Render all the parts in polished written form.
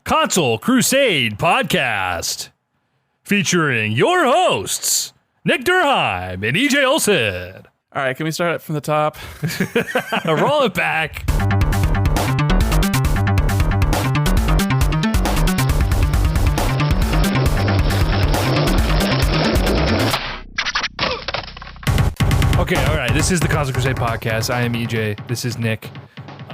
Console Crusade podcast featuring your hosts, Nick Durheim and EJ Olsen. All right, can we start it from the top? Roll it back. Okay, all right. This is the Console Crusade podcast. I am EJ. This is Nick.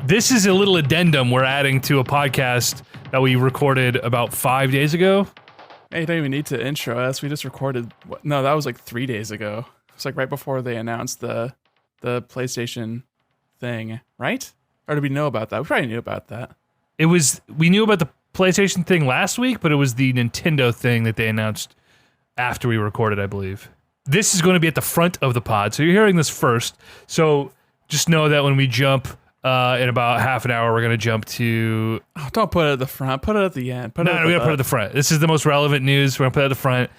This is a little addendum we're adding to a podcast that we recorded about 5 days ago. Hey, you don't even need to intro us. We just recorded. No, that was like 3 days ago. It's like right before they announced the PlayStation thing, right? Or did we know about that? We probably knew about that. We knew about the PlayStation thing last week, but it was the Nintendo thing that they announced after we recorded, I believe. This is going to be at the front of the pod, so you're hearing this first. So just know that when we jump in about half an hour, we're going to jump to... Oh, don't put it at the front. Put it at the end. No, we're going to put it at the front. This is the most relevant news. We're going to put it at the front.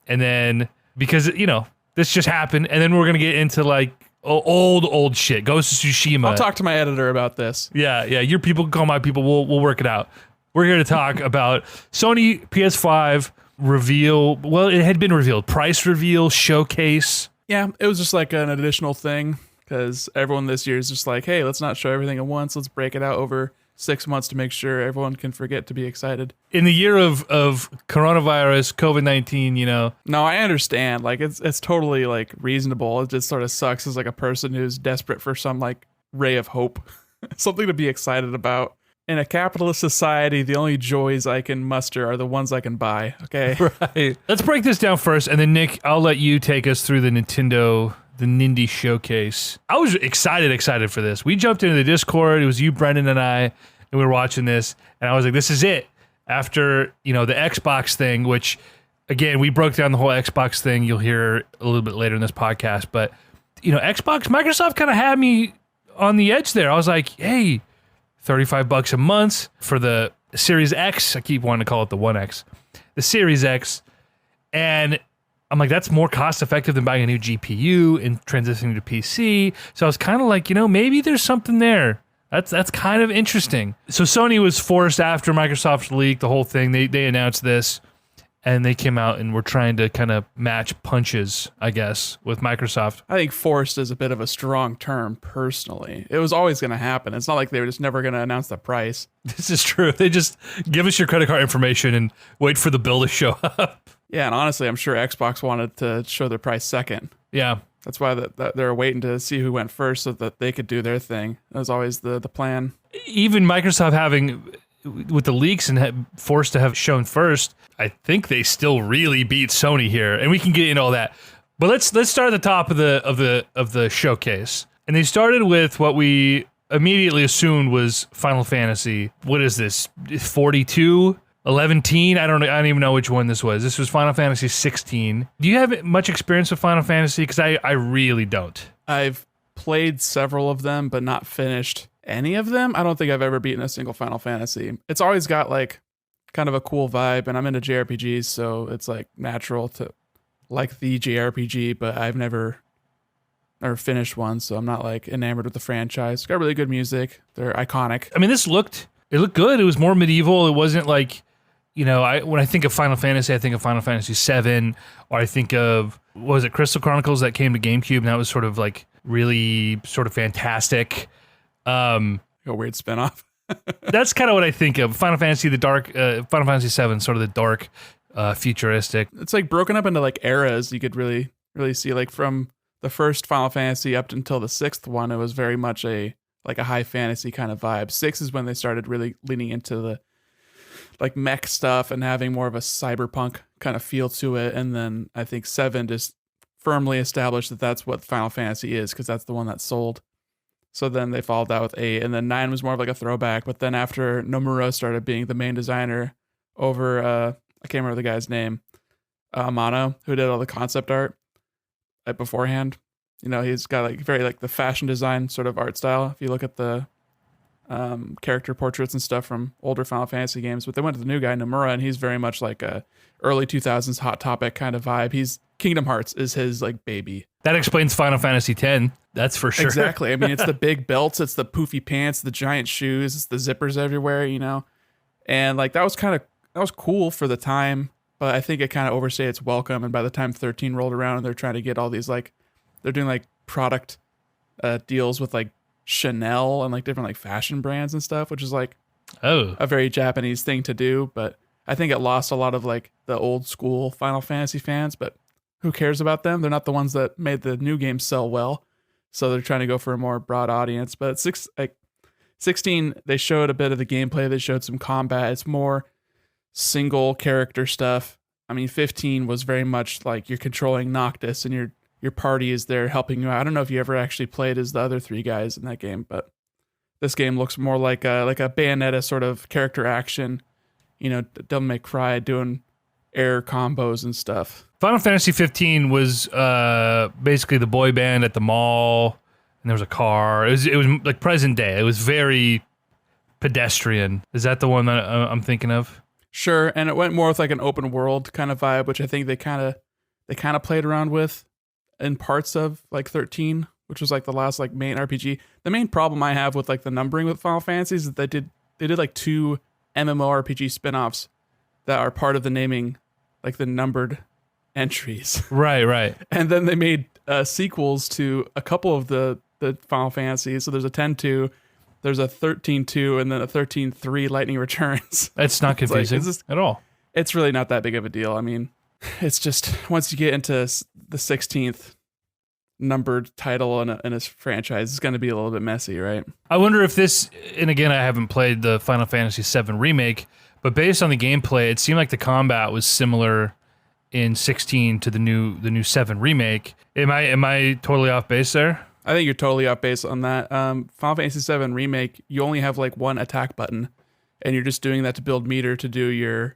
And then, because, you know, this just happened, and then we're going to get into, like, old shit. Ghost of Tsushima. I'll talk to my editor about this. Yeah. Your people can call my people. We'll work it out. We're here to talk about Sony PS5 reveal. Well, it had been revealed. Price reveal, showcase. Yeah, it was just like an additional thing. Because everyone this year is just like, hey, let's not show everything at once. Let's break it out over 6 months to make sure everyone can forget to be excited. In the year of coronavirus, COVID-19, you know. No, I understand. Like, it's totally, like, reasonable. It just sort of sucks as, like, a person who's desperate for some, like, ray of hope. Something to be excited about. In a capitalist society, the only joys I can muster are the ones I can buy, okay? Right. Let's break this down first, and then, Nick, I'll let you take us through the Nindy showcase. I was excited for this. We jumped into the Discord. It was you, Brendan, and I, and we were watching this, and I was like, this is it. After, you know, the Xbox thing, which, again, we broke down the whole Xbox thing. You'll hear a little bit later in this podcast, but, you know, Microsoft kind of had me on the edge there. I was like, hey, $35 a month for the Series X. I keep wanting to call it the 1X. The Series X. And I'm like, that's more cost effective than buying a new GPU and transitioning to PC. So I was kind of like, you know, maybe there's something there. That's kind of interesting. So Sony was forced after Microsoft leaked the whole thing. They announced this, and they came out and were trying to kind of match punches, I guess, with Microsoft. I think forced is a bit of a strong term, personally. It was always going to happen. It's not like they were just never going to announce the price. This is true. They just give us your credit card information and wait for the bill to show up. Yeah, and honestly, I'm sure Xbox wanted to show their price second. Yeah. That's why they're waiting to see who went first so that they could do their thing. That was always the plan. Even Microsoft having, with the leaks and forced to have shown first, I think they still really beat Sony here, and we can get into all that. But let's start at the top of the showcase. And they started with what we immediately assumed was Final Fantasy. What is this? 42? 11-teen? I don't even know which one this was. This was Final Fantasy 16. Do you have much experience with Final Fantasy? Because I really don't. I've played several of them, but not finished any of them. I don't think I've ever beaten a single Final Fantasy. It's always got like kind of a cool vibe, and I'm into JRPGs, so it's like natural to like the JRPG, but I've never finished one, so I'm not like enamored with the franchise. It's got really good music. They're iconic. I mean, it looked good. It was more medieval. It wasn't like, you know, when I think of Final Fantasy, I think of Final Fantasy 7, or I think of, what was it, Crystal Chronicles that came to GameCube, and that was sort of like really sort of fantastic. A weird spinoff. That's kind of what I think of. Final Fantasy, the dark, Final Fantasy 7, sort of the dark, futuristic. It's like broken up into like eras. You could really, really see like from the first Final Fantasy up until the sixth one, it was very much a high fantasy kind of vibe. 6 is when they started really leaning into the like mech stuff and having more of a cyberpunk kind of feel to it. And then I think 7 just firmly established that that's what Final Fantasy is, because that's the one that sold. So then they followed that with 8, and then 9 was more of like a throwback. But then after Nomura started being the main designer over, I can't remember the guy's name, Amano, who did all the concept art beforehand. You know, he's got like very like the fashion design sort of art style. If you look at the character portraits and stuff from older Final Fantasy games, but they went to the new guy Nomura, and he's very much like a early 2000s Hot Topic kind of vibe. He's Kingdom Hearts is his like baby. That explains Final Fantasy X. That's for sure. Exactly. I mean, it's the big belts, it's the poofy pants, the giant shoes, it's the zippers everywhere. You know, And like that was cool for the time, but I think it kind of overstayed its welcome. And by the time 13 rolled around, and they're trying to get all these like, they're doing like product deals with like Chanel and like different like fashion brands and stuff, which is like a very Japanese thing to do. But I think it lost a lot of like the old school Final Fantasy fans, but who cares about them? They're not the ones that made the new game sell well. So they're trying to go for a more broad audience. But 16, they showed a bit of the gameplay. They showed some combat. It's more single character stuff. I mean, 15 was very much like you're controlling Noctis and your party is there helping you out. I don't know if you ever actually played as the other three guys in that game, but this game looks more like a Bayonetta sort of character action. You know, Devil May Cry doing air combos and stuff. Final Fantasy 15 was basically the boy band at the mall, and there was a car. It was like present day. It was very pedestrian. Is that the one that I'm thinking of? Sure, and it went more with like an open world kind of vibe, which I think they kind of played around with in parts of like 13, which was like the last like main RPG. The main problem I have with like the numbering with Final Fantasy is that they did like 2 MMORPG spin-offs that are part of the naming, like the numbered entries. Right. And then they made sequels to a couple of the Final Fantasies. So there's a 10-2, there's a 13-2, and then a 13-3 Lightning Returns. That's not confusing at all. It's really not that big of a deal. I mean, it's just once you get into the 16th numbered title in a franchise, it's going to be a little bit messy, right? I wonder if this, and again, I haven't played the Final Fantasy VII Remake, but based on the gameplay, it seemed like the combat was similar in 16 to the new 7 Remake. Am I totally off base there? I think you're totally off base on that. Final Fantasy VII Remake, you only have like one attack button, and you're just doing that to build meter to do your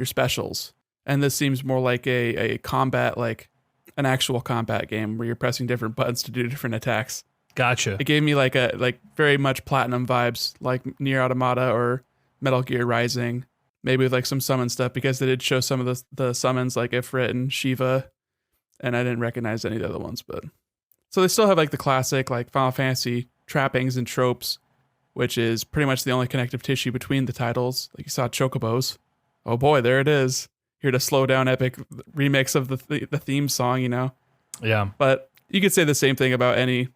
specials. And this seems more like a combat, like an actual combat game where you're pressing different buttons to do different attacks. Gotcha. It gave me like very much Platinum vibes, like Nier Automata or Metal Gear Rising, maybe with like some summon stuff, because they did show some of the summons like Ifrit and Shiva, and I didn't recognize any of the other ones. But so they still have like the classic like Final Fantasy trappings and tropes, which is pretty much the only connective tissue between the titles. Like you saw Chocobos. Oh boy, there it is. Here to slow down epic remix of the theme song, you know? Yeah. But you could say the same thing about any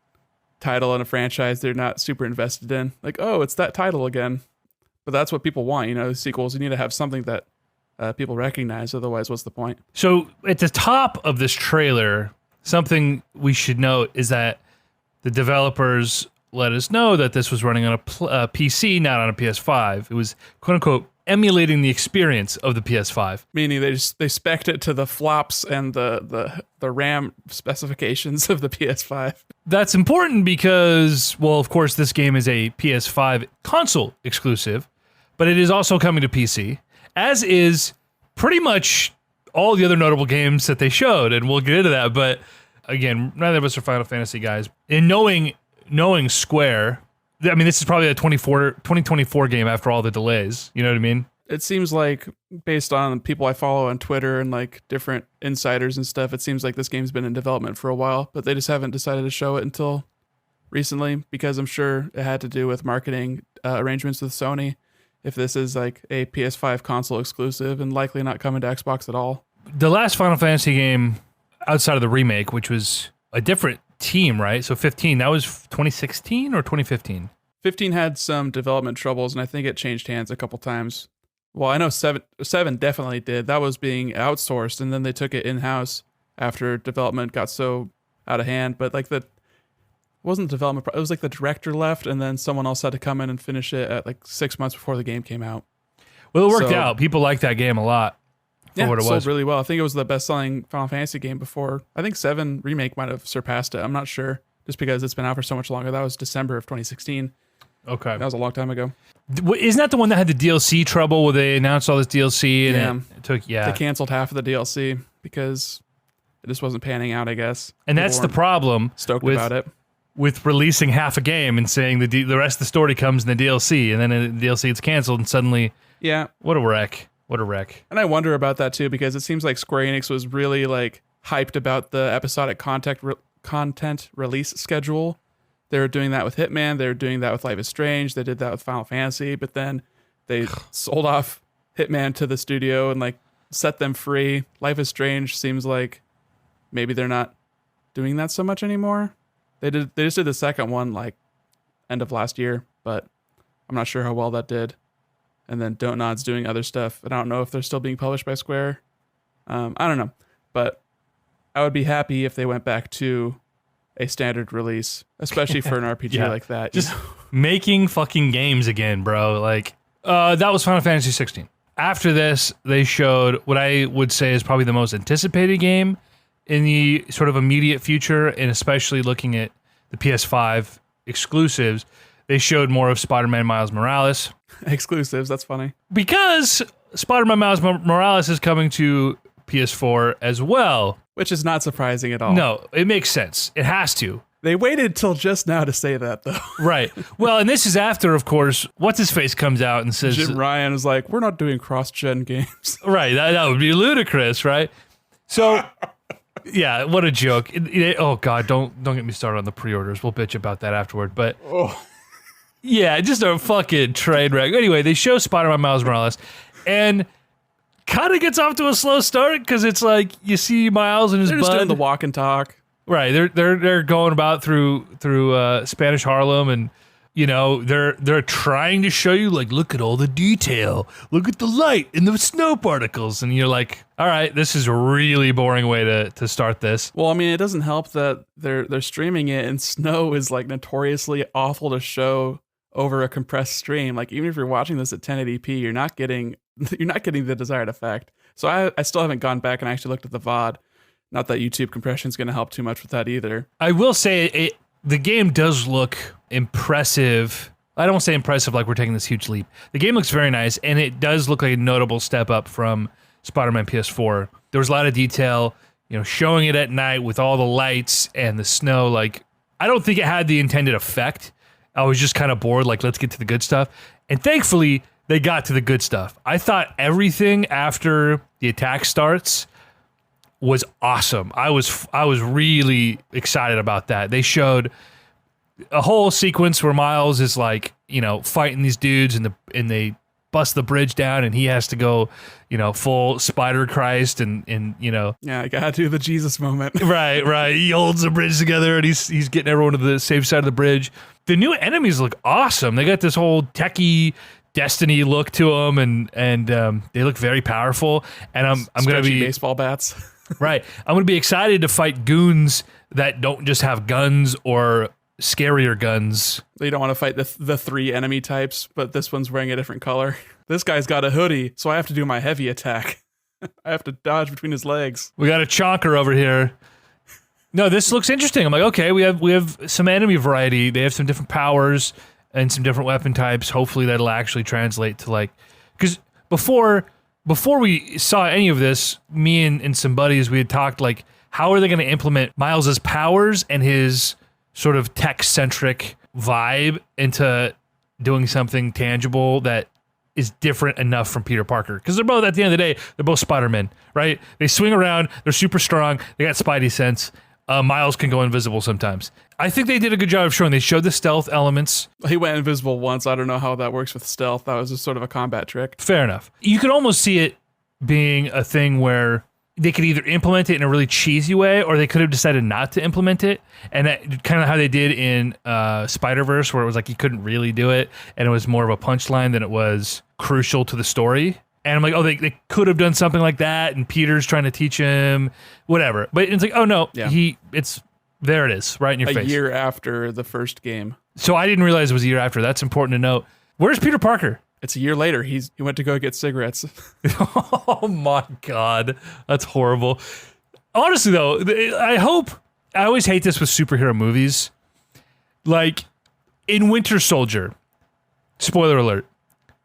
title in a franchise they're not super invested in. Like, oh, it's that title again. But that's what people want, you know, sequels. You need to have something that people recognize. Otherwise, what's the point? So at the top of this trailer, something we should note is that the developers let us know that this was running on a PC, not on a PS5. It was, quote unquote, emulating the experience of the PS5. Meaning they spec'd it to the flops and the RAM specifications of the PS5. That's important because, well, of course, this game is a PS5 console exclusive, but it is also coming to PC, as is pretty much all the other notable games that they showed, and we'll get into that. But again, neither of us are Final Fantasy guys. And knowing Square, I mean, this is probably a 2024 game after all the delays. You know what I mean? It seems like, based on people I follow on Twitter and like different insiders and stuff, it seems like this game's been in development for a while, but they just haven't decided to show it until recently, because I'm sure it had to do with marketing arrangements with Sony. If this is like a PS5 console exclusive and likely not coming to Xbox at all. The last Final Fantasy game outside of the remake, which was a different team, right? So 15, that was 2016 or 2015? 15 had some development troubles, and I think it changed hands a couple times. Well, I know 7 definitely did. That was being outsourced, and then they took it in-house after development got so out of hand. But like it wasn't development, it was like the director left, and then someone else had to come in and finish it at like 6 months before the game came out. Well, it worked out. People liked that game a lot. Yeah, what it sold was really well. I think it was the best-selling Final Fantasy game before. I think 7 Remake might have surpassed it. I'm not sure, just because it's been out for so much longer. That was December of 2016. Okay. That was a long time ago. Isn't that the one that had the DLC trouble where they announced all this DLC and it took, They canceled half of the DLC because it just wasn't panning out, I guess. And People that's the weren't problem stoked with, about it. with releasing half a game and saying the rest of the story comes in the DLC, and then the DLC gets canceled, and suddenly, what a wreck. What a wreck. And I wonder about that too, because it seems like Square Enix was really like hyped about the episodic content release schedule. They were doing that with Hitman. They were doing that with Life is Strange. They did that with Final Fantasy. But then They sold off Hitman to the studio and like set them free. Life is Strange seems like maybe they're not doing that so much anymore. They just did the second one like end of last year, but I'm not sure how well that did. And then Don't Nod's doing other stuff. And I don't know if they're still being published by Square. I don't know. But I would be happy if they went back to a standard release, especially for an RPG like that. Just making fucking games again, bro. Like, that was Final Fantasy 16. After this, they showed what I would say is probably the most anticipated game in the sort of immediate future, and especially looking at the PS5 exclusives. They showed more of Spider-Man Miles Morales. Exclusives, that's funny. Because Spider-Man Miles Morales is coming to PS4 as well. Which is not surprising at all. No, it makes sense. It has to. They waited till just now to say that, though. Right. Well, and this is after, of course, What's-His-Face comes out and says... Jim Ryan is like, we're not doing cross-gen games. Right. That would be ludicrous, right? So... Yeah, what a joke. Oh, God, don't get me started on the pre-orders. We'll bitch about that afterward. But, yeah, just a fucking train wreck. Anyway, they show Spider-Man Miles Morales, and kind of gets off to a slow start, because it's like, you see Miles and his They're bud. just doing the walk and talk. Right, they're going about through Spanish Harlem, and you know they're trying to show you, like, look at all the detail, look at the light and the snow particles, and you're like, all right, this is a really boring way to start this. Well, I mean, it doesn't help that they're streaming it, and snow is like notoriously awful to show over a compressed stream. Like, even if you're watching this at 1080p, you're not getting the desired effect. So I still haven't gone back and actually looked at the VOD. Not that YouTube compression is going to help too much with that either. I will say the game does look impressive. I don't say impressive like we're taking this huge leap. The game looks very nice, and it does look like a notable step up from Spider-Man PS4. There was a lot of detail, showing it at night with all the lights and the snow. Like, I don't think it had the intended effect. I was just kind of bored, like, let's get to the good stuff. And thankfully, they got to the good stuff. I thought everything after the attack starts was awesome. I was really excited about that. They showed a whole sequence where Miles is like, fighting these dudes, and they bust the bridge down, and he has to go, full Spider Christ, and Yeah, I gotta do the Jesus moment. right. He holds the bridge together, and he's getting everyone to the safe side of the bridge. The new enemies look awesome. They got this whole techie Destiny look to them, and they look very powerful. And I'm gonna be baseball bats. Right. I'm going to be excited to fight goons that don't just have guns or scarier guns. You don't want to fight the three enemy types, but this one's wearing a different color. This guy's got a hoodie, so I have to do my heavy attack. I have to dodge between his legs. We got a chonker over here. No, this looks interesting. I'm like, okay, we have some enemy variety. They have some different powers and some different weapon types. Hopefully that'll actually translate to, like... Because before we saw any of this, me and some buddies, we had talked, like, how are they going to implement Miles's powers and his sort of tech-centric vibe into doing something tangible that is different enough from Peter Parker? Because they're both, at the end of the day, they're both Spider-Men, right? They swing around, they're super strong, they got Spidey sense. Miles can go invisible sometimes. I think they did a good job of showing. They showed the stealth elements. He went invisible once. I don't know how that works with stealth. That was just sort of a combat trick. Fair enough. You could almost see it being a thing where they could either implement it in a really cheesy way, or they could have decided not to implement it. And that kind of how they did in Spider-Verse, where it was like you couldn't really do it, and it was more of a punchline than it was crucial to the story. And I'm like, oh, they could have done something like that, and Peter's trying to teach him, whatever. But it's like, oh no, there it is, right in your face. A year after the first game. So I didn't realize it was a year after. That's important to note. Where's Peter Parker? It's a year later. He went to go get cigarettes. Oh my God. That's horrible. Honestly though, I always hate this with superhero movies. Like in Winter Soldier, spoiler alert,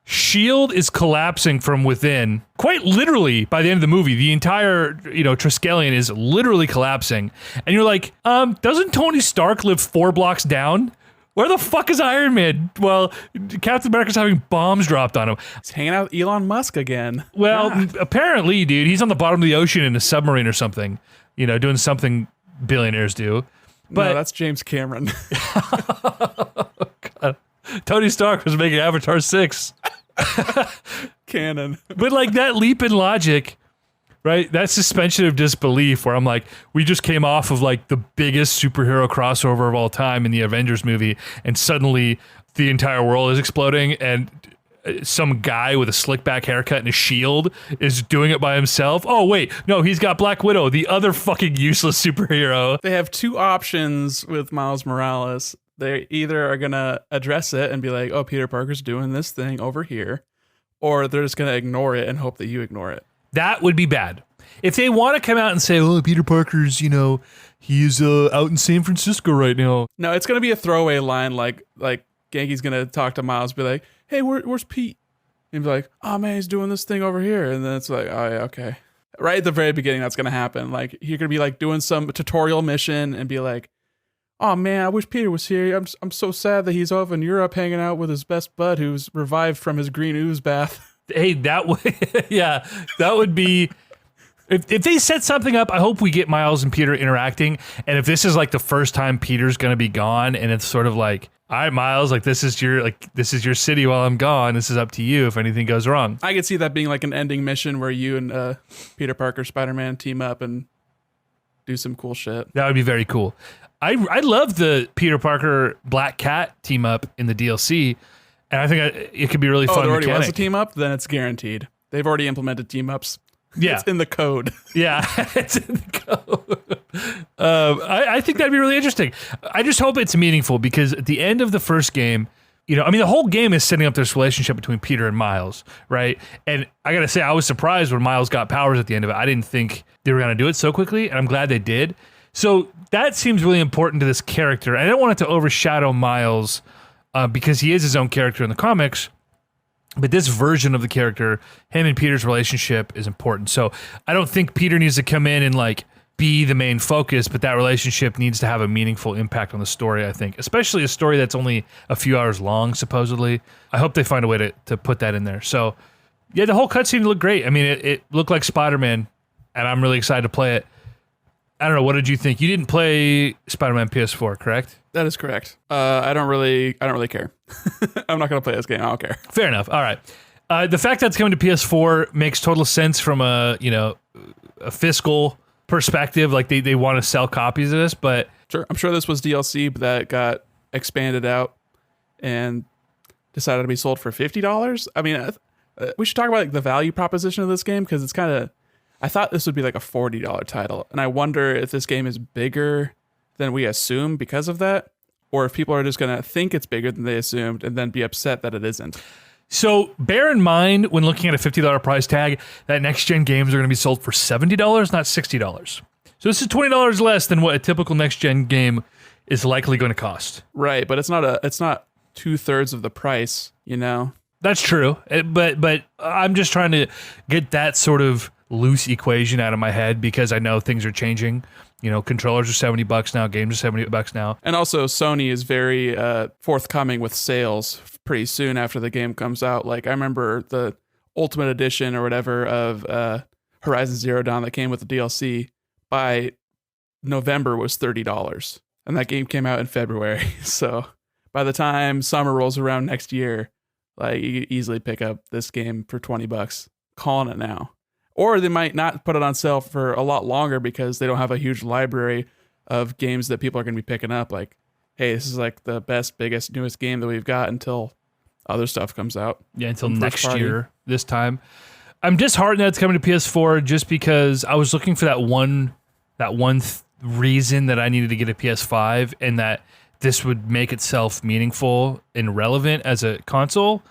S.H.I.E.L.D. is collapsing from within. Quite literally, by the end of the movie, the entire, Triskelion is literally collapsing. And you're like, doesn't Tony Stark live 4 blocks down? Where the fuck is Iron Man? Well, Captain America's having bombs dropped on him. He's hanging out with Elon Musk again. Well, apparently, dude, he's on the bottom of the ocean in a submarine or something, doing something billionaires do. But no, that's James Cameron. God. Tony Stark was making Avatar 6. Canon. But like that leap in logic, right? That suspension of disbelief where I'm like, we just came off of like the biggest superhero crossover of all time in the Avengers movie, and suddenly the entire world is exploding, and some guy with a slick back haircut and a shield is doing it by himself. Oh wait, no, he's got Black Widow, the other fucking useless superhero. They have two options with Miles Morales. They either are gonna address it and be like, oh, Peter Parker's doing this thing over here, or they're just gonna ignore it and hope that you ignore it. That would be bad. If they want to come out and say, oh, Peter Parker's, he's out in San Francisco right now. No, it's gonna be a throwaway line like Genki's gonna talk to Miles, be like, hey, where's Pete? And be like, oh man, he's doing this thing over here. And then it's like, oh yeah, okay. Right at the very beginning, that's gonna happen. Like you're gonna be like doing some tutorial mission and be like, oh man, I wish Peter was here. I'm so sad that he's over in Europe hanging out with his best bud who's revived from his green ooze bath. Hey, that would, yeah, that would be. If they set something up, I hope we get Miles and Peter interacting. And if this is like the first time Peter's gonna be gone, and it's sort of like, all right, Miles, like this is your city while I'm gone. This is up to you if anything goes wrong. I could see that being like an ending mission where you and Peter Parker, Spider-Man team up and do some cool shit. That would be very cool. I love the Peter Parker Black Cat team up in the DLC, and I think it could be really fun. Oh, there already mechanic. was a team up? Then it's guaranteed. They've already implemented team ups. Yeah. It's in the code. Yeah, it's in the code. I think that'd be really interesting. I just hope it's meaningful, because at the end of the first game, the whole game is setting up this relationship between Peter and Miles, right? And I gotta say, I was surprised when Miles got powers at the end of it. I didn't think they were gonna do it so quickly, and I'm glad they did. So that seems really important to this character. I don't want it to overshadow Miles because he is his own character in the comics. But this version of the character, him and Peter's relationship, is important. So I don't think Peter needs to come in and like be the main focus, but that relationship needs to have a meaningful impact on the story, I think. Especially a story that's only a few hours long, supposedly. I hope they find a way to put that in there. So yeah, the whole cutscene looked great. I mean, it looked like Spider-Man, and I'm really excited to play it. I don't know, what did you think? You didn't play Spider-Man PS4, correct? That is correct. I don't really care. I'm not going to play this game. I don't care. Fair enough. All right. The fact that it's coming to PS4 makes total sense from a fiscal perspective. Like they want to sell copies of this, but sure, I'm sure this was DLC that got expanded out and decided to be sold for $50. I mean, we should talk about like the value proposition of this game, because it's kind of. I thought this would be like a $40 title, and I wonder if this game is bigger than we assume because of that, or if people are just going to think it's bigger than they assumed and then be upset that it isn't. So bear in mind, when looking at a $50 price tag, that next-gen games are going to be sold for $70, not $60. So this is $20 less than what a typical next-gen game is likely going to cost. Right, but it's not 2/3 of the price, That's true, but I'm just trying to get that sort of loose equation out of my head, because I know things are changing. Controllers are $70 now, games are $70 now. And also Sony is very forthcoming with sales pretty soon after the game comes out. Like I remember the Ultimate Edition or whatever of Horizon Zero Dawn that came with the DLC by November was $30. And that game came out in February. So by the time summer rolls around next year, like you could easily pick up this game for $20. Calling it now. Or they might not put it on sale for a lot longer because they don't have a huge library of games that people are going to be picking up. Like, hey, this is like the best, biggest, newest game that we've got until other stuff comes out. Yeah, until next year, this time. I'm disheartened that it's coming to PS4 just because I was looking for that one reason that I needed to get a PS5, and that this would make itself meaningful and relevant as a console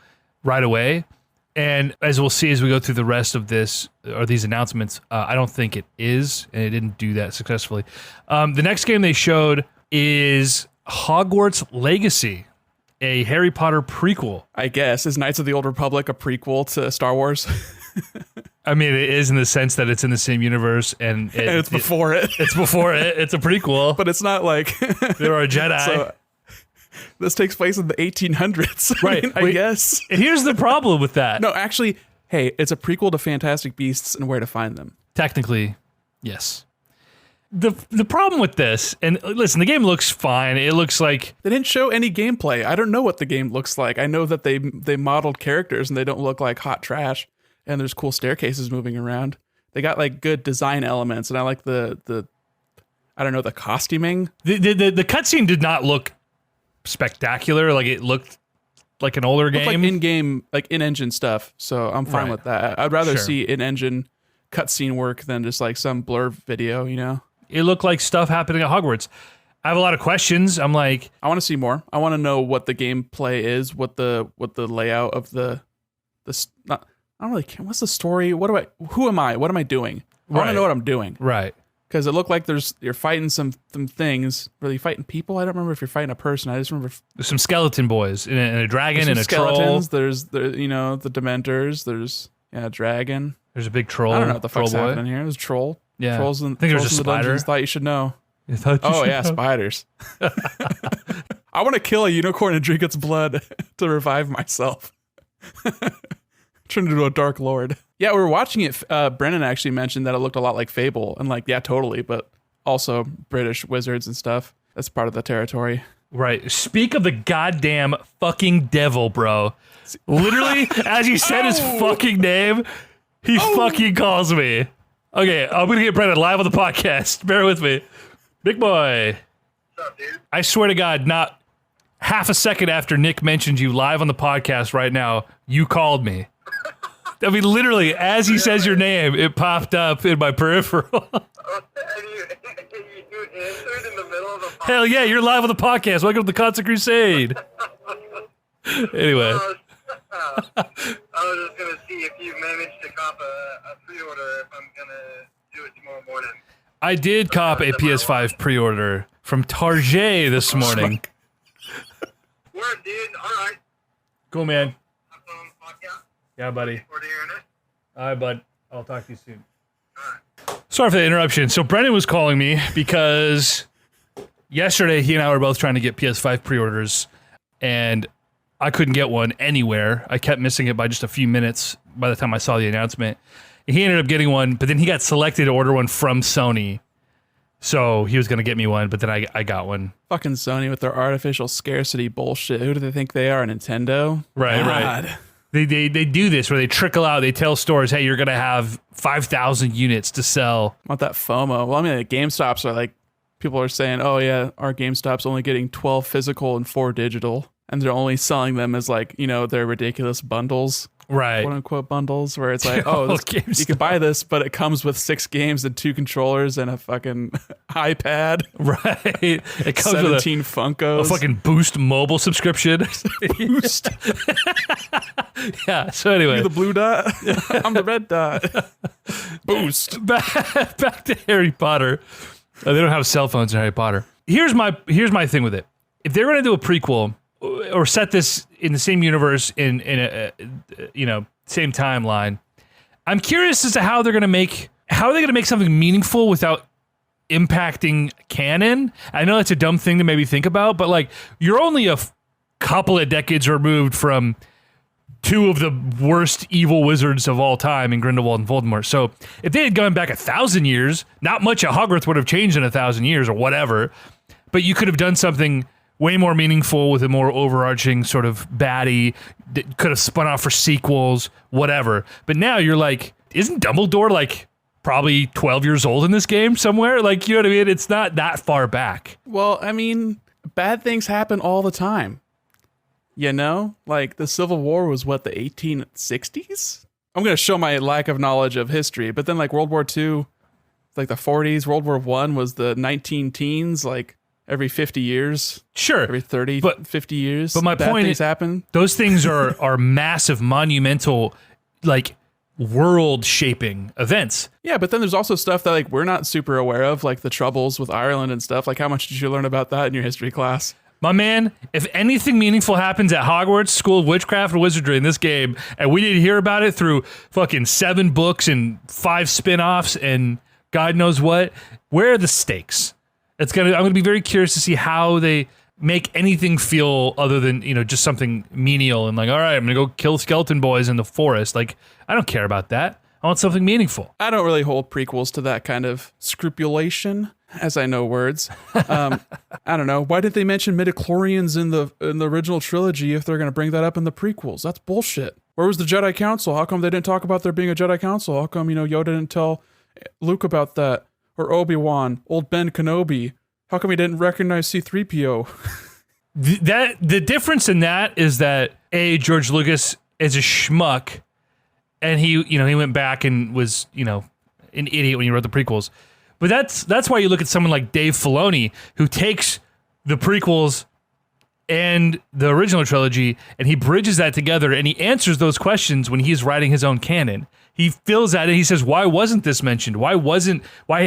right away. And as we'll see as we go through the rest of this, or these announcements, I don't think it is, and it didn't do that successfully. The next game they showed is Hogwarts Legacy, a Harry Potter prequel. I guess. Is Knights of the Old Republic a prequel to Star Wars? I mean, it is in the sense that it's in the same universe, and it's before it. It's before it. It's a prequel. But it's not like... there are Jedi. So, this takes place in the 1800s. Right. I guess. And here's the problem with that. No, actually, hey, it's a prequel to Fantastic Beasts and Where to Find Them. Technically, yes. the problem with this, and listen, the game looks fine. It looks like They didn't show any gameplay. I don't know what the game looks like. I know that they modeled characters and they don't look like hot trash. And there's cool staircases moving around. They got like good design elements, and I like the I don't know, the costuming. the cutscene did not look spectacular. Like it looked like an older game. Like in-game, like in-engine stuff. So I'm fine with that. I'd rather see in-engine cutscene work than just like some blur video, you know? It looked like stuff happening at Hogwarts. I have a lot of questions. I'm like, I want to see more. I want to know what the gameplay is, what the layout of I don't really care. What's the story? Who am I? What am I doing? I want to know what I'm doing. Right. Because it looked like you're fighting some things. Really fighting people? I don't remember if you're fighting a person. I just remember there's some skeleton boys and a dragon and a skeletons. troll. There's the Dementors. There's a dragon. There's a big troll. I don't know what the fuck's boy. happening here. There's a troll. Yeah. Trolls in, I think there's trolls a in the spider. dungeons. Thought you should know. Know. Spiders. I want to kill a unicorn and drink its blood to revive myself. Turn into a dark lord. Yeah, we were watching it. Brennan actually mentioned that it looked a lot like Fable, and like, yeah, totally, but also British wizards and stuff. That's part of the territory. Right. Speak of the goddamn fucking devil, bro. Literally, as he said his fucking name, he fucking calls me. Okay, I'm gonna get Brennan live on the podcast. Bear with me. Big boy. What's up, dude? I swear to God, not half a second after Nick mentioned you live on the podcast right now, you called me. I mean, literally, as he says your name, it popped up in my peripheral. And you answered in the middle of the podcast. Hell yeah, you're live on the podcast. Welcome to the Console Crusade. Anyway. I was just going to see if you managed to cop a pre-order if I'm going to do it tomorrow morning. I did cop a PS5 pre-order from Target this morning. Word, dude. All right. Cool, man. I'm on the podcast. Yeah, buddy. For the internet. All right, bud. I'll talk to you soon. All right. Sorry for the interruption. So Brennan was calling me because yesterday he and I were both trying to get PS5 pre-orders, and I couldn't get one anywhere. I kept missing it by just a few minutes by the time I saw the announcement. He ended up getting one, but then he got selected to order one from Sony. So he was going to get me one, but then I got one. Fucking Sony with their artificial scarcity bullshit. Who do they think they are, Nintendo? Right, God. right. They do this where they trickle out. They tell stores, hey, you're going to have 5,000 units to sell. I want that FOMO. Well, I mean, the GameStops are like, people are saying, oh yeah, our GameStop's only getting 12 physical and 4 digital. And they're only selling them as like, you know, their ridiculous bundles. Right. Quote unquote bundles where it's like, oh, this, you can buy this, but it comes with 6 games and 2 controllers and a fucking iPad. Right. It comes 17 with Funkos. a fucking Boost mobile subscription. Boost. Yeah. So anyway, You're the blue dot. I'm the red dot. Boost. Back to Harry Potter. They don't have cell phones in Harry Potter. Here's my thing with it. If they're going to do a prequel or set this in the same universe in a same timeline, I'm curious as to how are they going to make something meaningful without impacting canon. I know that's a dumb thing to maybe think about, but like you're only a couple of decades removed from 2 of the worst evil wizards of all time in Grindelwald and Voldemort. So if they had gone back 1,000 years, not much at Hogwarts would have changed in 1,000 years or whatever, but you could have done something way more meaningful with a more overarching sort of baddie that could have spun off for sequels, whatever. But now you're like, isn't Dumbledore like probably 12 years old in this game somewhere? Like, you know what I mean? It's not that far back. Well, I mean, bad things happen all the time. You know, like the Civil War was what, the 1860s? I'm going to show my lack of knowledge of history, but then like World War II, like the 40s, World War I was the 19 teens, like every 50 years. Sure. Every 30, 50 years. But my bad point things is, happen. those things are massive, monumental, like world shaping events. Yeah, but then there's also stuff that like we're not super aware of, like the troubles with Ireland and stuff. Like how much did you learn about that in your history class? My man, if anything meaningful happens at Hogwarts School of Witchcraft and Wizardry in this game, and we didn't hear about it through fucking 7 books and 5 spin-offs and God knows what, where are the stakes? I'm gonna be very curious to see how they make anything feel other than, you know, just something menial and like, all right, I'm gonna go kill skeleton boys in the forest. Like, I don't care about that. I want something meaningful. I don't really hold prequels to that kind of scrupulation. as I know words. I don't know. Why did they mention midichlorians in the original trilogy if they're going to bring that up in the prequels? That's bullshit. Where was the Jedi Council? How come they didn't talk about there being a Jedi Council? How come, Yoda didn't tell Luke about that? Or Obi-Wan, old Ben Kenobi? How come he didn't recognize C-3PO? The difference in that is that George Lucas is a schmuck, and he went back and was an idiot when he wrote the prequels. But that's why you look at someone like Dave Filoni, who takes the prequels and the original trilogy and he bridges that together and he answers those questions when he's writing his own canon. He fills that in. He says, why wasn't this mentioned? Why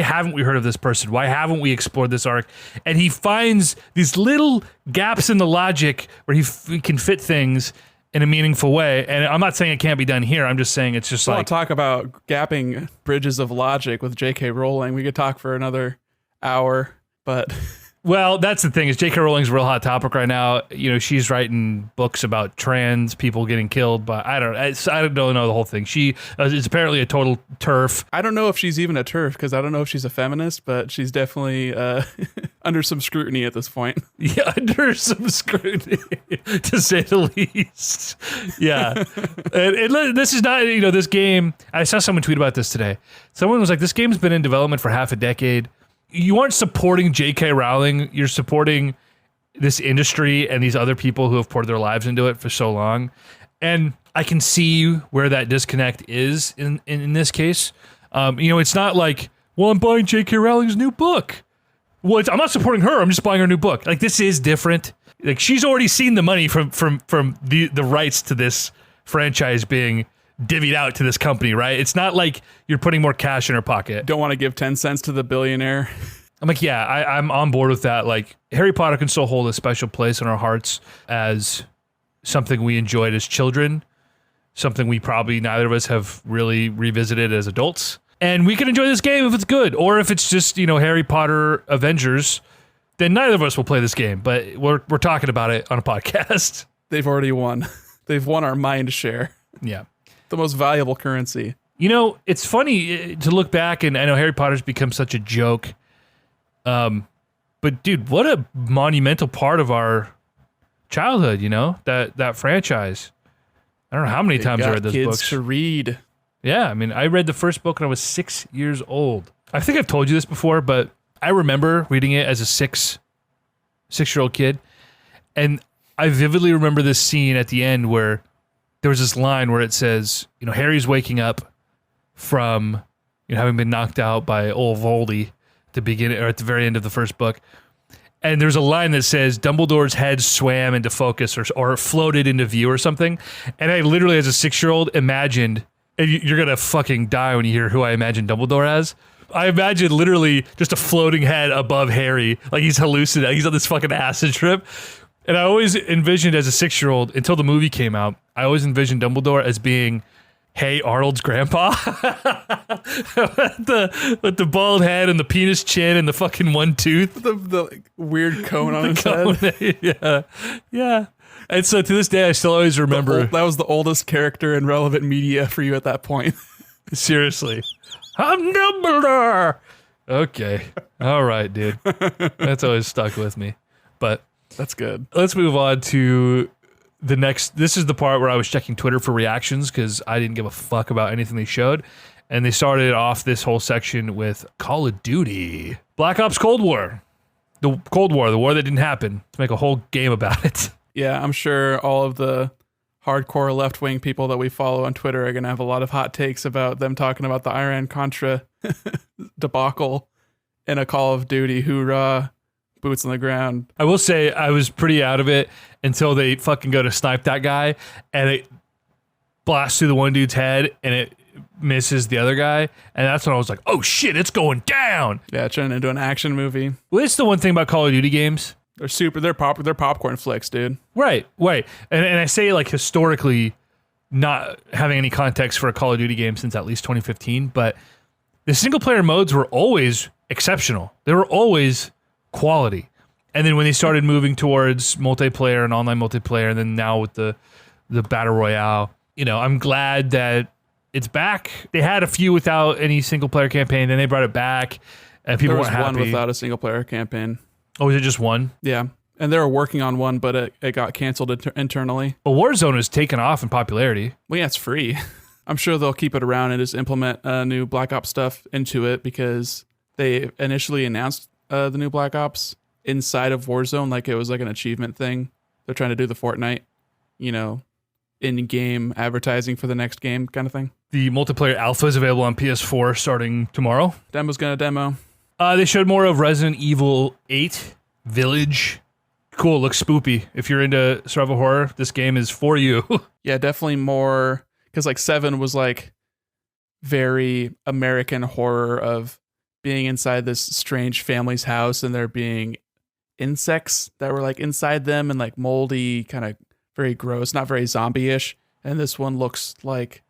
haven't we heard of this person? Why haven't we explored this arc? And he finds these little gaps in the logic where he can fit things in a meaningful way. And I'm not saying it can't be done here. I'm just saying it's just like... talk about gapping bridges of logic with J.K. Rowling. We could talk for another hour, but... Well, that's the thing is J.K. Rowling's a real hot topic right now. She's writing books about trans people getting killed, but I don't know the whole thing. She is apparently a total TERF. I don't know if she's even a TERF because I don't know if she's a feminist, but she's definitely under some scrutiny at this point. Yeah, under some scrutiny, to say the least. Yeah. and this is not, this game, I saw someone tweet about this today. Someone was like, this game's been in development for half a decade. You aren't supporting J.K. Rowling. You're supporting this industry and these other people who have poured their lives into it for so long. And I can see where that disconnect is in this case. It's not like, well, I'm buying J.K. Rowling's new book. Well, I'm not supporting her. I'm just buying her new book. Like, this is different. Like, she's already seen the money from the rights to this franchise being divvied out to this company, right? It's not like you're putting more cash in her pocket. Don't want to give 10 cents to the billionaire. I'm like, yeah, I'm on board with that. Like, Harry Potter can still hold a special place in our hearts as something we enjoyed as children, something we probably neither of us have really revisited as adults. And we can enjoy this game if it's good, or if it's just, Harry Potter Avengers, then neither of us will play this game, but we're talking about it on a podcast. They've already won. They've won our mind share. Yeah. The most valuable currency. It's funny to look back, and I know Harry Potter's become such a joke. But dude, what a monumental part of our childhood, that franchise. I don't know how many times I read those kids books. To read. Yeah, I mean, I read the first book when I was 6 years old. I think I've told you this before, but I remember reading it as a six-year-old kid, and I vividly remember this scene at the end where there was this line where it says, Harry's waking up from, having been knocked out by old Voldy at the beginning or at the very end of the first book. And there's a line that says Dumbledore's head swam into focus or floated into view or something. And I literally, as a 6-year-old, imagined, and you're going to fucking die when you hear who I imagine Dumbledore as. I imagine literally just a floating head above Harry, like he's hallucinating, he's on this fucking acid trip. And I always envisioned as a 6-year-old, until the movie came out, I always envisioned Dumbledore as being Hey Arnold's grandpa. with the bald head and the penis chin and the fucking one tooth. The weird cone on his head. Yeah. Yeah. And so to this day, I still always remember. That was the oldest character in relevant media for you at that point. Seriously. I'm Dumbledore. Okay. All right, dude. That's always stuck with me. But that's good. Let's move on to the next. This is the part where I was checking Twitter for reactions because I didn't give a fuck about anything they showed. And they started off this whole section with Call of Duty. Black Ops Cold War. The Cold War, the war that didn't happen. To make a whole game about it. Yeah, I'm sure all of the hardcore left-wing people that we follow on Twitter are going to have a lot of hot takes about them talking about the Iran-Contra debacle in a Call of Duty. Hoorah. Boots on the ground. I will say I was pretty out of it until they fucking go to snipe that guy and it blasts through the one dude's head and it misses the other guy. And that's when I was like, oh shit, it's going down. Yeah, turning into an action movie. Well, it's the one thing about Call of Duty games. They're popcorn flicks, dude. Right. And I say like historically not having any context for a Call of Duty game since at least 2015, but the single player modes were always exceptional. They were always quality. And then when they started moving towards multiplayer and online multiplayer, and then now with the battle royale, I'm glad that it's back. They had a few without any single player campaign, then they brought it back. and people There was weren't happy. one without a single player campaign. Oh, is it just one? Yeah. And they were working on one, but it got canceled internally. But Warzone has taken off in popularity. Well, yeah, it's free. I'm sure they'll keep it around and just implement new Black Ops stuff into it because they initially announced the new Black Ops inside of Warzone like it was like an achievement thing. They're trying to do the Fortnite, in-game advertising for the next game kind of thing. The multiplayer alpha is available on PS4 starting tomorrow. Demo's gonna demo. They showed more of Resident Evil 8 Village. Cool, looks spoopy. If you're into survival horror, this game is for you. Yeah, definitely more, because like 7 was like very American horror of being inside this strange family's house and there being insects that were like inside them and like moldy, kind of very gross, not very zombie-ish. And this one looks like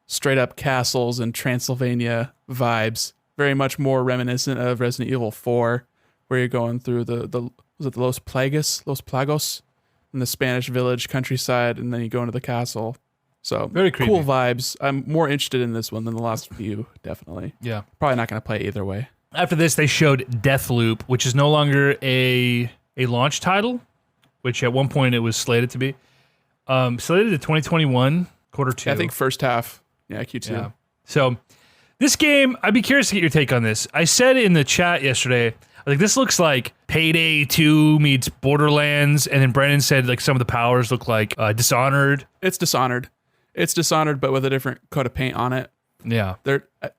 straight up castles and Transylvania vibes, very much more reminiscent of Resident Evil 4, where you're going through the was it the Los Plagos, in the Spanish village countryside, and then you go into the castle. So Very creepy. cool vibes. I'm more interested in this one than the last few, definitely. Yeah. Probably not going to play either way. After this, they showed Deathloop, which is no longer a launch title, which at one point it was slated to be. Slated to 2021, quarter 2. I think first half. Yeah, Q2. Yeah. So this game, I'd be curious to get your take on this. I said in the chat yesterday, like, this looks like Payday 2 meets Borderlands, and then Brandon said like some of the powers look like Dishonored. It's Dishonored. It's Dishonored, but with a different coat of paint on it. Yeah.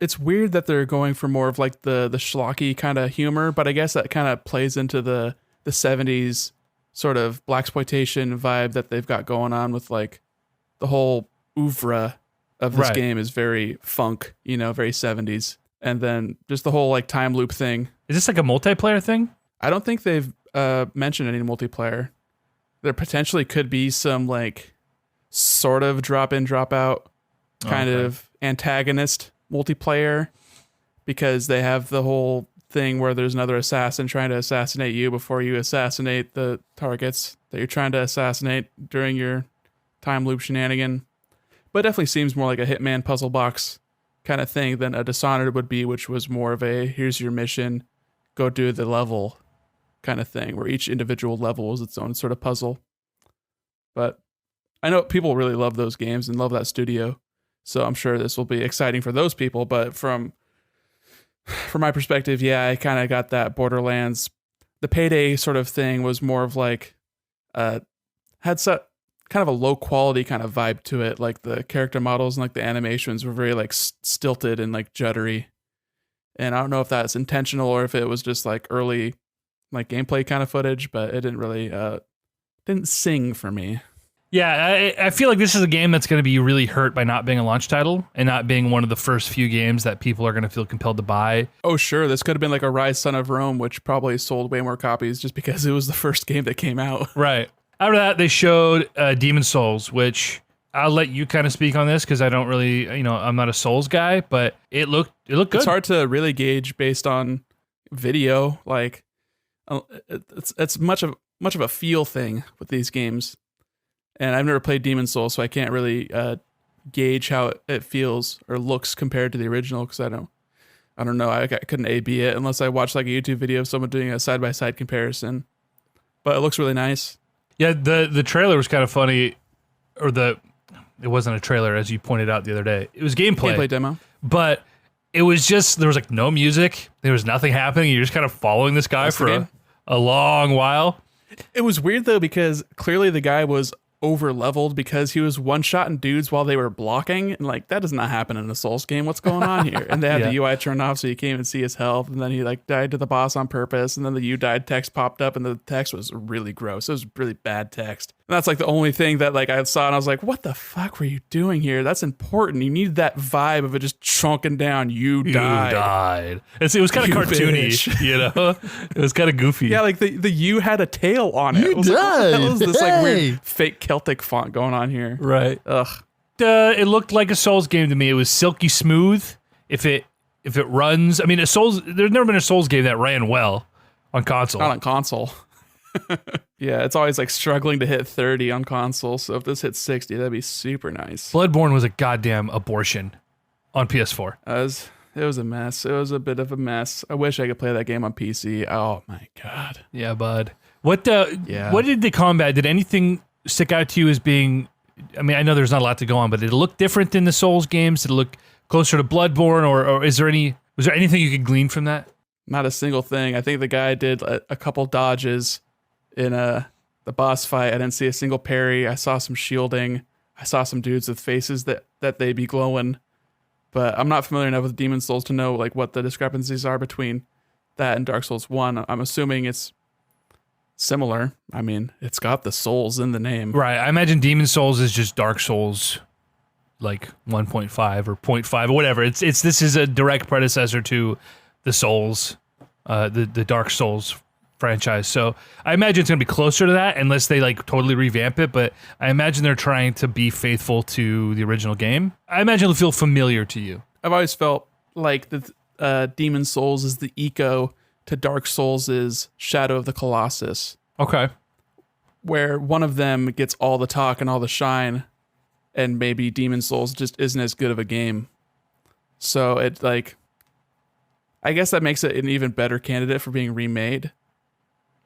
It's weird that they're going for more of like the schlocky kind of humor, but I guess that kind of plays into the 70s sort of blaxploitation vibe that they've got going on with like the whole oeuvre of this Right. game is very funk, very 70s. And then just the whole like time loop thing. Is this like a multiplayer thing? I don't think they've mentioned any multiplayer. There potentially could be some like sort of drop in, drop out kind of antagonist multiplayer, because they have the whole thing where there's another assassin trying to assassinate you before you assassinate the targets that you're trying to assassinate during your time loop shenanigan. But it definitely seems more like a Hitman puzzle box kind of thing than a Dishonored would be, which was more of a here's your mission, go do the level kind of thing, where each individual level is its own sort of puzzle. But I know people really love those games and love that studio, so I'm sure this will be exciting for those people. But from my perspective, yeah, I kind of got that Borderlands. The Payday sort of thing was more of like had kind of a low quality kind of vibe to it. Like the character models and like the animations were very like stilted and like juddery. And I don't know if that's intentional or if it was just like early like gameplay kind of footage, but it didn't really didn't sing for me. Yeah, I feel like this is a game that's going to be really hurt by not being a launch title and not being one of the first few games that people are going to feel compelled to buy. Oh, sure. This could have been like a Rise Son of Rome, which probably sold way more copies just because it was the first game that came out. Right. After that, they showed Demon Souls, which I'll let you kind of speak on this because I don't really, I'm not a Souls guy, but it looked good. It's hard to really gauge based on video. Like, it's much of a feel thing with these games. And I've never played Demon Souls, so I can't really gauge how it feels or looks compared to the original, because I don't know. I couldn't A/B it unless I watched like a YouTube video of someone doing a side-by-side comparison. But it looks really nice. Yeah, the trailer was kind of funny, it wasn't a trailer, as you pointed out the other day. It was gameplay Demo. but it was just, there was like no music, there was nothing happening. You're just kind of following this guy That's the for game. a long while. It was weird though, because clearly the guy was over leveled because he was one-shotting dudes while they were blocking, and like that does not happen in a Souls game. What's going on here? And they had the UI turned off so you can't even see his health, and then he like died to the boss on purpose, and then the "you died" text popped up, and the text was really gross. It was really bad text. And that's like the only thing that like I saw, and I was like, what the fuck were you doing here? That's important. You need that vibe of it just chunking down. You died. It was kind of You cartoony, bitch. It was kind of goofy. Yeah, like the "you" had a tail on it. You It was like, what the hell is died. this like Hey. weird fake Celtic font going on here? Right. Ugh. It looked like a Souls game to me. It was silky smooth. If it runs, I mean, there's never been a Souls game that ran well on console. Not on console. Yeah, it's always like struggling to hit 30 on console. So if this hits 60, that'd be super nice. Bloodborne was a goddamn abortion on PS4. It was a mess. It was a bit of a mess. I wish I could play that game on PC. Oh my god. Yeah, bud. What did the combat? Did anything stick out to you as being? I mean, I know there's not a lot to go on, but did it look different than the Souls games? Did it look closer to Bloodborne, or was there anything you could glean from that? Not a single thing. I think the guy did a couple dodges in the boss fight. I didn't see a single parry. I saw some shielding. I saw some dudes with faces that they be glowing. But I'm not familiar enough with Demon's Souls to know like what the discrepancies are between that and Dark Souls 1. I'm assuming it's similar. I mean, it's got the souls in the name. Right. I imagine Demon's Souls is just Dark Souls like 1.5 or 0.5 or whatever. This is a direct predecessor to the Souls, the Dark Souls franchise. So I imagine it's going to be closer to that unless they like totally revamp it, but I imagine they're trying to be faithful to the original game. I imagine it'll feel familiar to you. I've always felt like the Demon's Souls is the eco to Dark Souls is Shadow of the Colossus. Okay. Where one of them gets all the talk and all the shine, and maybe Demon's Souls just isn't as good of a game. So it like, I guess that makes it an even better candidate for being remade,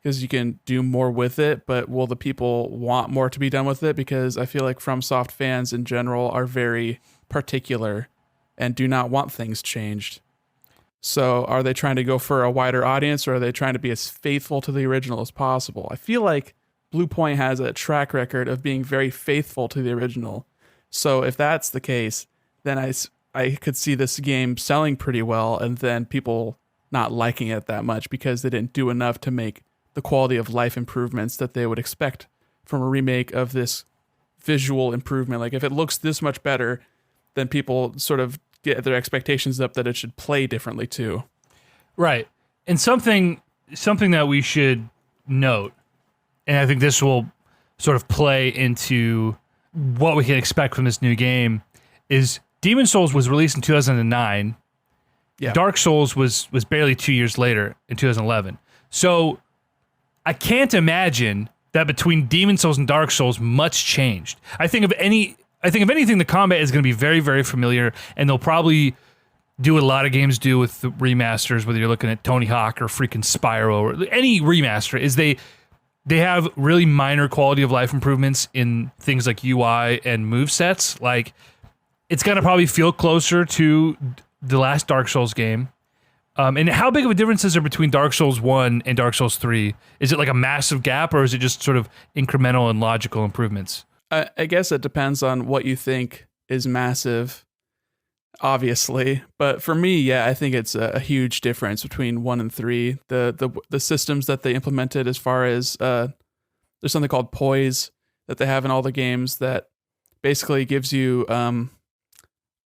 because you can do more with it, but will the people want more to be done with it? Because I feel like FromSoft fans in general are very particular and do not want things changed. So are they trying to go for a wider audience, or are they trying to be as faithful to the original as possible? I feel like Blue Point has a track record of being very faithful to the original. So if that's the case, then I could see this game selling pretty well, and then people not liking it that much because they didn't do enough to make the quality of life improvements that they would expect from a remake of this visual improvement. Like if it looks this much better, then people sort of get their expectations up that it should play differently too. Right. And something that we should note, and I think this will sort of play into what we can expect from this new game, is Demon's Souls was released in 2009. Yeah. Dark Souls was barely 2 years later in 2011. So I can't imagine that between Demon's Souls and Dark Souls much changed. I think if anything, the combat is going to be very, very familiar, and they'll probably do what a lot of games do with the remasters, whether you're looking at Tony Hawk or freaking Spyro or any remaster, is they have really minor quality of life improvements in things like UI and movesets. Like, it's going to probably feel closer to the last Dark Souls game. And how big of a difference is there between Dark Souls 1 and Dark Souls 3? Is it like a massive gap, or is it just sort of incremental and logical improvements? I guess it depends on what you think is massive, obviously. But for me, yeah, I think it's a huge difference between 1 and 3. The systems that they implemented, as far as there's something called poise that they have in all the games that basically gives you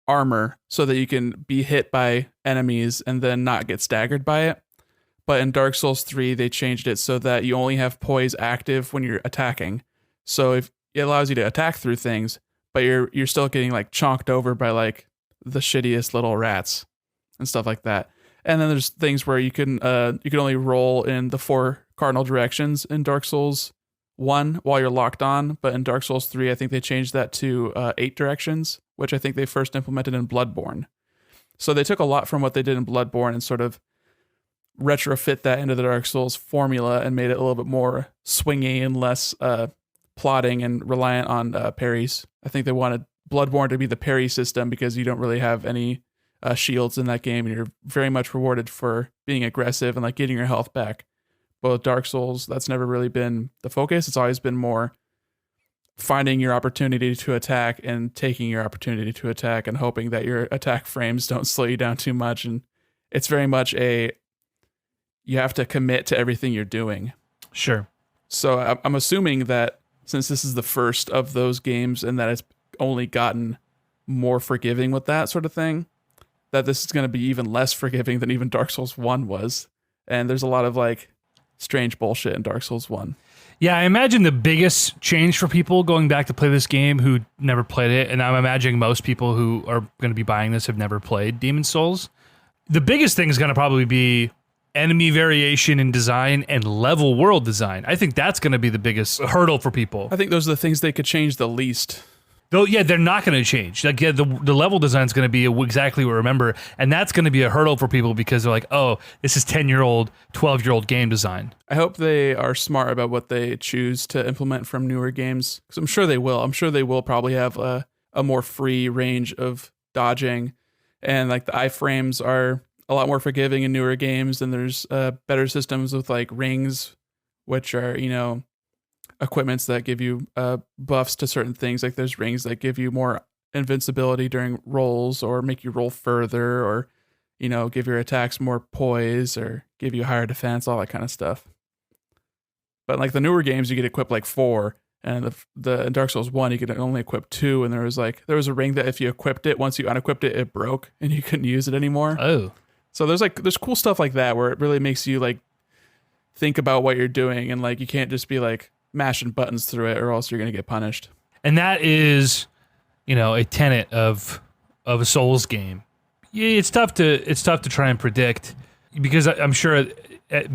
armor so that you can be hit by enemies and then not get staggered by it. But in Dark Souls 3, they changed it so that you only have poise active when you're attacking. So if it allows you to attack through things, but you're still getting like chonked over by like the shittiest little rats and stuff like that. And then there's things where you can only roll in the 4 cardinal directions in Dark Souls 1 while you're locked on, but in Dark Souls 3, I think they changed that to 8 directions, which I think they first implemented in Bloodborne. So they took a lot from what they did in Bloodborne and sort of retrofit that into the Dark Souls formula and made it a little bit more swingy and less plotting and reliant on parries. I think they wanted Bloodborne to be the parry system because you don't really have any shields in that game, and you're very much rewarded for being aggressive and like getting your health back. But with Dark Souls, that's never really been the focus. It's always been more finding your opportunity to attack and taking your opportunity to attack and hoping that your attack frames don't slow you down too much. And it's very much you have to commit to everything you're doing. Sure. So I'm assuming that since this is the first of those games and that it's only gotten more forgiving with that sort of thing, that this is going to be even less forgiving than even Dark Souls 1 was. And there's a lot of like strange bullshit in Dark Souls 1. Yeah, I imagine the biggest change for people going back to play this game who never played it, and I'm imagining most people who are going to be buying this have never played Demon's Souls. The biggest thing is going to probably be enemy variation in design and level world design. I think that's going to be the biggest hurdle for people. I think those are the things they could change the least. Though, yeah, they're not going to change. Like, yeah, the level design is going to be exactly what we remember, and that's going to be a hurdle for people because they're like, oh, this is 10-year-old, 12-year-old game design. I hope they are smart about what they choose to implement from newer games, because I'm sure they will. I'm sure they will probably have a more free range of dodging, and like the iframes are a lot more forgiving in newer games, and there's better systems with like rings, which are, equipments that give you buffs to certain things. Like there's rings that give you more invincibility during rolls or make you roll further or, give your attacks more poise or give you higher defense, all that kind of stuff. But like the newer games, you could equip like 4, and the in Dark Souls 1, you could only equip 2. And there was a ring that if you equipped it, once you unequipped it, it broke and you couldn't use it anymore. Oh. So there's cool stuff like that where it really makes you like think about what you're doing, and like you can't just be like mashing buttons through it or else you're going to get punished. And that is, a tenet of a Souls game. It's tough to try and predict because I'm sure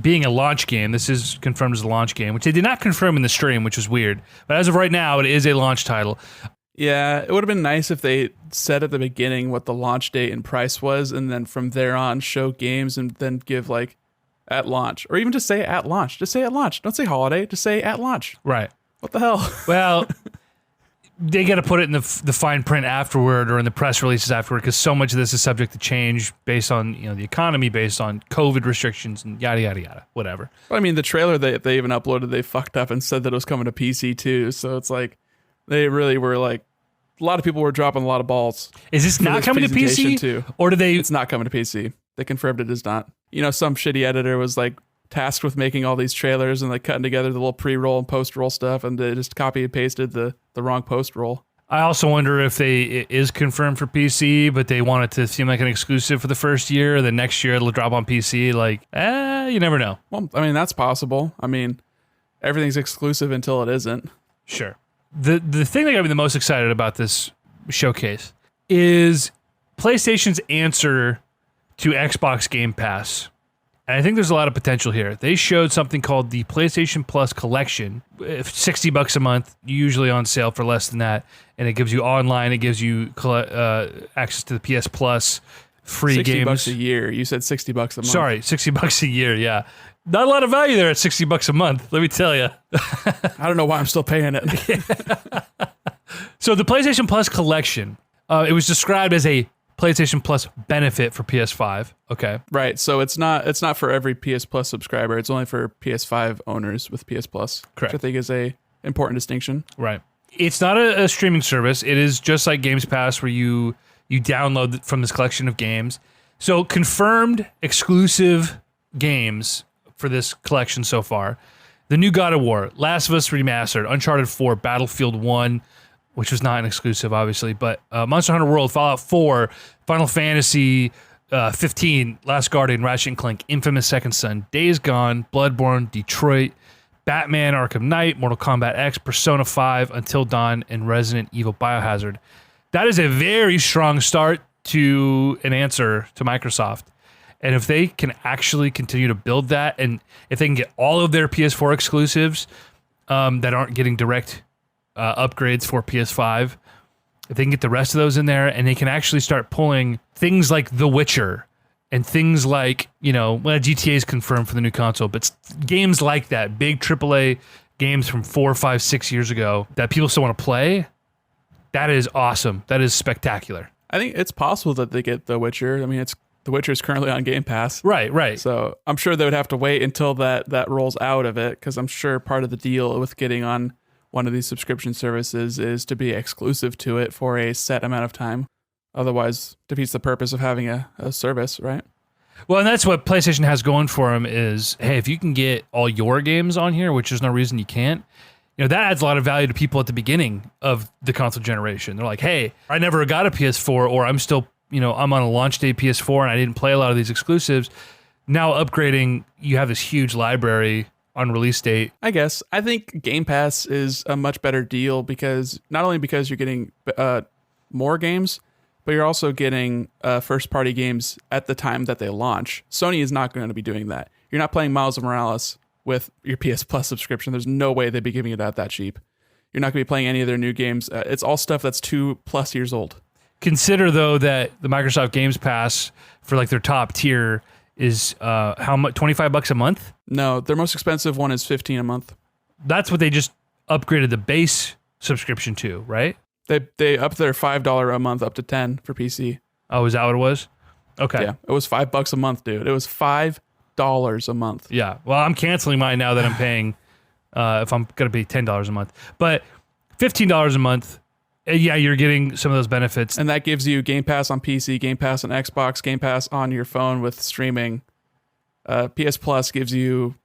being a launch game, this is confirmed as a launch game, which they did not confirm in the stream, which was weird. But as of right now, it is a launch title. Yeah, it would have been nice if they said at the beginning what the launch date and price was, and then from there on show games and then give like at launch, or even just say at launch. Just say at launch. Don't say holiday. Just say at launch. Right. What the hell? Well, they got to put it in the fine print afterward or in the press releases afterward because so much of this is subject to change based on the economy, based on COVID restrictions and yada yada yada, whatever. Well, I mean, the trailer they even uploaded, they fucked up and said that it was coming to PC too. So it's like they really were like, a lot of people were dropping a lot of balls. Is this not coming to PC too? Or do they? It's not coming to PC. They confirmed it is not. Some shitty editor was like tasked with making all these trailers and like cutting together the little pre-roll and post-roll stuff, and they just copy and pasted the wrong post-roll. I also wonder if it is confirmed for PC, but they want it to seem like an exclusive for the first year. The next year it'll drop on PC. Like, you never know. Well, I mean, that's possible. I mean, everything's exclusive until it isn't. Sure. The thing that got me the most excited about this showcase is PlayStation's answer to Xbox Game Pass. And I think there's a lot of potential here. They showed something called the PlayStation Plus Collection, $60 a month, usually on sale for less than that. And it gives you online, it gives you access to the PS Plus, free games. $60 a year. You said $60 a month. Sorry, $60 a year, yeah. Not a lot of value there at $60 a month, let me tell you. I don't know why I'm still paying it. So the PlayStation Plus Collection, it was described as a PlayStation Plus benefit for PS5. Okay. Right. So it's not for every PS Plus subscriber. It's only for PS5 owners with PS Plus. Correct. Which I think is a important distinction. Right. It's not a streaming service. It is just like Games Pass where you download from this collection of games. So confirmed exclusive games for this collection so far. The new God of War, Last of Us Remastered, Uncharted 4, Battlefield 1, which was not an exclusive, obviously, but Monster Hunter World, Fallout 4, Final Fantasy 15, Last Guardian, Ratchet & Clank, Infamous Second Son, Days Gone, Bloodborne, Detroit, Batman Arkham Knight, Mortal Kombat X, Persona 5, Until Dawn, and Resident Evil Biohazard. That is a very strong start to an answer to Microsoft. And if they can actually continue to build that, and if they can get all of their PS4 exclusives that aren't getting direct upgrades for PS5, if they can get the rest of those in there, and they can actually start pulling things like The Witcher and things like, GTA is confirmed for the new console, but games like that, big AAA games from 4, 5, 6 years ago that people still want to play, that is awesome. That is spectacular. I think it's possible that they get The Witcher. I mean, The Witcher is currently on Game Pass. Right. So I'm sure they would have to wait until that rolls out of it, because I'm sure part of the deal with getting on one of these subscription services is to be exclusive to it for a set amount of time. Otherwise, defeats the purpose of having a service, right? Well, and that's what PlayStation has going for them is, hey, if you can get all your games on here, which there's no reason you can't, that adds a lot of value to people at the beginning of the console generation. They're like, hey, I never got a PS4, or I'm still, I'm on a launch day PS4 and I didn't play a lot of these exclusives. Now upgrading, you have this huge library on release date. I guess. I think Game Pass is a much better deal because not only because you're getting more games, but you're also getting first-party games at the time that they launch. Sony is not going to be doing that. You're not playing Miles Morales with your PS Plus subscription. There's no way they'd be giving it out that cheap. You're not going to be playing any of their new games. It's all stuff that's 2+ years old. Consider though that the Microsoft Games Pass for like their top tier is how much? $25 a month? No, their most expensive one is $15 a month. That's what they just upgraded the base subscription to, right? They upped their $5 a month up to $10 for PC. Oh, is that what it was? Okay. Yeah, it was $5 a month, dude. It was $5 a month. Yeah. Well, I'm canceling mine now that I'm paying. If I'm gonna pay $10 a month, but $15 a month. Yeah, you're getting some of those benefits. And that gives you Game Pass on PC, Game Pass on Xbox, Game Pass on your phone with streaming. PS Plus gives you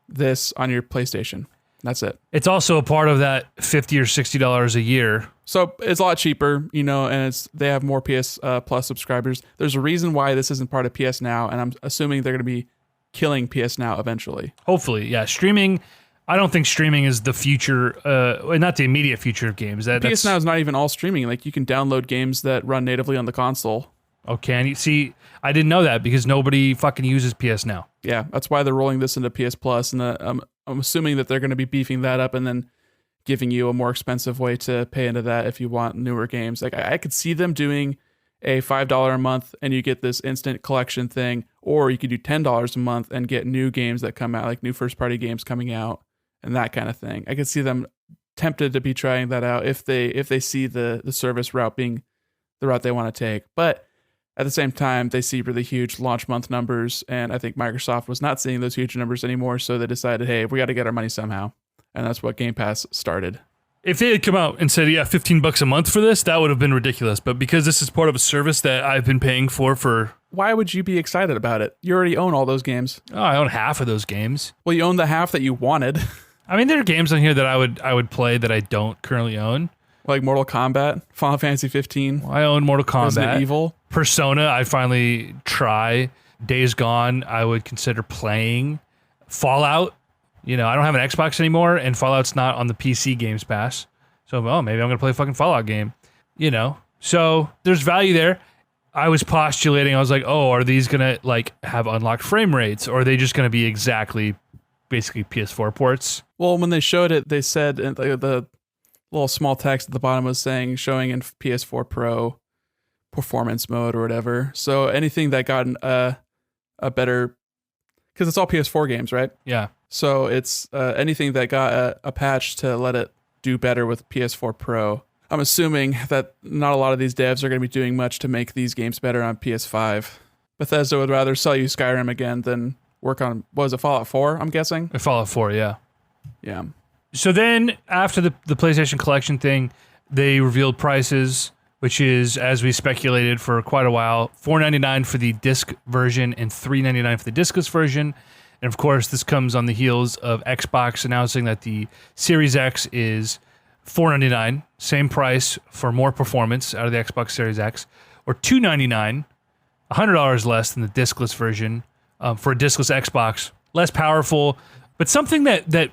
this on your PlayStation. That's it. It's also a part of that $50 or $60 a year. So it's a lot cheaper, and they have more PS Plus subscribers. There's a reason why this isn't part of PS Now, and I'm assuming they're going to be killing PS Now eventually. Hopefully, yeah. Streaming, I don't think streaming is the future, not the immediate future of games. PS Now is not even all streaming. Like, you can download games that run natively on the console. Oh, can you? See, I didn't know that because nobody fucking uses PS Now. Yeah, that's why they're rolling this into PS Plus, and I'm assuming that they're going to be beefing that up and then giving you a more expensive way to pay into that if you want newer games. Like, I could see them doing a $5 a month and you get this instant collection thing, or you could do $10 a month and get new games that come out, like new first-party games coming out and that kind of thing. I could see them tempted to be trying that out if they see the service route being the route they want to take. But at the same time, they see really huge launch month numbers, and I think Microsoft was not seeing those huge numbers anymore, so they decided, hey, we got to get our money somehow. And that's what Game Pass started. If they had come out and said, yeah, $15 a month for this, that would have been ridiculous. But because this is part of a service that I've been paying for... Why would you be excited about it? You already own all those games. Oh, I own half of those games. Well, you own the half that you wanted. I mean, there are games on here that I would play that I don't currently own. Like Mortal Kombat, Final Fantasy 15. I own Mortal Kombat. Resident Evil. Persona, I finally try. Days Gone, I would consider playing. Fallout, I don't have an Xbox anymore, and Fallout's not on the PC Games Pass. So, maybe I'm going to play a fucking Fallout game. So there's value there. I was postulating, I was like, are these going to have unlocked frame rates, or are they just going to be basically PS4 ports? Well, when they showed it, they said the little small text at the bottom was showing in PS4 Pro performance mode or whatever. So anything that got a better, because it's all PS4 games, right? Yeah. So it's anything that got a patch to let it do better with PS4 Pro. I'm assuming that not a lot of these devs are going to be doing much to make these games better on PS5. Bethesda would rather sell you Skyrim again than work on, what was it, Fallout 4, I'm guessing? Fallout 4, yeah. Yeah. So then, after the PlayStation Collection thing, they revealed prices, which is, as we speculated for quite a while, $4.99 for the disc version and $3.99 for the discless version. And of course, this comes on the heels of Xbox announcing that the Series X is $4.99, same price for more performance out of the Xbox Series X, or $2.99, $100 less than the discless version for a discless Xbox, less powerful, but something that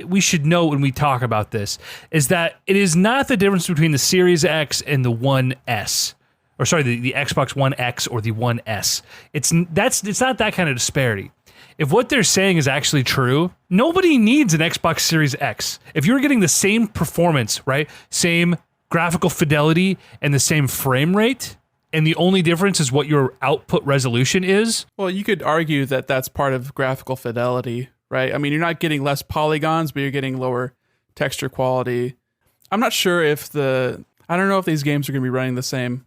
we should know when we talk about this is that it is not the difference between the Series X and the One S, or sorry, the Xbox One X or the One S. It's not that kind of disparity. If what they're saying is actually true, nobody needs an Xbox Series X. If you're getting the same performance, right, same graphical fidelity and the same frame rate, and the only difference is what your output resolution is. Well, you could argue that that's part of graphical fidelity, right? I mean, you're not getting less polygons, but you're getting lower texture quality. I'm not sure I don't know if these games are going to be running the same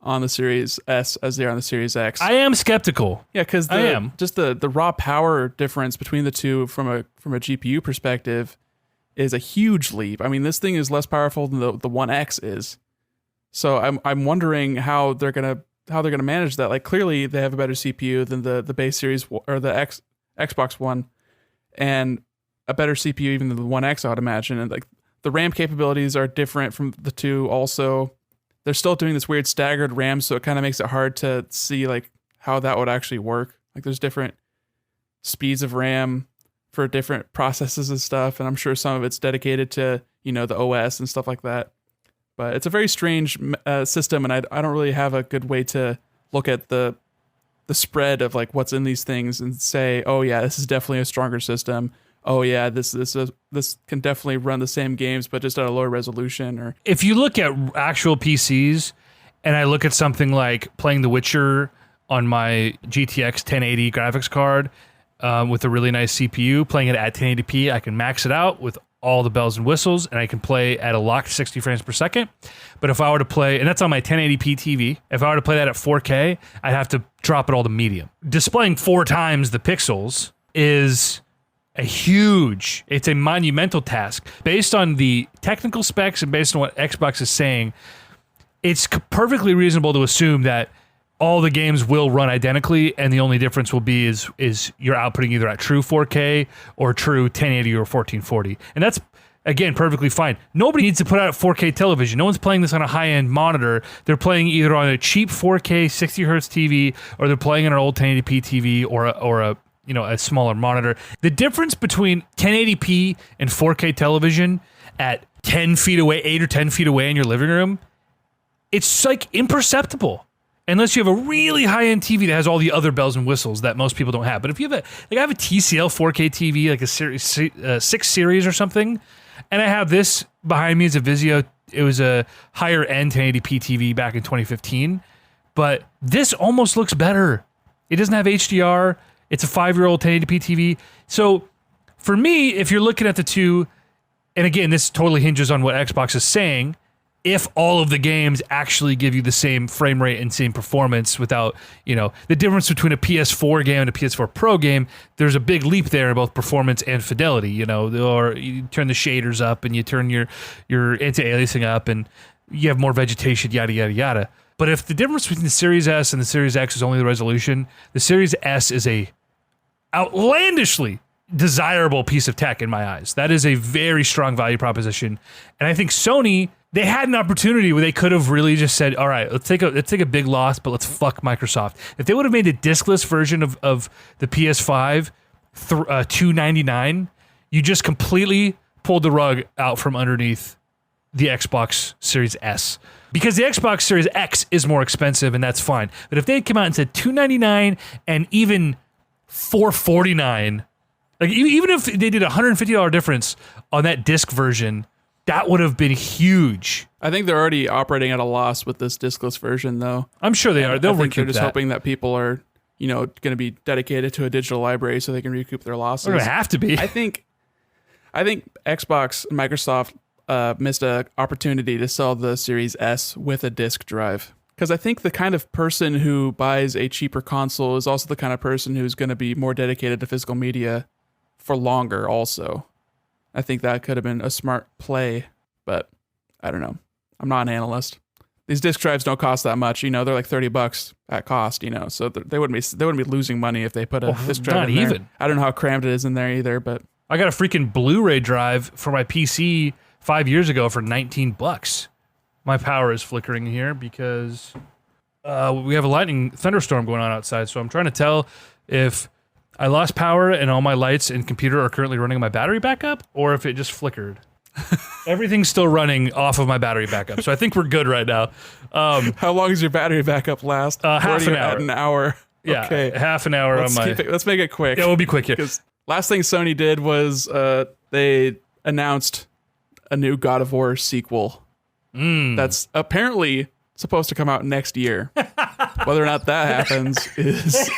on the Series S as they are on the Series X. I am skeptical. Yeah, because just the raw power difference between the two from a GPU perspective is a huge leap. I mean, this thing is less powerful than the One X is. So I'm wondering how they're gonna manage that. Like, clearly they have a better CPU than the base series or the Xbox One, and a better CPU even than the One X, I would imagine. And like the RAM capabilities are different from the two. Also, they're still doing this weird staggered RAM, so it kind of makes it hard to see like how that would actually work. Like, there's different speeds of RAM for different processes and stuff, and I'm sure some of it's dedicated to the OS and stuff like that. But it's a very strange system, and I don't really have a good way to look at the spread of like what's in these things and say, oh yeah, this is definitely a stronger system. oh yeah, this can definitely run the same games, but just at a lower resolution. Or If you look at actual PCs, and I look at something like playing The Witcher on my GTX 1080 graphics card with a really nice CPU, playing it at 1080p, I can max it out with all the bells and whistles, and I can play at a locked 60 frames per second. But if I were to play, and that's on my 1080p TV, if I were to play that at 4K, I'd have to drop it all to medium. Displaying 4 times the pixels is it's a monumental task. Based on the technical specs and based on what Xbox is saying, it's perfectly reasonable to assume that all the games will run identically, and the only difference will be is you're outputting either at true 4K or true 1080 or 1440. And that's, again, perfectly fine. Nobody needs to put out a 4K television. No one's playing this on a high-end monitor. They're playing either on a cheap 4K 60 hertz TV, or they're playing on an old 1080p TV or a smaller monitor. The difference between 1080p and 4K television at 10 feet away, 8 or 10 feet away in your living room, it's like imperceptible. Unless you have a really high-end TV that has all the other bells and whistles that most people don't have. But if you have I have a TCL 4K TV, like a series 6 series or something, and I have this behind me as a Vizio. It was a higher-end 1080p TV back in 2015, but this almost looks better. It doesn't have HDR. It's a 5-year-old 1080p TV. So for me, if you're looking at the two, and again, this totally hinges on what Xbox is saying, if all of the games actually give you the same frame rate and same performance without, the difference between a PS4 game and a PS4 Pro game, there's a big leap there in both performance and fidelity, or you turn the shaders up and you turn your anti-aliasing up and you have more vegetation, yada, yada, yada. But if the difference between the Series S and the Series X is only the resolution, the Series S is a outlandishly desirable piece of tech in my eyes. That is a very strong value proposition. And I think Sony, they had an opportunity where they could have really just said, all right, let's take a big loss, but let's fuck Microsoft. If they would have made a discless version of the PS5 $299, you just completely pulled the rug out from underneath the Xbox Series S. Because the Xbox Series X is more expensive, and that's fine. But if they had come out and said $299 and even $449, like even if they did a $150 difference on that disc version, that would have been huge. I think they're already operating at a loss with this discless version, though. I'm sure they are. They'll recoup they're just that. hoping that people are, going to be dedicated to a digital library so they can recoup their losses. They're going to have to be. I think Xbox and Microsoft missed an opportunity to sell the Series S with a disk drive. Because I think the kind of person who buys a cheaper console is also the kind of person who's going to be more dedicated to physical media for longer also. I think that could have been a smart play, but I don't know. I'm not an analyst. These disk drives don't cost that much, they're like $30 at cost, so they wouldn't be losing money if they put a disk drive not in there. even. I don't know how crammed it is in there either, but I got a freaking Blu-ray drive for my PC 5 years ago for $19. My power is flickering here because we have a lightning thunderstorm going on outside, so I'm trying to tell if I lost power and all my lights and computer are currently running on my battery backup, or if it just flickered. Everything's still running off of my battery backup, so I think we're good right now. How long does your battery backup last? Half an hour. At an hour. Yeah, okay. Half an hour on my... Let's make it quick. Yeah, we'll be quick here. Because last thing Sony did was they announced a new God of War sequel. That's apparently supposed to come out next year. Whether or not that happens is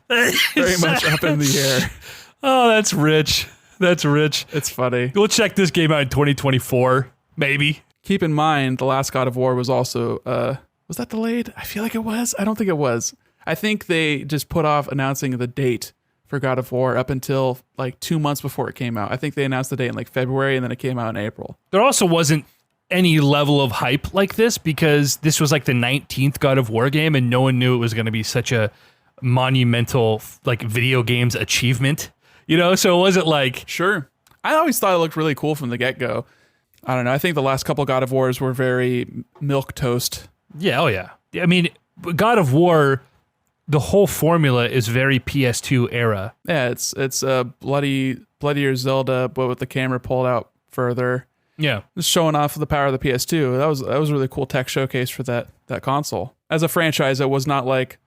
very much up in the air. Oh, that's rich. That's rich. It's funny. We'll check this game out in 2024, maybe. Keep in mind, the last God of War was also, was that delayed? I feel like it was. I don't think it was. I think they just put off announcing the date for God of War up until like 2 months before it came out. I think they announced the date in like February and then it came out in April. There also wasn't any level of hype like this because this was like the 19th God of War game and no one knew it was going to be such a monumental like video games achievement, so it wasn't like... Sure. I always thought it looked really cool from the get-go. I don't know. I think the last couple God of Wars were very milquetoast. Yeah, oh yeah. I mean, God of War, the whole formula is very PS2 era. Yeah, it's a bloodier Zelda, but with the camera pulled out further. Yeah, just showing off the power of the PS2. That was a really cool tech showcase for that console. As a franchise, it was not like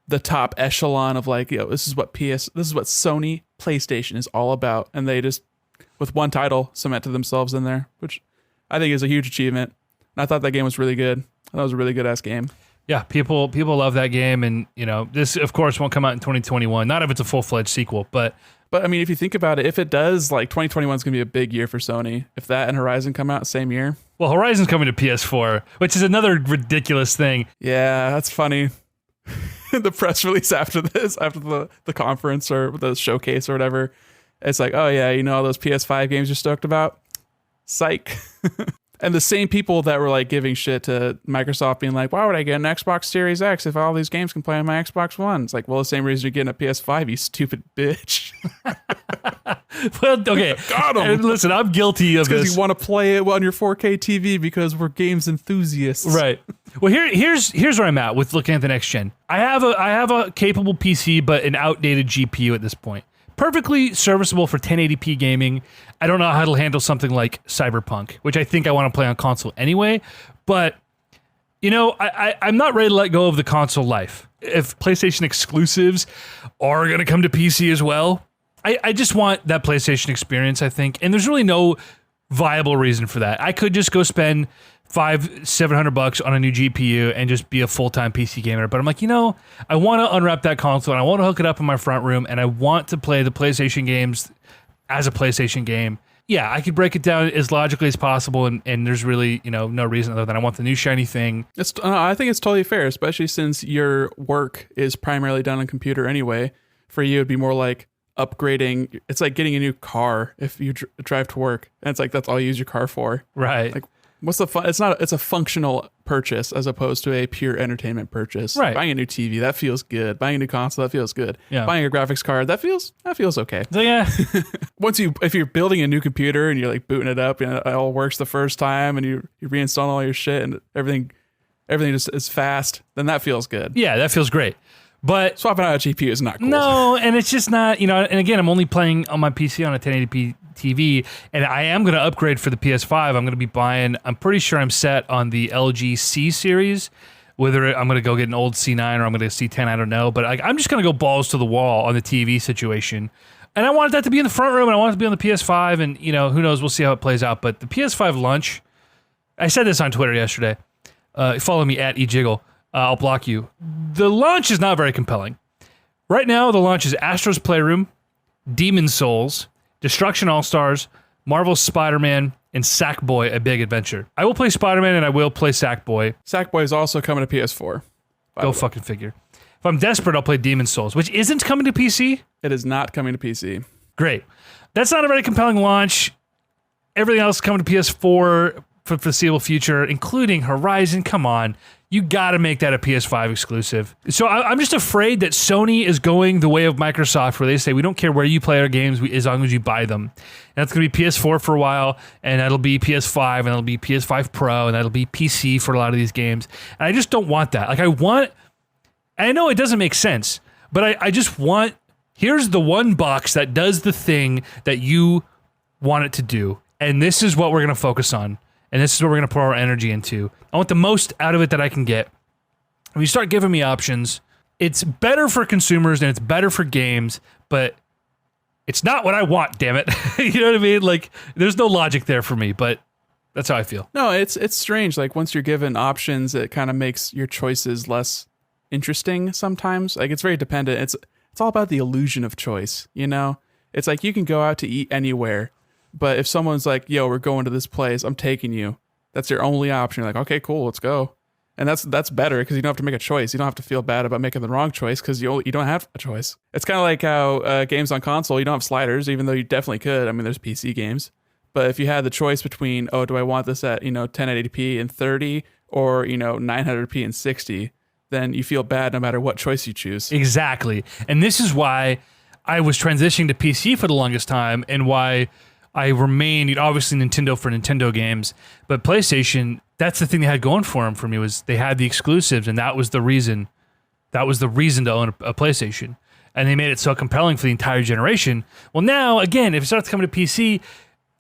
the top echelon of like, this is what Sony PlayStation is all about, and they just with one title cemented themselves in there, which I think is a huge achievement. And I thought that game was really good. That was a really good ass game. Yeah, people love that game, and this of course won't come out in 2021. Not if it's a full-fledged sequel, but I mean, if you think about it, if it does, like 2021 is going to be a big year for Sony. If that and Horizon come out same year. Well, Horizon's coming to PS4, which is another ridiculous thing. Yeah, that's funny. The press release after this, after the conference or the showcase or whatever, it's like, oh yeah, all those PS5 games you're stoked about? Psych. And the same people that were like giving shit to Microsoft being like, why would I get an Xbox Series X if all these games can play on my Xbox One? It's like, well, the same reason you're getting a PS5, you stupid bitch. Well, okay. Got him. And listen, I'm guilty of this. Because you want to play it on your 4K TV because we're games enthusiasts. Right. Well, here's where I'm at with looking at the next gen. I have a capable PC, but an outdated GPU at this point. Perfectly serviceable for 1080p gaming. I don't know how it'll handle something like Cyberpunk, which I think I want to play on console anyway. But, I'm not ready to let go of the console life. If PlayStation exclusives are going to come to PC as well, I just want that PlayStation experience, I think. And there's really no viable reason for that. I could just go spend $500-700 on a new GPU and just be a full-time PC gamer. But I'm like, I want to unwrap that console and I want to hook it up in my front room and I want to play the PlayStation games as a PlayStation game. Yeah, I could break it down as logically as possible and there's really, no reason other than I want the new shiny thing. I think it's totally fair, especially since your work is primarily done on computer anyway. For you, it'd be more like upgrading. It's like getting a new car if you drive to work. And it's like, that's all you use your car for. Right. Like, what's the fun? It's a functional purchase as opposed to a pure entertainment purchase. Right. Buying a new TV, that feels good. Buying a new console, that feels good. Yeah. Buying a graphics card, that feels okay. So yeah. If you're building a new computer and you're like booting it up and it all works the first time and you reinstall all your shit and everything just is fast, then that feels good. Yeah, that feels great. But swapping out a GPU is not cool. No, and it's just not, and again, I'm only playing on my PC on a 1080p TV, and I am going to upgrade for the PS5. I'm going to be buying, I'm pretty sure I'm set on the LG C series, whether I'm going to go get an old C9 or I'm going to C10, I don't know, but I'm just going to go balls to the wall on the TV situation. And I wanted that to be in the front room, and I want it to be on the PS5, and, who knows, we'll see how it plays out. But the PS5 launch, I said this on Twitter yesterday, follow me at eJiggle. I'll block you. The launch is not very compelling. Right now, the launch is Astro's Playroom, Demon's Souls, Destruction All-Stars, Marvel's Spider-Man, and Sackboy: A Big Adventure. I will play Spider-Man and I will play Sackboy. Sackboy is also coming to PS4. Go fucking figure. If I'm desperate, I'll play Demon's Souls, which isn't coming to PC. It is not coming to PC. Great. That's not a very compelling launch. Everything else is coming to PS4 for the foreseeable future, including Horizon. Come on. You got to make that a PS5 exclusive. So I'm just afraid that Sony is going the way of Microsoft, where they say, we don't care where you play our games as long as you buy them. And that's going to be PS4 for a while, and that'll be PS5, and that'll be PS5 Pro, and that'll be PC for a lot of these games. And I just don't want that. I know it doesn't make sense, but I just want, here's the one box that does the thing that you want it to do. And this is what we're going to focus on. And this is what we're going to pour our energy into. I want the most out of it that I can get. When you start giving me options, it's better for consumers and it's better for games, but it's not what I want, damn it. You know what I mean? Like, there's no logic there for me, but that's how I feel. No, it's strange. Like, once you're given options, it kind of makes your choices less interesting sometimes. Like, it's very dependent. It's all about the illusion of choice, It's like you can go out to eat anywhere, but if someone's like, yo, we're going to this place, I'm taking you. That's your only option. You're like, okay, cool, let's go. And that's better because you don't have to make a choice. You don't have to feel bad about making the wrong choice because you don't have a choice. It's kind of like how games on console, you don't have sliders, even though you definitely could. I mean, there's PC games. But if you had the choice between, do I want this at, 1080p and 30 or, 900p and 60, then you feel bad no matter what choice you choose. Exactly. And this is why I was transitioning to PC for the longest time and why I remained, obviously Nintendo for Nintendo games, but PlayStation, that's the thing they had going for them for me, was they had the exclusives, and that was the reason. That was the reason to own a PlayStation. And they made it so compelling for the entire generation. Well, now, again, if it starts coming to PC,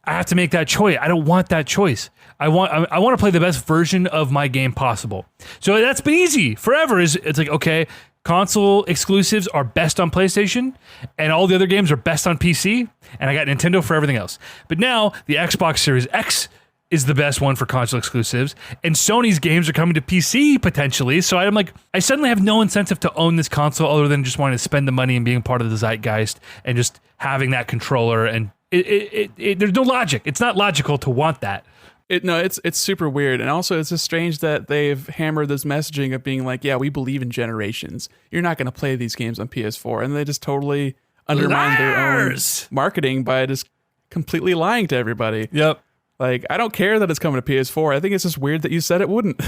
I have to make that choice. I don't want that choice. I want to play the best version of my game possible. So that's been easy forever. It's like, okay, console exclusives are best on PlayStation, and all the other games are best on PC, and I got Nintendo for everything else. But now the Xbox Series X is the best one for console exclusives, and Sony's games are coming to PC potentially. So I'm like, I suddenly have no incentive to own this console other than just wanting to spend the money and being part of the zeitgeist and just having that controller. And there's no logic. It's not logical to want that. It's super weird. And also it's just strange that they've hammered this messaging of being like, yeah, we believe in generations. You're not going to play these games on PS4. And they just totally undermine their own marketing by just completely lying to everybody. Yep. Like, I don't care that it's coming to PS4. I think it's just weird that you said it wouldn't.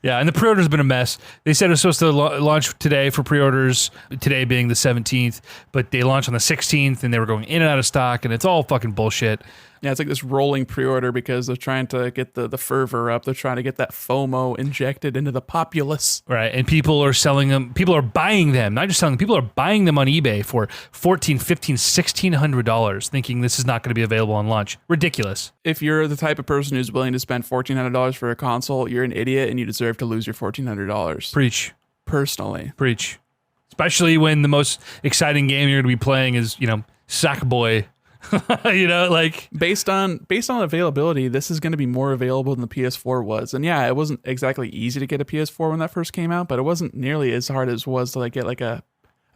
Yeah, and the pre-order's been a mess. They said it was supposed to launch today for pre-orders, today being the 17th, but they launched on the 16th, and they were going in and out of stock, and it's all fucking bullshit. Yeah, it's like this rolling pre-order because they're trying to get the fervor up. They're trying to get that FOMO injected into the populace. Right, and people are selling them. People are buying them, not just selling them. People are buying them on eBay for $1,400, $1,500, $1,600, thinking this is not going to be available on launch. Ridiculous. If you're the type of person who's willing to spend $1,400 for a console, you're an idiot and you deserve to lose your $1,400. Preach. Personally. Preach. Especially when the most exciting game you're going to be playing is, Sackboy. Like based on availability, this is going to be more available than the PS4 was. And yeah, it wasn't exactly easy to get a PS4 when that first came out, but it wasn't nearly as hard as it was to like get like a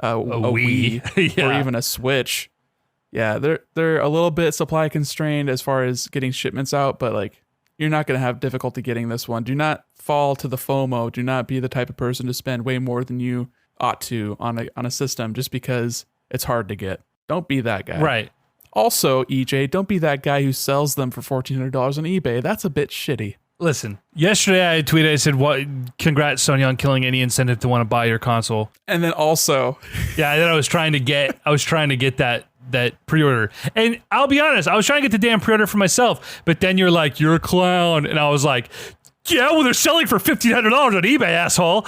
Wii yeah. or even a Switch. Yeah, they're a little bit supply constrained as far as getting shipments out, but like you're not going to have difficulty getting this one. Do not fall to the FOMO. Do not be the type of person to spend way more than you ought to on a system just because it's hard to get. Don't be that guy. Right. Also, EJ, don't be that guy who sells them for $1,400 on eBay. That's a bit shitty. Listen, yesterday I tweeted, I said, "What? Congrats, Sony, on killing any incentive to want to buy your console." And then also, yeah, then I was trying to get that pre-order. And I'll be honest, I was trying to get the damn pre-order for myself, but then you're like, "You're a clown," and I was like, yeah, well, they're selling for $1,500 on eBay, asshole.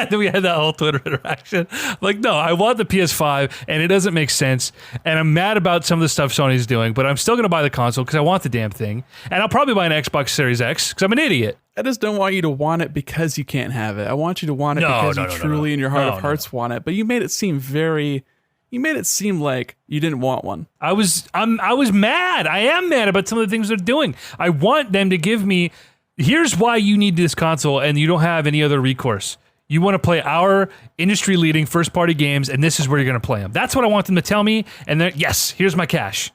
Then we had that whole Twitter interaction. Like, no, I want the PS5, and it doesn't make sense. And I'm mad about some of the stuff Sony's doing, but I'm still going to buy the console because I want the damn thing. And I'll probably buy an Xbox Series X because I'm an idiot. I just don't want you to want it because you can't have it. I want you to want it because you truly in your heart of hearts want it. But you made it seem like you didn't want one. I was mad. I am mad about some of the things they're doing. I want them to give me... Here's why you need this console and you don't have any other recourse. You want to play our industry-leading first-party games, and this is where you're going to play them. That's what I want them to tell me. And then, yes, here's my cash.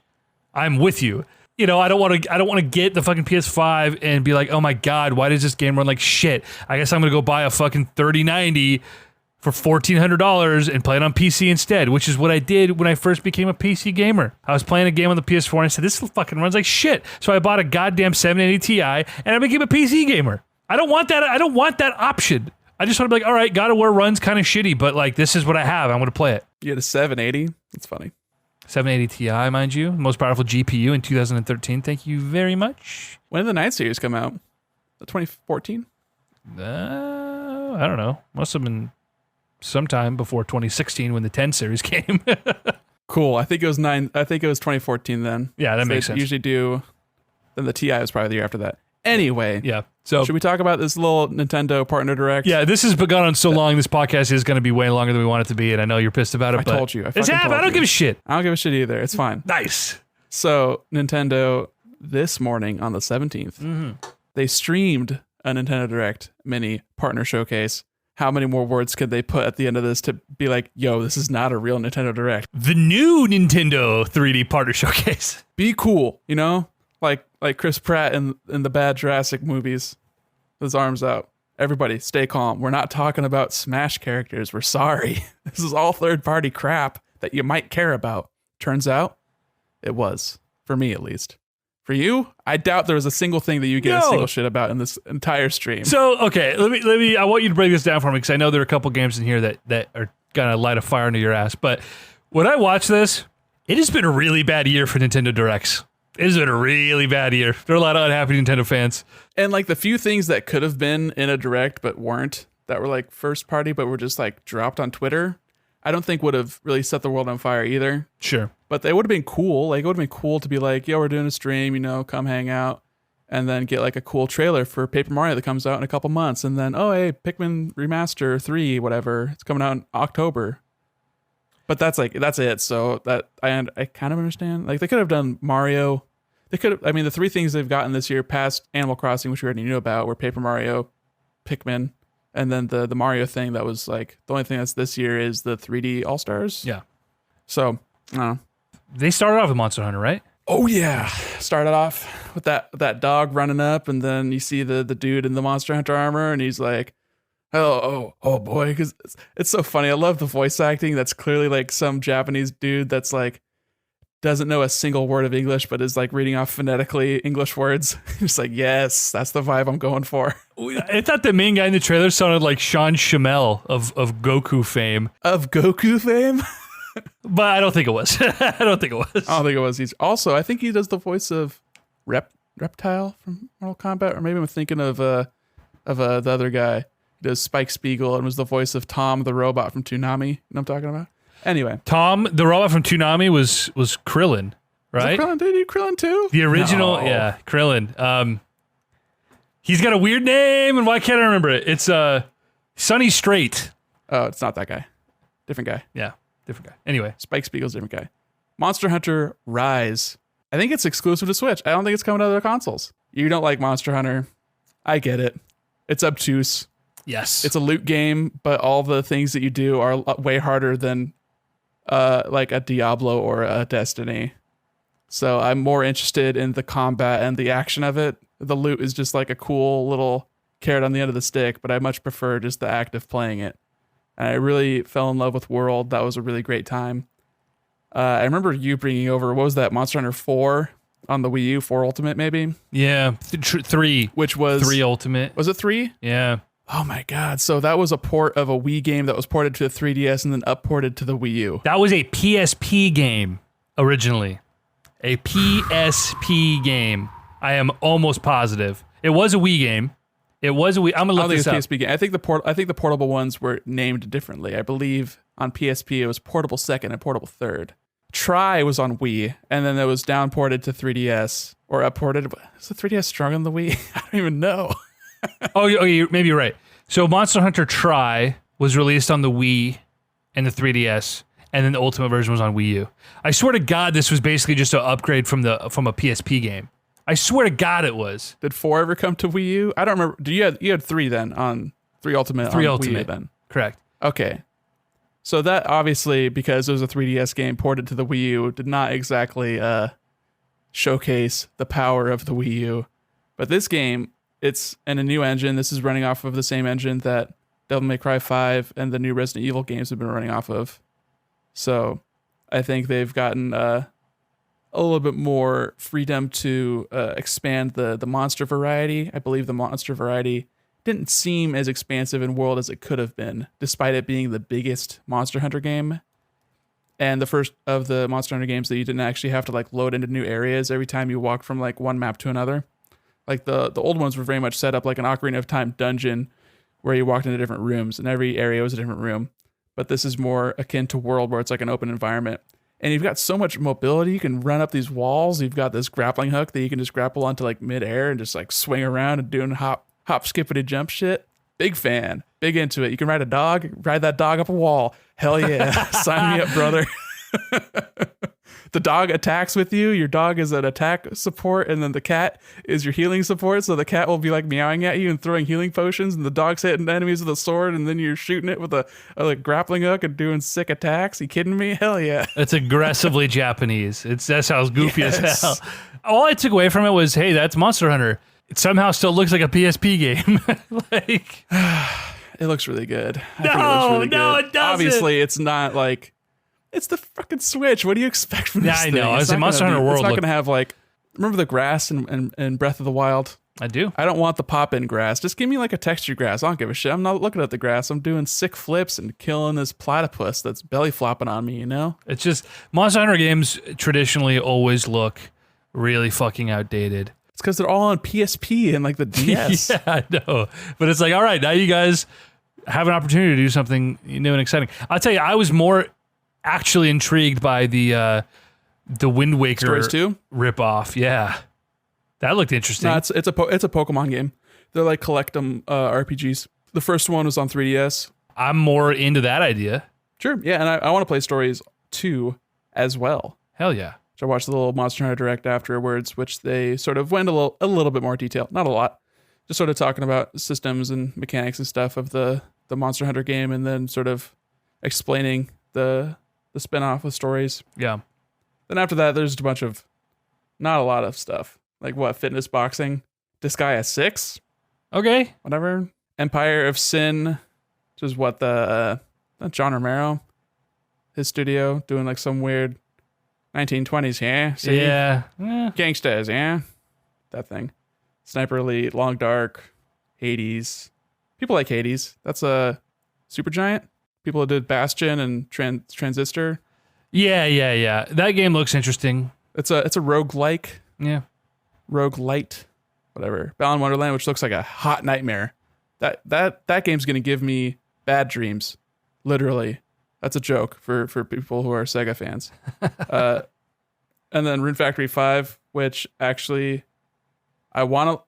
I'm with you. I don't want to get the fucking PS5 and be like, oh my god, why does this game run like shit? I guess I'm going to go buy a fucking 3090 for $1,400 and play it on PC instead, which is what I did when I first became a PC gamer. I was playing a game on the PS4 and I said, this fucking runs like shit. So I bought a goddamn 780 Ti and I became a PC gamer. I don't want that. I don't want that option. I just want to be like, all right, God of War runs kind of shitty, but like, this is what I have. I'm going to play it. You had a 780? That's funny. 780 Ti, mind you. Most powerful GPU in 2013. Thank you very much. When did the 9 series come out? 2014? I don't know. Must have been sometime before 2016 when the 10 series came. Cool. I think it was 2014 then. Yeah, that makes sense. Usually do. Then the Ti was probably the year after that. Anyway. Yeah. So should we talk about this little Nintendo partner direct? Yeah, this has gone on so long. This podcast is going to be way longer than we want it to be, and I know you're pissed about it. I told you. I don't give a shit. I don't give a shit either. It's fine. Nice. So Nintendo this morning on the 17th, they streamed a Nintendo Direct mini partner showcase. How many more words could they put at the end of this to be like, yo, this is not a real Nintendo Direct? The new Nintendo 3D partner showcase. Be cool, like Chris Pratt in the bad Jurassic movies. His arms out. Everybody, stay calm. We're not talking about Smash characters. We're sorry. This is all third-party crap that you might care about. Turns out, it was. For me, at least. For you, I doubt there was a single thing that you get a single shit about in this entire stream. So, okay, let me. I want you to break this down for me because I know there are a couple games in here that are gonna light a fire under your ass. But when I watch this, it has been a really bad year for Nintendo Directs. It has been a really bad year. There are a lot of unhappy Nintendo fans. And like the few things that could have been in a Direct but weren't, that were like first party but were just like dropped on Twitter, I don't think would have really set the world on fire either. Sure. But they would have been cool. Like, it would have been cool to be like, yo, we're doing a stream, come hang out. and then get like a cool trailer for Paper Mario that comes out in a couple months, and then hey, Pikmin Remaster 3, whatever, it's coming out in October. But that's it. So that I kind of understand. Like they could have done Mario. They could have. I mean, the three things they've gotten this year past Animal Crossing, which we already knew about, were Paper Mario, Pikmin, and then the Mario thing that was like the only thing that's this year is the 3D All Stars. Yeah. So I don't know. They started off with Monster Hunter, right? Oh yeah, started off with that dog running up, and then you see the dude in the Monster Hunter armor, and he's like, oh boy, because it's so funny. I love the voice acting. That's clearly like some Japanese dude that's like doesn't know a single word of English, but is like reading off phonetically English words. Just like, yes, that's the vibe I'm going for. I thought the main guy in the trailer sounded like Sean Shamel of Goku fame. Of Goku fame? But I don't think it was. I don't think it was. He's also, I think he does the voice of Reptile from Mortal Kombat, or maybe I'm thinking of the other guy. He does Spike Spiegel and was the voice of Tom the robot from Toonami. You know what I'm talking about? Anyway, Tom the robot from Toonami was Krillin, right? Krillin, did he do Krillin too? The original, No. yeah, Krillin. He's got a weird name, and why can't I remember it? It's Sonny Strait. Oh, it's not that guy. Different guy. Yeah, different guy. Anyway, Spike Spiegel's a different guy. Monster Hunter Rise. I think it's exclusive to Switch. I don't think it's coming to other consoles. You don't like Monster Hunter. I get it. It's obtuse. yes, It's a loot game, but all the things that you do are way harder than like a Diablo or a Destiny. So I'm more interested in the combat and the action of it. The loot is just like a cool little carrot on the end of the stick, but I much prefer just the act of playing it. And I really fell in love with World. That was a really great time. I remember you bringing over, what was that, Monster Hunter 4 on the Wii U, 4 Ultimate maybe? yeah, 3, Which was... 3 Ultimate. Was it 3? Yeah. Oh my God. So that was a port of a Wii game that was ported to the 3DS and then upported to the Wii U. That was a PSP game originally. A PSP game. I am almost positive. It was a Wii game. It was a Wii. I'm gonna look this up. I think it's PSP game. I think the portable ones were named differently. I believe on PSP it was Portable Second and Portable Third. Try was on Wii, and then it was downported to 3DS or upported. Is the 3DS stronger than the Wii? I don't even know. Maybe you're right. So Monster Hunter Try was released on the Wii and the 3DS, and then the Ultimate version was on Wii U. I swear to God, this was basically just an upgrade from a PSP game. I swear to God, it was. Did 4 ever come to Wii U? I don't remember. You had 3 then on 3 Ultimate. 3 on Ultimate Wii U then. Correct. Okay. So that obviously, because it was a 3DS game ported to the Wii U, did not exactly showcase the power of the Wii U. But this game, it's in a new engine. This is running off of the same engine that Devil May Cry 5 and the new Resident Evil games have been running off of. So I think they've gotten a little bit more freedom to expand the monster variety. I believe the monster variety didn't seem as expansive in world as it could have been, despite it being the biggest Monster Hunter game. And the first of the Monster Hunter games that you didn't actually have to like load into new areas every time you walk from like one map to another. Like the old ones were very much set up like an Ocarina of Time dungeon where you walked into different rooms and every area was a different room. But this is more akin to World where it's like an open environment. And you've got so much mobility. You can run up these walls. You've got this grappling hook that you can just grapple onto like midair and just like swing around and doing hop, skippity, jump shit. Big fan. Big into it. You can ride a dog. Ride that dog up a wall. Hell yeah. Sign me up, brother. The dog attacks with you. Your dog is an attack support, and then the cat is your healing support. So the cat will be like meowing at you and throwing healing potions, and the dog's hitting enemies with a sword, and then you're shooting it with a like grappling hook and doing sick attacks. You kidding me? Hell yeah. It's aggressively Japanese. That sounds goofy Yes. as hell. All I took away from it was, hey, that's Monster Hunter. It somehow still looks like a PSP game. Like, it looks really good. I No, think it looks really no, good. it doesn't. Obviously, it's not like it's the fucking Switch. What do you expect from this Yeah, I thing? know. I It's was in not Monster gonna Hunter be- World It's not look- going to have like, remember the grass in Breath of the Wild? I do. I don't want the pop-in grass. Just give me like a textured grass. I don't give a shit. I'm not looking at the grass. I'm doing sick flips and killing this platypus that's belly flopping on me, you know? It's just Monster Hunter games traditionally always look really fucking outdated. It's because they're all on PSP and like the DS. Yeah, I know. But it's like, all right, now you guys have an opportunity to do something new and exciting. I'll tell you, I was more actually intrigued by the Wind Waker Stories 2? ripoff. Yeah. That looked interesting. No, it's a Pokemon game. They're like collectum RPGs. The first one was on 3DS. I'm more into that idea. Sure, yeah, and I want to play Stories 2 as well. Hell yeah. So I watched the little Monster Hunter Direct afterwards, which they sort of went a little bit more detail, not a lot, just sort of talking about systems and mechanics and stuff of the Monster Hunter game, and then sort of explaining the spinoff with Stories. Yeah. Then after that, there's a bunch of not a lot of stuff like fitness boxing, Disgaea 6, Okay. whatever, Empire of Sin, which is the John Romero, his studio doing like some weird 1920s, yeah? See? Yeah. Gangsters, yeah? That thing. Sniper Elite, Long Dark, Hades. People like Hades. That's a Supergiant. People who did Bastion and Transistor. Yeah. That game looks interesting. It's a roguelike. Yeah. Roguelite. Whatever. Balan Wonderland, which looks like a hot nightmare. That game's gonna give me bad dreams. Literally. That's a joke for people who are Sega fans. And then Rune Factory 5, which actually I want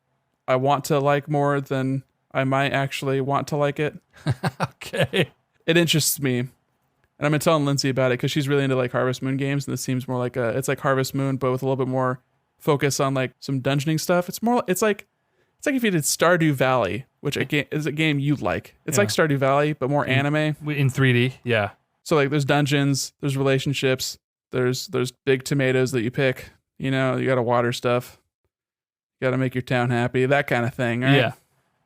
to like more than I might actually want to like it. Okay. It interests me. And I've been telling Lindsay about it because she's really into like Harvest Moon games, and this seems more like it's like Harvest Moon, but with a little bit more focus on like some dungeoning stuff. It's like if you did Stardew Valley, which is a game you'd like. It's like Stardew Valley, but more anime. In 3D, yeah. So like there's dungeons, there's relationships, there's big tomatoes that you pick. You know, you got to water stuff. You got to make your town happy, that kind of thing. Right? Yeah.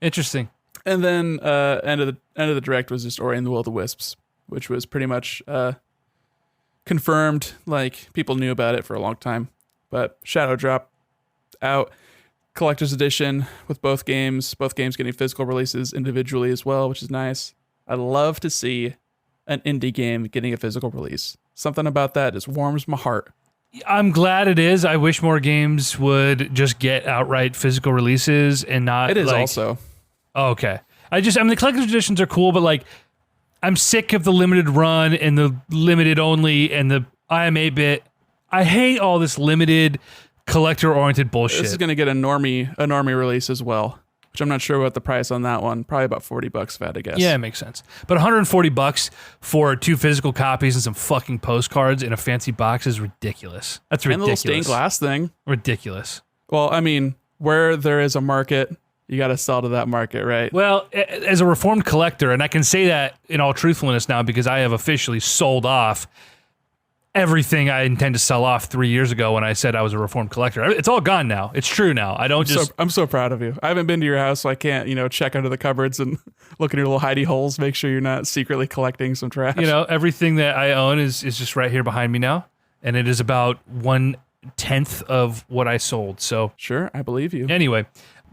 Interesting. And then end of the direct was just Ori and the Will of the Wisps, which was pretty much confirmed. Like people knew about it for a long time, but Shadow Drop out, collector's edition with both games getting physical releases individually as well, which is nice. I love to see an indie game getting a physical release. Something about that just warms my heart. I'm glad it is. I wish more games would just get outright physical releases and not. It is like, also. Oh, okay. I mean, the collector's editions are cool, but like, I'm sick of the limited run and the limited only and the IMA bit. I hate all this limited collector-oriented bullshit. This is going to get a normie release as well, which I'm not sure about the price on that one. Probably about $40 if I had to guess. Yeah, it makes sense. But $140 for 2 physical copies and some fucking postcards in a fancy box is ridiculous. That's ridiculous. And the little stained glass thing. Ridiculous. Well, I mean, where there is a market, you got to sell to that market, right? Well, as a reformed collector, and I can say that in all truthfulness now because I have officially sold off everything I intend to sell off 3 years ago when I said I was a reformed collector. It's all gone now. It's true now. I don't I'm so proud of you. I haven't been to your house, so I can't, check under the cupboards and look in your little hidey holes, make sure you're not secretly collecting some trash. Everything that I own is just right here behind me now, and it is about 1/10 of what I sold. So sure, I believe you. Anyway,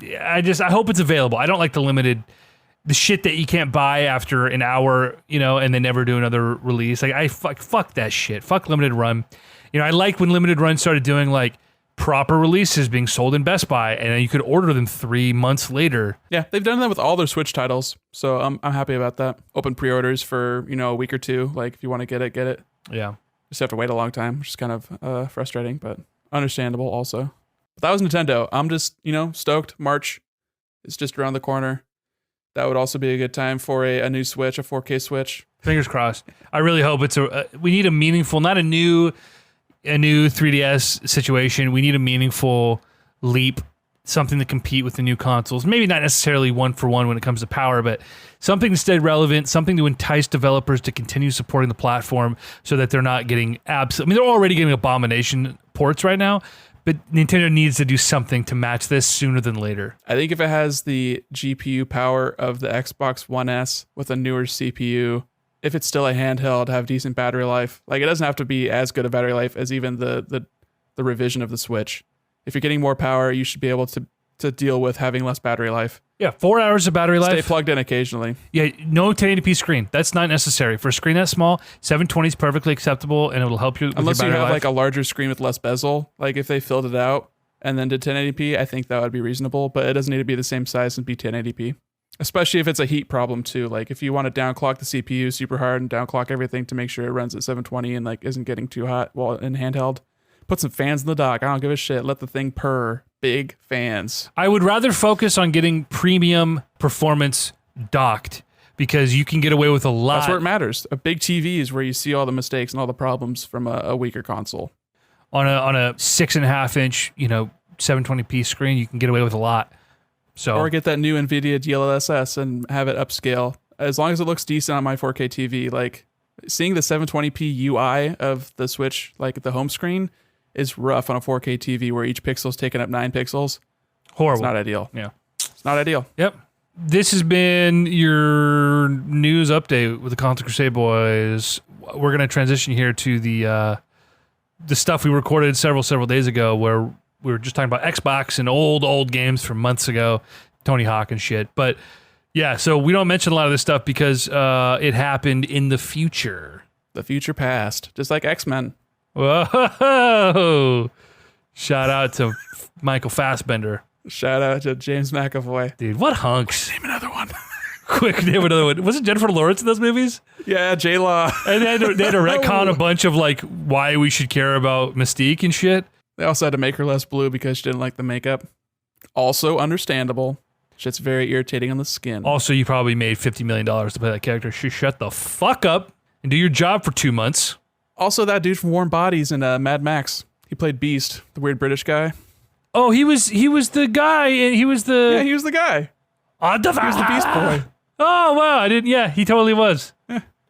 I hope it's available. I don't like the shit that you can't buy after an hour, and they never do another release. Like I fuck that shit. Fuck limited run. I like when limited run started doing like proper releases being sold in Best Buy, and you could order them 3 months later. Yeah, they've done that with all their Switch titles, so I'm happy about that. Open pre-orders for a week or two. Like if you want to get it. Yeah, just have to wait a long time, which is kind of frustrating, but understandable also. But that was Nintendo. I'm just stoked. March is just around the corner. That would also be a good time for a new Switch, a 4K Switch. Fingers crossed. I really hope it's we need a meaningful, not a new 3DS situation. We need a meaningful leap, something to compete with the new consoles. Maybe not necessarily one for one when it comes to power, but something to stay relevant, something to entice developers to continue supporting the platform so that they're not getting they're already getting abomination ports right now. But Nintendo needs to do something to match this sooner than later. I think if it has the GPU power of the Xbox One S with a newer CPU, if it's still a handheld, have decent battery life. Like it doesn't have to be as good a battery life as even the revision of the Switch. If you're getting more power, you should be able to deal with having less battery life. Yeah, 4 hours of battery life. Stay plugged in occasionally. Yeah, no 1080p screen. That's not necessary. For a screen that small, 720 is perfectly acceptable, and it'll help you with Unless your you battery have life. like a larger screen with less bezel. Like if they filled it out and then did 1080p, I think that would be reasonable, but it doesn't need to be the same size and be 1080p. Especially if it's a heat problem too. Like if you want to downclock the CPU super hard and downclock everything to make sure it runs at 720 and like isn't getting too hot while in handheld, put some fans in the dock. I don't give a shit. Let the thing purr big fans. I would rather focus on getting premium performance docked because you can get away with a lot. That's where it matters. A big TV is where you see all the mistakes and all the problems from a weaker console. On a 6.5 inch, 720p screen, you can get away with a lot. So Or get that new NVIDIA DLSS and have it upscale. As long as it looks decent on my 4K TV, like seeing the 720p UI of the Switch, like the home screen, is rough on a 4K TV where each pixel is taking up 9 pixels. horrible. It's not ideal. Yeah. It's not ideal. Yep. This has been your news update with the Console Crusade boys. We're going to transition here to the stuff we recorded several days ago where we were just talking about Xbox and old games from months ago, Tony Hawk and shit. But yeah, so we don't mention a lot of this stuff because it happened in the future. The future past, just like X-Men. Whoa! Shout out to Michael Fassbender. Shout out to James McAvoy. Dude, what hunks? Name another one. Quick, name another one. Was it Jennifer Lawrence in those movies? Yeah, J-Law. And they had to retcon a bunch of like why we should care about Mystique and shit. They also had to make her less blue because she didn't like the makeup. Also understandable. Shit's very irritating on the skin. Also, you probably made $50 million to play that character. Shut the fuck up and do your job for 2 months. Also, that dude from Warm Bodies in Mad Max. He played Beast, the weird British guy. Oh, he was the guy. He was the Yeah, he was the guy. He was the Beast Boy. Oh wow, I didn't. Yeah, he totally was.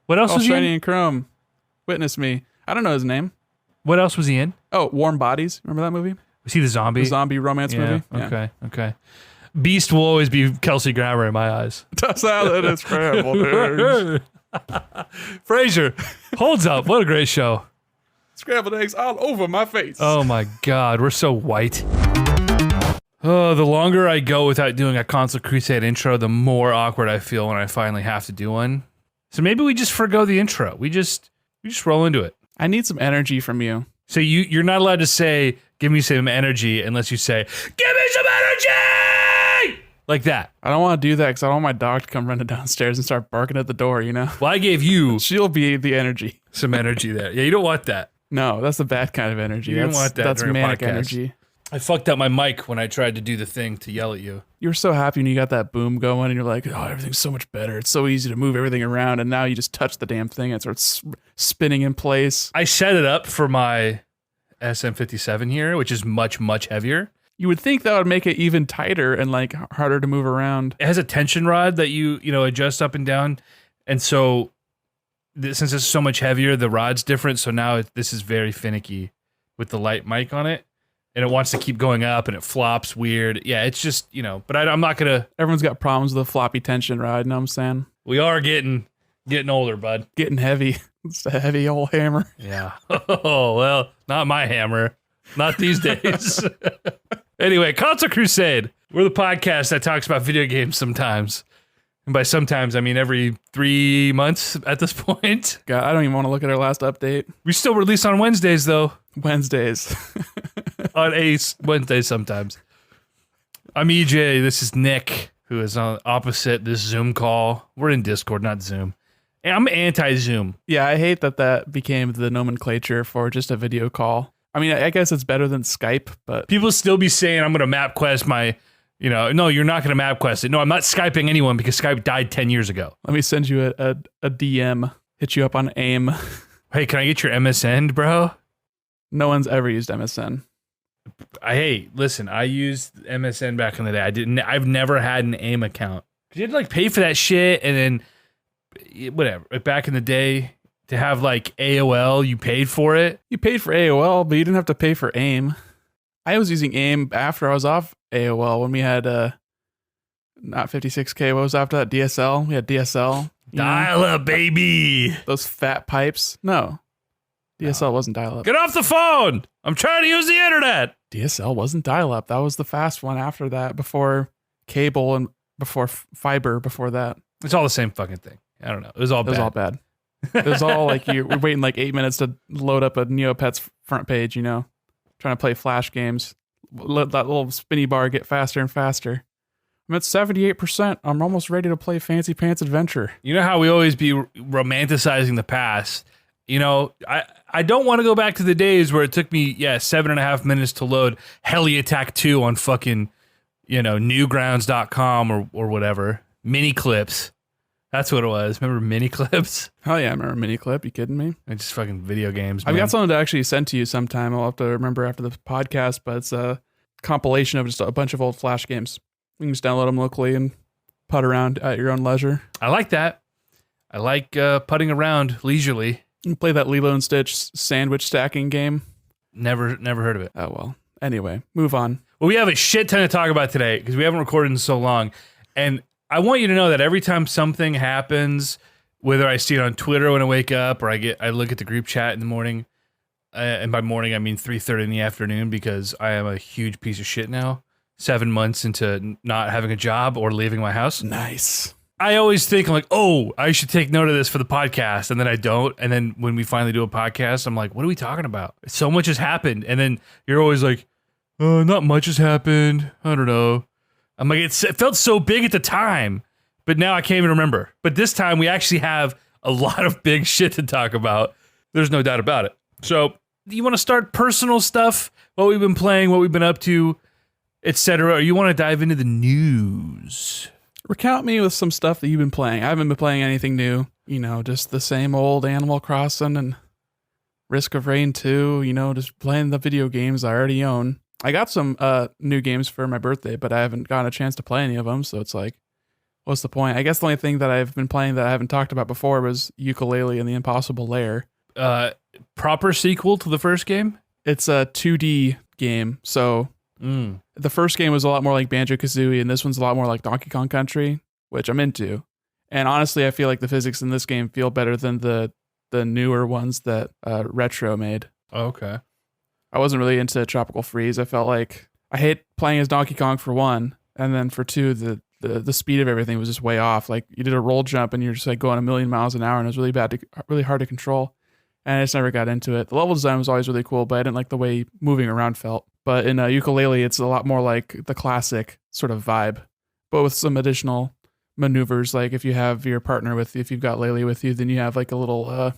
What else All was he shiny in? and chrome. Witness me. I don't know his name. What else was he in? Oh, Warm Bodies. Remember that movie? Was he the zombie? The zombie romance movie. Okay. Okay. Beast will always be Kelsey Grammer in my eyes. Salad and scrambled eggs. Frasier holds up. What a great show. Scrambled eggs all over my face. Oh my God, we're so white. Oh, the longer I go without doing a Console Crusade intro, the more awkward I feel when I finally have to do one. So maybe we just forgo the intro. We just roll into it. I need some energy from you. So you're not allowed to say, give me some energy, unless you say, give me some energy! Like that. I don't want to do that because I don't want my dog to come running downstairs and start barking at the door, you know? Well, I gave you She'll be the energy. some energy there. Yeah, you don't want that. No, that's the bad kind of energy. You didn't want that That's during a manic podcast. energy. I fucked up my mic when I tried to do the thing to yell at you. You were so happy when you got that boom going and you're like, oh, everything's so much better. It's so easy to move everything around. And now you just touch the damn thing and it starts spinning in place. I set it up for my SM57 here, which is much, much heavier. You would think that would make it even tighter and like harder to move around. It has a tension rod that you adjust up and down. And so since it's so much heavier, the rod's different. So now this is very finicky with the light mic on it. And it wants to keep going up and it flops weird. Yeah, it's just, but I'm not going to. Everyone's got problems with a floppy tension rod, you know what I'm saying? We are getting older, bud. Getting heavy. It's a heavy old hammer. Yeah. Oh, well, not my hammer. Not these days. Anyway, Console Crusade. We're the podcast that talks about video games sometimes. And by sometimes, I mean every 3 months at this point. God, I don't even want to look at our last update. We still release on Wednesdays, though. Wednesdays. On Wednesdays sometimes. I'm EJ. This is Nick, who is on opposite this Zoom call. We're in Discord, not Zoom. And I'm anti-Zoom. Yeah, I hate that became the nomenclature for just a video call. I mean, I guess it's better than Skype, but People still be saying I'm going to MapQuest my, no, you're not going to MapQuest it. No, I'm not Skyping anyone because Skype died 10 years ago. let me send you a DM, hit you up on AIM. Hey, can I get your MSN, bro? No one's ever used MSN. Listen, I used MSN back in the day. I've never had an AIM account. You had to pay for that shit and then whatever. Back in the day to have AOL, you paid for it. You paid for AOL, but you didn't have to pay for AIM. I was using AIM after I was off AOL when we had not 56K. What was after that? DSL. We had DSL. Dial up, baby. Those fat pipes. No. DSL wasn't dial up. Get off the phone. I'm trying to use the internet. DSL wasn't dial up. That was the fast one after that, before cable and before fiber before that. It's all the same fucking thing. I don't know. It was all It was all bad. It was all we're waiting 8 minutes to load up a Neopets front page, trying to play Flash games. Let that little spinny bar get faster and faster. I'm at 78%. I'm almost ready to play Fancy Pants Adventure. You know how we always be romanticizing the past? You know, I don't want to go back to the days where it took me 7.5 minutes to load Heli Attack 2 on fucking, you know, newgrounds.com or whatever. Mini clips. That's what it was. Remember mini clips? Oh yeah, I remember mini clip. You kidding me? It's just fucking video games. I've man. got something to actually send to you sometime. I'll have to remember after the podcast, but it's a compilation of just a bunch of old Flash games. You can just download them locally and putt around at your own leisure. I like that. I like putting around leisurely. You can play that Lilo and Stitch sandwich stacking game. Never heard of it. Oh well. Anyway, move on. Well, we have a shit ton to talk about today because we haven't recorded in so long, and I want you to know that every time something happens, whether I see it on Twitter when I wake up or I look at the group chat in the morning, and by morning I mean 3:30 in the afternoon because I am a huge piece of shit now, 7 months into not having a job or leaving my house. Nice. I always think I'm like, oh, I should take note of this for the podcast, and then I don't. And then when we finally do a podcast, I'm like, what are we talking about? So much has happened, and then you're always like, not much has happened. I don't know. I'm like, it felt so big at the time, but now I can't even remember. But this time we actually have a lot of big shit to talk about. There's no doubt about it. So you want to start personal stuff, what we've been playing, what we've been up to, etc., or you want to dive into the news? Recount me with some stuff that you've been playing. I haven't been playing anything new. You know, just the same old Animal Crossing and Risk of Rain 2, you know, just playing the video games I already own. I got some new games for my birthday, but I haven't gotten a chance to play any of them, so it's like, what's the point? I guess the only thing that I've been playing that I haven't talked about before was Yooka-Laylee and the Impossible Lair. Proper sequel to the first game? It's a 2D game, so the first game was a lot more like Banjo-Kazooie, and this one's a lot more like Donkey Kong Country, which I'm into. And honestly, I feel like the physics in this game feel better than the newer ones that Retro made. Oh, okay. I wasn't really into Tropical Freeze. I felt like I hate playing as Donkey Kong for one, and then for two, the speed of everything was just way off. Like you did a roll jump and you're just like going a million miles an hour, and it was really hard to control. And I just never got into it. The level design was always really cool, but I didn't like the way moving around felt. But in Yooka-Laylee, it's a lot more like the classic sort of vibe, but with some additional maneuvers. Like if you have your partner with you, if you've got Laylee with you, then you have like a little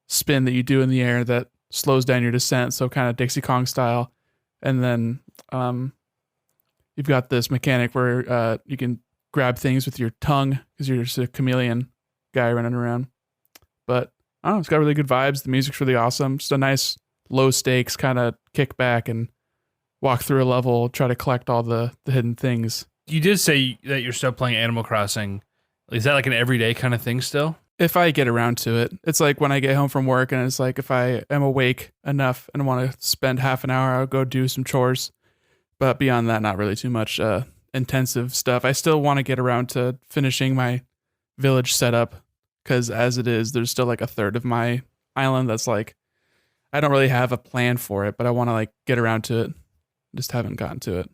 spin that you do in the air that slows down your descent, so kind of Dixie Kong style. And then you've got this mechanic where you can grab things with your tongue because you're just a chameleon guy running around. But I don't know, it's got really good vibes. The music's really awesome. Just a nice low stakes kind of kick back and walk through a level, try to collect all the hidden things. You did say that you're still playing Animal Crossing. Is that like an everyday kind of thing still? If I get around to it. It's like when I get home from work and it's like if I am awake enough and want to spend half an hour, I'll go do some chores. But beyond that, not really too much intensive stuff. I still want to get around to finishing my village setup because as it is, there's still like a third of my island that's like, I don't really have a plan for it, but I want to like get around to it. Just haven't gotten to it.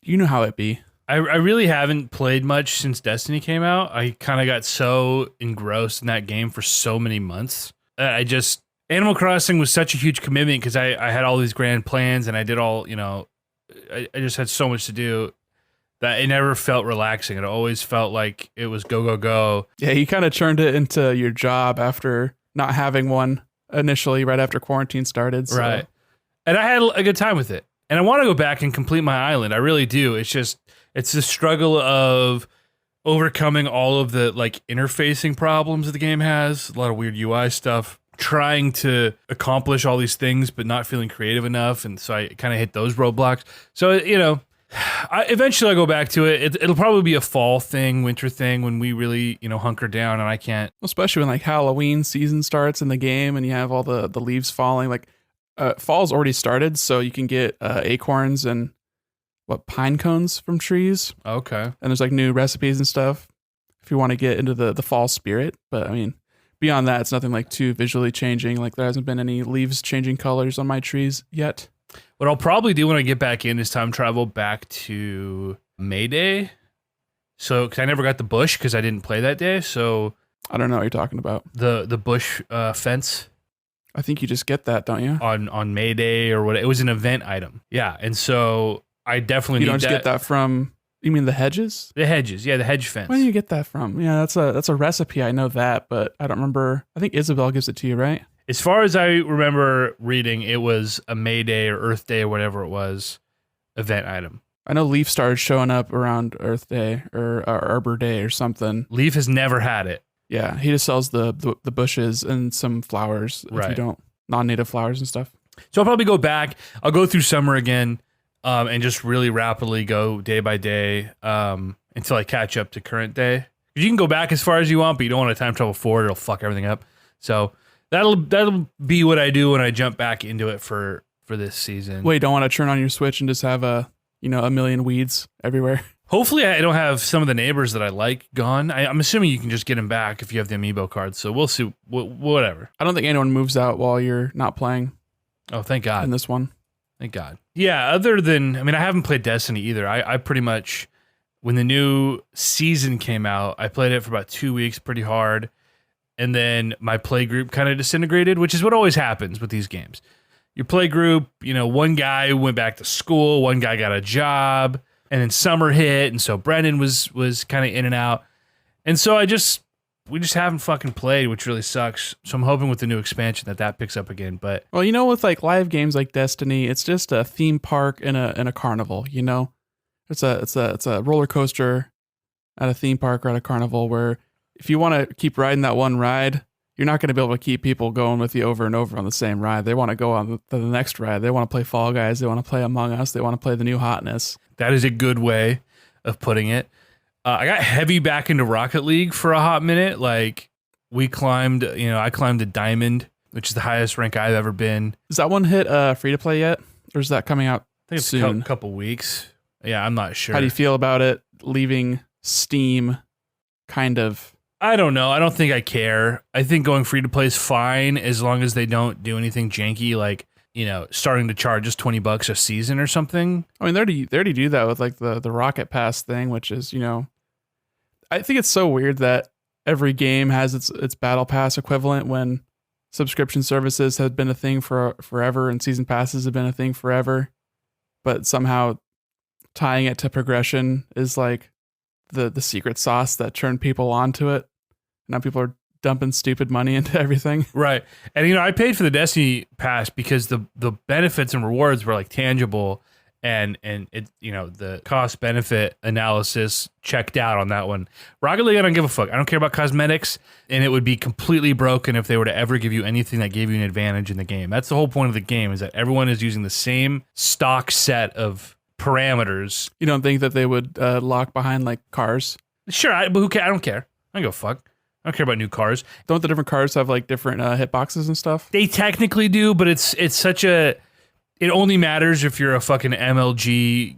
You know how it be. I really haven't played much since Destiny came out. I kind of got so engrossed in that game for so many months. Animal Crossing was such a huge commitment because I had all these grand plans and I did all, you know, I just had so much to do that it never felt relaxing. It always felt like it was go, go, go. Yeah, you kind of turned it into your job after not having one initially right after quarantine started. So. Right. And I had a good time with it. And I want to go back and complete my island. I really do. It's just, it's the struggle of overcoming all of the like interfacing problems that the game has, a lot of weird UI stuff, trying to accomplish all these things, but not feeling creative enough. And so I kind of hit those roadblocks. So, you know, eventually I'll go back to it. It'll probably be a fall thing, winter thing when we really, you know, hunker down and I can't. Especially when like Halloween season starts in the game and you have all the leaves falling, like fall's already started. So you can get acorns and pine cones from trees. Okay. And there's like new recipes and stuff if you want to get into the fall spirit. But I mean, beyond that, it's nothing like too visually changing. Like there hasn't been any leaves changing colors on my trees yet. What I'll probably do when I get back in is time travel back to Mayday. So, cause I never got the bush because I didn't play that day. So I don't know what you're talking about. The bush fence. I think you just get that, don't you? On Mayday or what? It was an event item. Yeah, and so I definitely you need don't just that. get that from You mean the hedges? The hedges, yeah, the hedge fence. Where do you get that from? Yeah, that's a recipe. I know that, but I don't remember. I think Isabel gives it to you, right? As far as I remember reading, it was a May Day or Earth Day or whatever it was event item. I know Leaf started showing up around Earth Day or Arbor Day or something. Leaf has never had it. Yeah, he just sells the bushes and some flowers. If you don't, non-native flowers and stuff. So I'll probably go back. I'll go through summer again, and just really rapidly go day by day until I catch up to current day. You can go back as far as you want, but you don't want to time travel forward. It'll fuck everything up. So that'll be what I do when I jump back into it for this season. Wait, don't want to turn on your Switch and just have a million weeds everywhere? Hopefully I don't have some of the neighbors that I like gone. I'm assuming you can just get them back if you have the amiibo cards. So we'll see. Whatever. I don't think anyone moves out while you're not playing. Oh, thank God. In this one. Thank God. Yeah, other than, I haven't played Destiny either. I pretty much, when the new season came out, I played it for about 2 weeks pretty hard. And then my play group kind of disintegrated, which is what always happens with these games. Your play group, one guy went back to school, one guy got a job, and then summer hit, and so Brendan was kind of in and out. And so we just haven't fucking played, which really sucks. So I'm hoping with the new expansion that picks up again. But well, with like live games like Destiny, it's just a theme park and a carnival. It's a roller coaster at a theme park or at a carnival where if you want to keep riding that one ride, you're not going to be able to keep people going with you over and over on the same ride. They want to go on to the next ride. They want to play Fall Guys. They want to play Among Us. They want to play the new hotness. That is a good way of putting it. I got heavy back into Rocket League for a hot minute. Like I climbed the diamond, which is the highest rank I've ever been. Does that one hit free to play yet? Or is that coming out I think it's soon? a couple weeks. Yeah, I'm not sure. How do you feel about it leaving Steam kind of? I don't know. I don't think I care. I think going free to play is fine as long as they don't do anything janky like, starting to charge us $20 a season or something. I mean, they already do that with like the Rocket Pass thing, which is, I think it's so weird that every game has its Battle Pass equivalent when subscription services have been a thing for forever and season passes have been a thing forever. But somehow tying it to progression is like the secret sauce that turned people onto it. Now people are dumping stupid money into everything. Right. And, I paid for the Destiny Pass because the benefits and rewards were like tangible and it, the cost benefit analysis checked out on that one. Rocket League, I don't give a fuck. I don't care about cosmetics, and it would be completely broken if they were to ever give you anything that gave you an advantage in the game. That's the whole point of the game, is that everyone is using the same stock set of parameters. You don't think that they would lock behind like cars? Sure, but who cares? I don't care. I don't give a fuck. I don't care about new cars. Don't the different cars have like different hitboxes and stuff? They technically do, but it's such a... It only matters if you're a fucking MLG,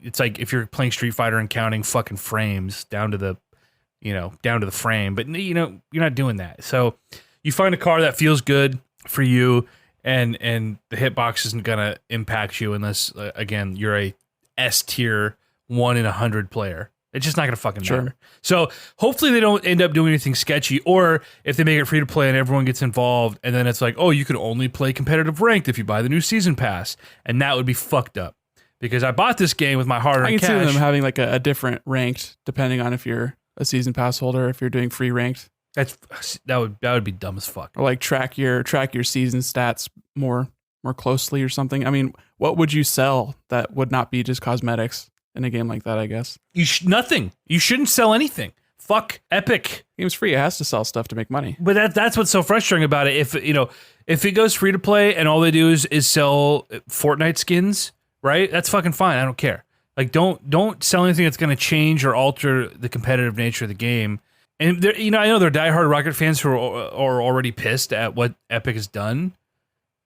it's like if you're playing Street Fighter and counting fucking frames down to the frame. But, you're not doing that. So you find a car that feels good for you and the hitbox isn't going to impact you unless, again, you're a S tier 1 in 100 player. It's just not going to fucking matter. So hopefully they don't end up doing anything sketchy, or if they make it free to play and everyone gets involved and then it's like, oh, you can only play competitive ranked if you buy the new season pass. And that would be fucked up because I bought this game with my hard-earned cash. I can see them having like a different ranked depending on if you're a season pass holder, if you're doing free ranked. That would be dumb as fuck. Or like track your season stats more closely or something. I mean, what would you sell that would not be just cosmetics in a game like that, I guess? Nothing. You shouldn't sell anything. Fuck Epic. Game's free. It has to sell stuff to make money. But that's what's so frustrating about it. If it goes free to play and all they do is sell Fortnite skins, right? That's fucking fine. I don't care. Like don't sell anything that's going to change or alter the competitive nature of the game. And I know they're diehard Rocket fans who are already pissed at what Epic has done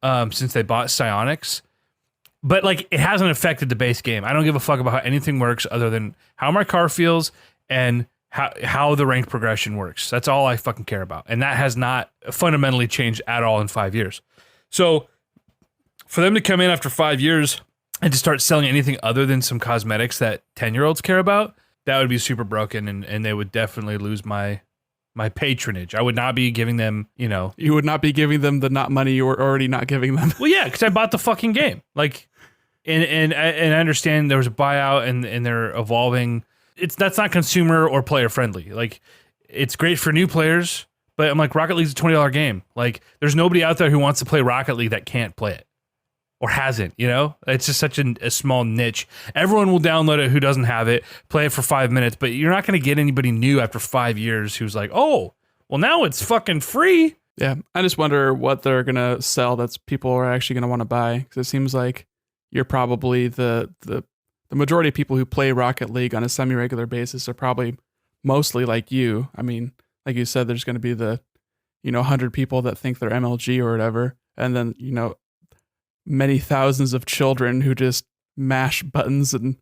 since they bought Psyonix. But like, it hasn't affected the base game. I don't give a fuck about how anything works other than how my car feels and how the rank progression works. That's all I fucking care about. And that has not fundamentally changed at all in 5 years. So for them to come in after 5 years and to start selling anything other than some cosmetics that 10-year-olds care about, that would be super broken and they would definitely lose my patronage. I would not be giving them, You would not be giving them the not money you were already not giving them. Well, yeah, because I bought the fucking game. Like, and I understand there was a buyout and they're evolving. That's not consumer or player friendly. Like, it's great for new players, but I'm like, Rocket League's a $20 game. Like, there's nobody out there who wants to play Rocket League that can't play it or hasn't. You know, it's just such a small niche. Everyone will download it who doesn't have it, play it for 5 minutes, but you're not going to get anybody new after 5 years who's like, oh, well, now it's fucking free. Yeah, I just wonder what they're gonna sell that's people are actually gonna want to buy, because it seems like you're probably the majority of people who play Rocket League on a semi-regular basis are probably mostly like you. I mean, like you said, there's gonna be the 100 people that think they're MLG or whatever, and then many thousands of children who just mash buttons and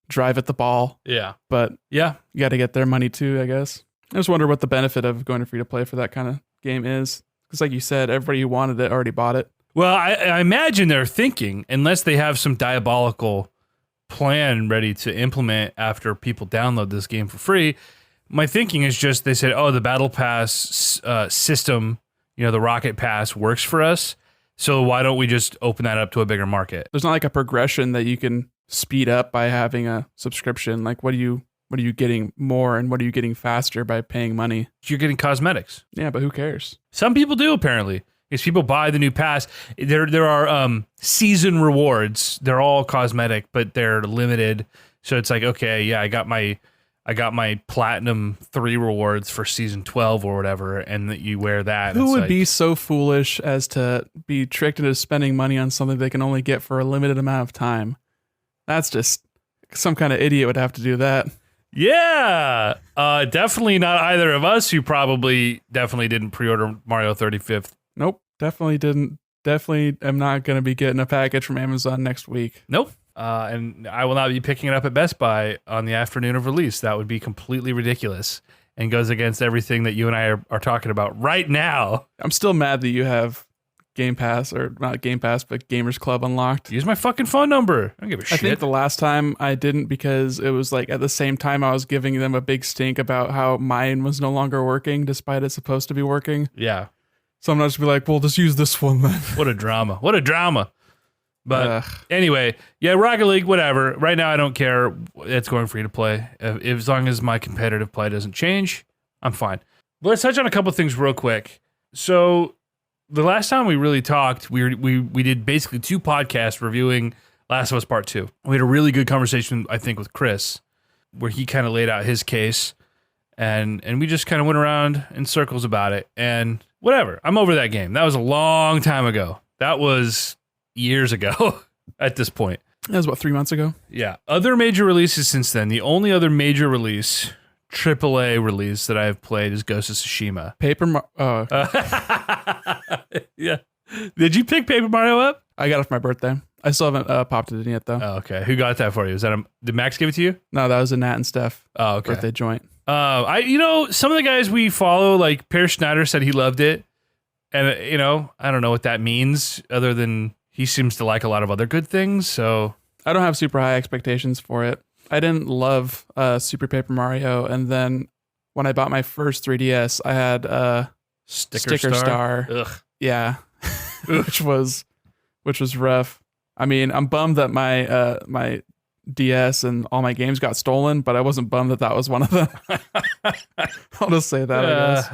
drive at the ball. Yeah, but yeah, you got to get their money too, I guess. I just wonder what the benefit of going to free to play for that kind of game is. Because like you said, everybody who wanted it already bought it. Well, I imagine they're thinking, unless they have some diabolical plan ready to implement after people download this game for free, my thinking is just they said, oh, the Battle Pass system, the Rocket Pass works for us, so why don't we just open that up to a bigger market? There's not like a progression that you can speed up by having a subscription. Like, what are you getting more and what are you getting faster by paying money? You're getting cosmetics. Yeah, but who cares? Some people do, apparently. Because people buy the new pass. There are season rewards. They're all cosmetic, but they're limited. So it's like, okay, yeah, I got my Platinum 3 rewards for season 12 or whatever, and that you wear that. Who would be so foolish as to be tricked into spending money on something they can only get for a limited amount of time? That's just some kind of idiot would have to do that. Yeah, definitely not either of us who definitely didn't pre-order Mario 35th. Nope, definitely didn't. Definitely am not going to be getting a package from Amazon next week. Nope. And I will not be picking it up at Best Buy on the afternoon of release. That would be completely ridiculous and goes against everything that you and I are talking about right now. I'm still mad that you have Game Pass, or not Game Pass, but Gamers Club unlocked. Use my fucking phone number. I don't give a shit. I think the last time I didn't, because it was like at the same time I was giving them a big stink about how mine was no longer working despite it's supposed to be working. Yeah. So I'm not just be like, well, just use this one then. What a drama. What a drama. But anyway, yeah, Rocket League, whatever. Right now, I don't care. It's going free to play. As long as my competitive play doesn't change, I'm fine. But let's touch on a couple things real quick. So the last time we really talked, we did basically 2 podcasts reviewing Last of Us Part 2. We had a really good conversation, I think, with Chris, where he kind of laid out his case, and we just kind of went around in circles about it. And whatever, I'm over that game. That was a long time ago. That was years ago at this point. That was, 3 months ago? Yeah. Other major releases since then. The only other major release, AAA release that I have played is Ghost of Tsushima. Yeah. Did you pick Paper Mario up? I got it for my birthday. I still haven't popped it in yet, though. Oh, okay. Who got that for you? Did Max give it to you? No, that was a Nat and Steph birthday joint. Some of the guys we follow, like Per Schneider said he loved it. And, I don't know what that means other than he seems to like a lot of other good things. So I don't have super high expectations for it. I didn't love Super Paper Mario. And then when I bought my first 3DS, I had Sticker Star. Ugh. Yeah. which was rough. I mean, I'm bummed that my DS and all my games got stolen, but I wasn't bummed that was one of them. I'll just say that, I guess.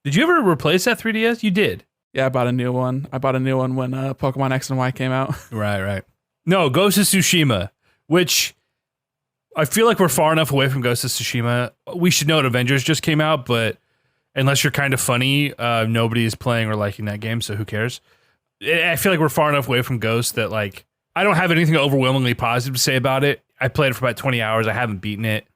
Did you ever replace that 3DS? You did. Yeah, I bought a new one. I bought a new one when Pokemon X and Y came out. Right. No, Ghost of Tsushima, which I feel like we're far enough away from Ghost of Tsushima. We should know Avengers just came out, but unless you're kind of funny, nobody is playing or liking that game, so who cares? I feel like we're far enough away from Ghost that, like, I don't have anything overwhelmingly positive to say about it. I played it for about 20 hours. I haven't beaten it.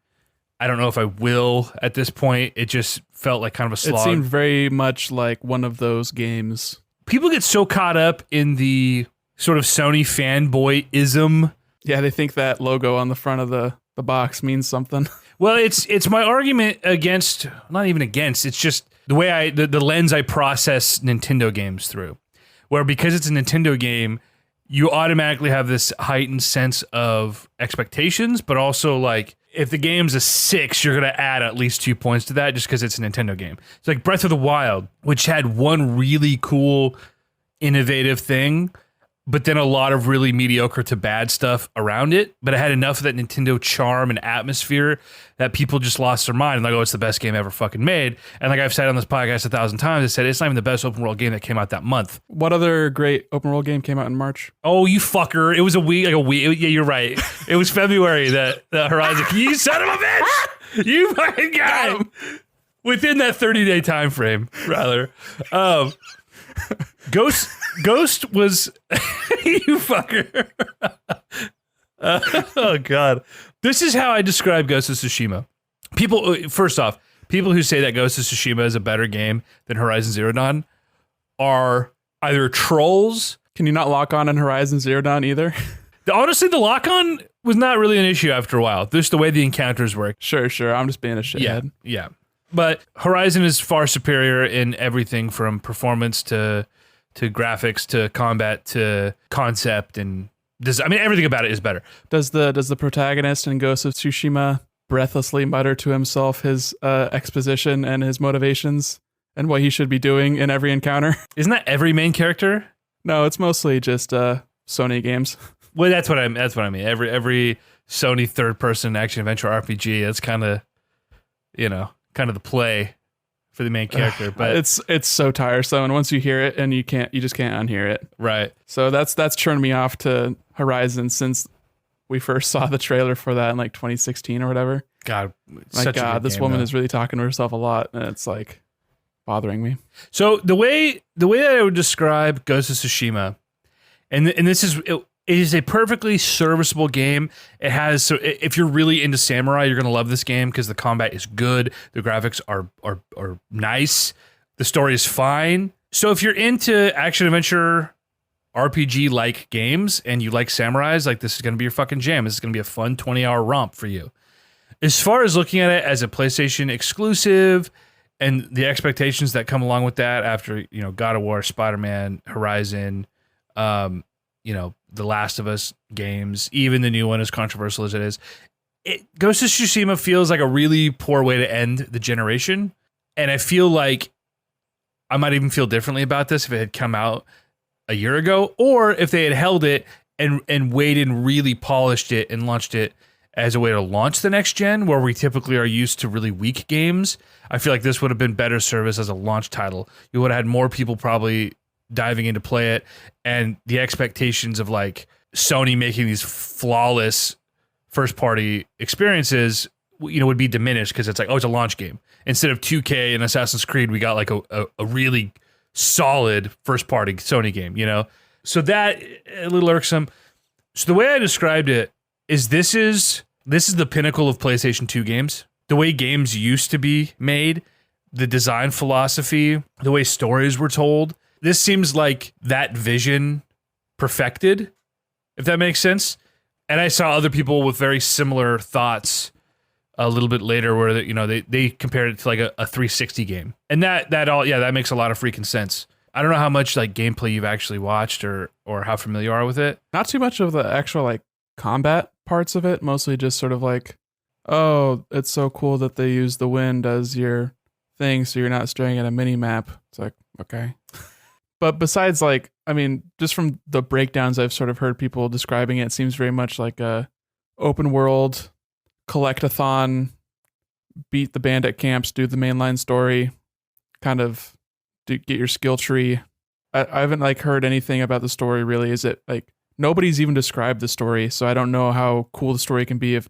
I don't know if I will at this point. It just felt like kind of a slog. It seemed very much like one of those games. People get so caught up in the sort of Sony fanboy-ism. Yeah, they think that logo on the front of the box means something. Well, it's my argument against, not even against, it's just the way the lens I process Nintendo games through. Where because it's a Nintendo game, you automatically have this heightened sense of expectations, but also, like, if the game's a 6, you're going to add at least 2 points to that just because it's a Nintendo game. It's like Breath of the Wild, which had one really cool, innovative thing, but then a lot of really mediocre to bad stuff around it. But it had enough of that Nintendo charm and atmosphere that people just lost their mind and like, oh, it's the best game ever fucking made. And like I've said on this podcast 1,000 times, I said it's not even the best open world game that came out that month. What other great open world game came out in March? Oh, you fucker! It was a week, Yeah, you're right. It was February that Horizon. You son of a bitch! You fucking got him within that 30-day time frame, rather. Ghost was you fucker. Oh god, this is how I describe Ghost of Tsushima. First off, people who say that Ghost of Tsushima is a better game than Horizon Zero Dawn are either trolls. Can you not lock on in Horizon Zero Dawn either? Honestly, the lock on was not really an issue after a while. Just the way the encounters work. Sure. I'm just being a shithead. Yeah. But Horizon is far superior in everything from performance to graphics to combat to concept and I mean everything about it is better. Does the protagonist in Ghost of Tsushima breathlessly mutter to himself his exposition and his motivations and what he should be doing in every encounter? Isn't that every main character? No, it's mostly just Sony games. Well, that's what I mean. Every Sony third-person action adventure RPG. That's kind of the play for the main character. But it's so tiresome, and once you hear it, and you just can't unhear it. Right. So that's turned me off to Horizon since we first saw the trailer for that in like 2016 or whatever. God, this woman is really talking to herself a lot, and it's like bothering me. So the way that I would describe Ghost of Tsushima, and this is. It is a perfectly serviceable game. It has, so if you're really into samurai, you're gonna love this game because the combat is good, the graphics are nice, the story is fine. So if you're into action adventure RPG like games and you like samurais, like this is gonna be your fucking jam. This is gonna be a fun 20-hour romp for you. As far as looking at it as a PlayStation exclusive and the expectations that come along with that after God of War, Spider-Man, Horizon, the Last of Us games, even the new one, as controversial as it is, Ghost of Tsushima feels like a really poor way to end the generation. And I feel like I might even feel differently about this if it had come out a year ago, or if they had held it and waited and really polished it and launched it as a way to launch the next gen, where we typically are used to really weak games. I feel like this would have been better service as a launch title. You would have had more people probably diving in to play it, and the expectations of like Sony making these flawless first party experiences, would be diminished because it's like, oh, it's a launch game. Instead of 2K and Assassin's Creed, we got like a really solid first party Sony game, So that a little irksome. So the way I described it is this is the pinnacle of PlayStation 2 games. The way games used to be made, the design philosophy, the way stories were told. This seems like that vision perfected, if that makes sense. And I saw other people with very similar thoughts a little bit later where they compared it to like a 360 game. And that makes a lot of freaking sense. I don't know how much like gameplay you've actually watched or how familiar you are with it. Not too much of the actual like combat parts of it, mostly just sort of like, oh, it's so cool that they use the wind as your thing so you're not staring at a mini map. It's like, okay. But besides, like, I mean, just from the breakdowns I've sort of heard people describing it, seems very much like a open world collect-a-thon, beat the bandit camps, do the mainline story, kind of get your skill tree. I haven't like heard anything about the story really. Is it like nobody's even described the story, so I don't know how cool the story can be if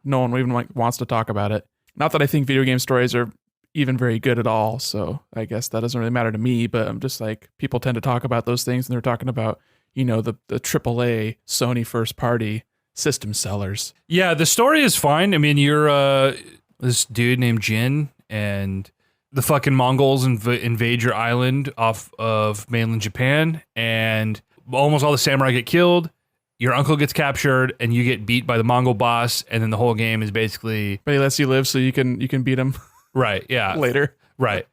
no one even like wants to talk about it. Not that I think video game stories are even very good at all, so I guess that doesn't really matter to me, but I'm just like, people tend to talk about those things and they're talking about, the AAA Sony first party system sellers. Yeah, the story is fine. I mean, you're this dude named Jin, and the fucking Mongols invade your island off of mainland Japan, and almost all the samurai get killed. Your uncle gets captured, and you get beat by the Mongol boss, and then the whole game is basically... But he lets you live so you can beat him. Right, yeah. Later. Right.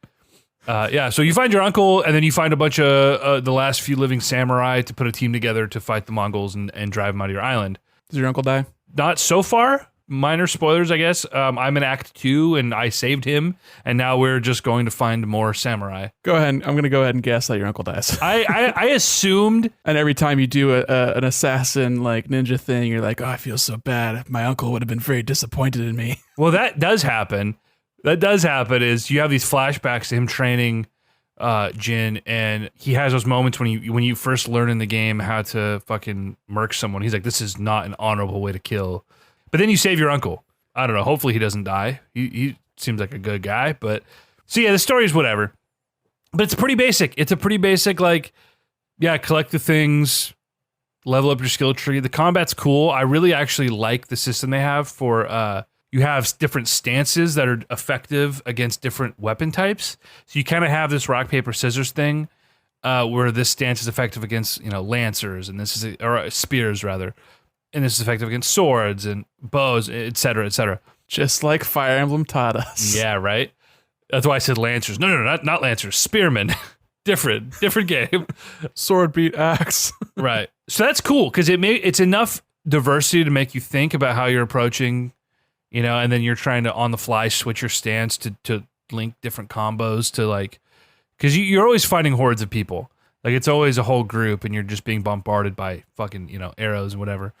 So you find your uncle, and then you find a bunch of the last few living samurai to put a team together to fight the Mongols and drive them out of your island. Does your uncle die? Not so far. minor spoilers, I guess. I'm in Act 2, and I saved him, and now we're just going to find more samurai. Go ahead. I'm going to go ahead and guess that your uncle dies. I assumed... And every time you do an assassin, like, ninja thing, you're like, oh, I feel so bad. My uncle would have been very disappointed in me. Well, that does happen. Is you have these flashbacks to him training Jin, and he has those moments when you first learn in the game how to fucking murk someone. He's like, this is not an honorable way to kill. But then you save your uncle. I don't know. Hopefully he doesn't die. He seems like a good guy. But so yeah, the story is whatever. But it's pretty basic. It's a pretty basic, like, yeah, collect the things, level up your skill tree. The combat's cool. I really actually like the system they have for you have different stances that are effective against different weapon types. So you kind of have this rock, paper, scissors thing where this stance is effective against, lancers, and this is, or spears rather. And this is effective against swords and bows, etc., etc. Just like Fire Emblem taught us. Yeah, right? That's why I said lancers. No, not lancers. Spearmen. different game. Sword beat axe. Right. So that's cool, because it's enough diversity to make you think about how you're approaching, and then you're trying to, on the fly, switch your stance to link different combos to, like, because you're always fighting hordes of people. Like, it's always a whole group, and you're just being bombarded by fucking, arrows and whatever.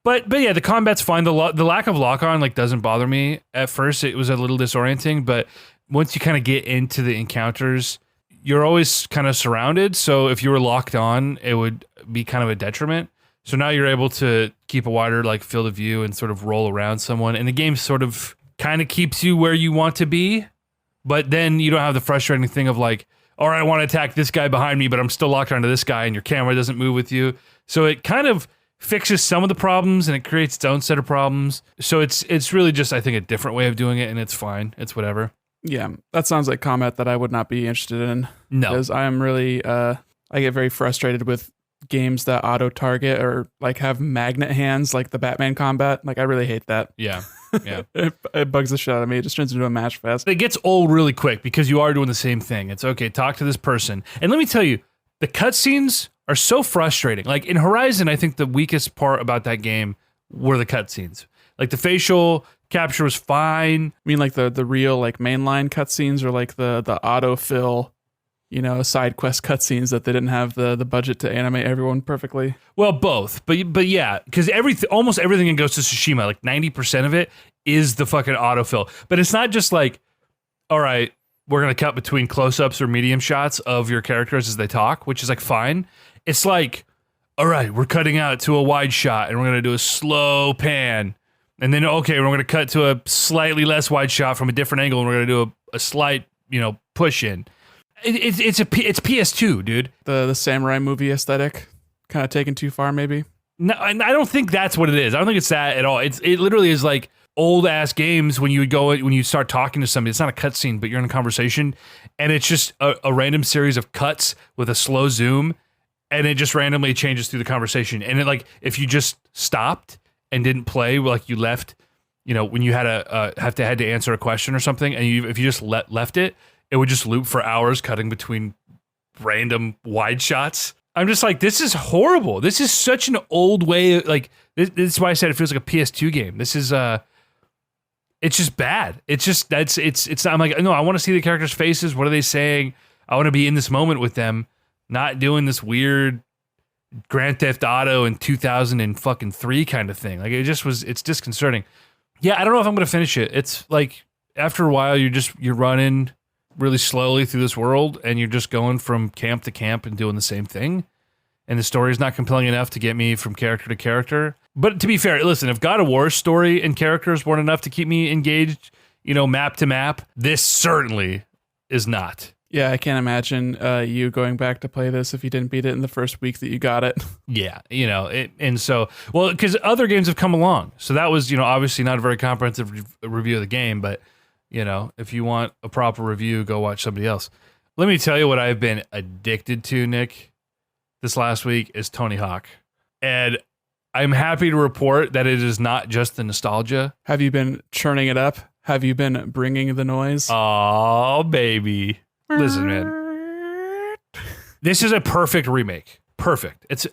But yeah, the combat's fine. The lack of lock-on, like, doesn't bother me. At first, it was a little disorienting, but once you kind of get into the encounters, you're always kind of surrounded. So if you were locked on, it would be kind of a detriment. So now you're able to keep a wider, like, field of view and sort of roll around someone. And the game sort of kind of keeps you where you want to be, but then you don't have the frustrating thing of, like, all right, I want to attack this guy behind me, but I'm still locked onto this guy, and your camera doesn't move with you. So it kind of fixes some of the problems, and it creates its own set of problems. So it's really just, I think, a different way of doing it, and it's fine. It's whatever. Yeah, that sounds like combat that I would not be interested in. No. Because I am really, I get very frustrated with games that auto-target or, like, have magnet hands, like the Batman combat. Like, I really hate that. Yeah. It bugs the shit out of me. It just turns into a match fest. It gets old really quick because you are doing the same thing. It's okay, talk to this person. And let me tell you, the cutscenes are so frustrating. Like, in Horizon, I think the weakest part about that game were the cutscenes. Like, the facial capture was fine. I mean, like, the real, like, mainline cutscenes, or like the autofill, side quest cutscenes that they didn't have the budget to animate everyone perfectly. Well, both, but yeah, because almost everything in Ghost of Tsushima, like 90% of it is the fucking autofill. But it's not just like, all right, we're gonna cut between close-ups or medium shots of your characters as they talk, which is, like, fine. It's like, all right, we're cutting out to a wide shot, and we're gonna do a slow pan, and then okay, we're gonna cut to a slightly less wide shot from a different angle, and we're gonna do a slight, push in. It's PS2, dude. The samurai movie aesthetic, kind of taken too far, maybe. No, I don't think that's what it is. I don't think it's that at all. It literally is like old ass games when you start talking to somebody. It's not a cutscene, but you're in a conversation, and it's just a random series of cuts with a slow zoom, and it just randomly changes through the conversation. And it, like, if you just stopped and didn't play, like, you left, when you had had to answer a question or something, and if you just left it, it would just loop for hours, cutting between random wide shots. I'm just like, this is horrible. This is such an old way. Like, this is why I said it feels like a PS2 game. This is it's just bad. It's just it's. I'm like, no, I want to see the characters' faces. What are they saying? I want to be in this moment with them, not doing this weird Grand Theft Auto in 2003 kind of thing. Like, it's disconcerting. Yeah, I don't know if I'm gonna finish it. It's like, after a while, you're running really slowly through this world, and you're just going from camp to camp and doing the same thing, and the story is not compelling enough to get me from character to character. But to be fair, listen, if God of War's story and characters weren't enough to keep me engaged, map to map, this certainly is not. Yeah, I can't imagine you going back to play this if you didn't beat it in the first week that you got it. Yeah, and so, well, because other games have come along, so that was, obviously not a very comprehensive review of the game, but if you want a proper review, go watch somebody else. Let me tell you what I've been addicted to, Nick, this last week is Tony Hawk. And I'm happy to report that it is not just the nostalgia. Have you been churning it up? Have you been bringing the noise? Oh, baby. Listen, man. This is a perfect remake. Perfect. It's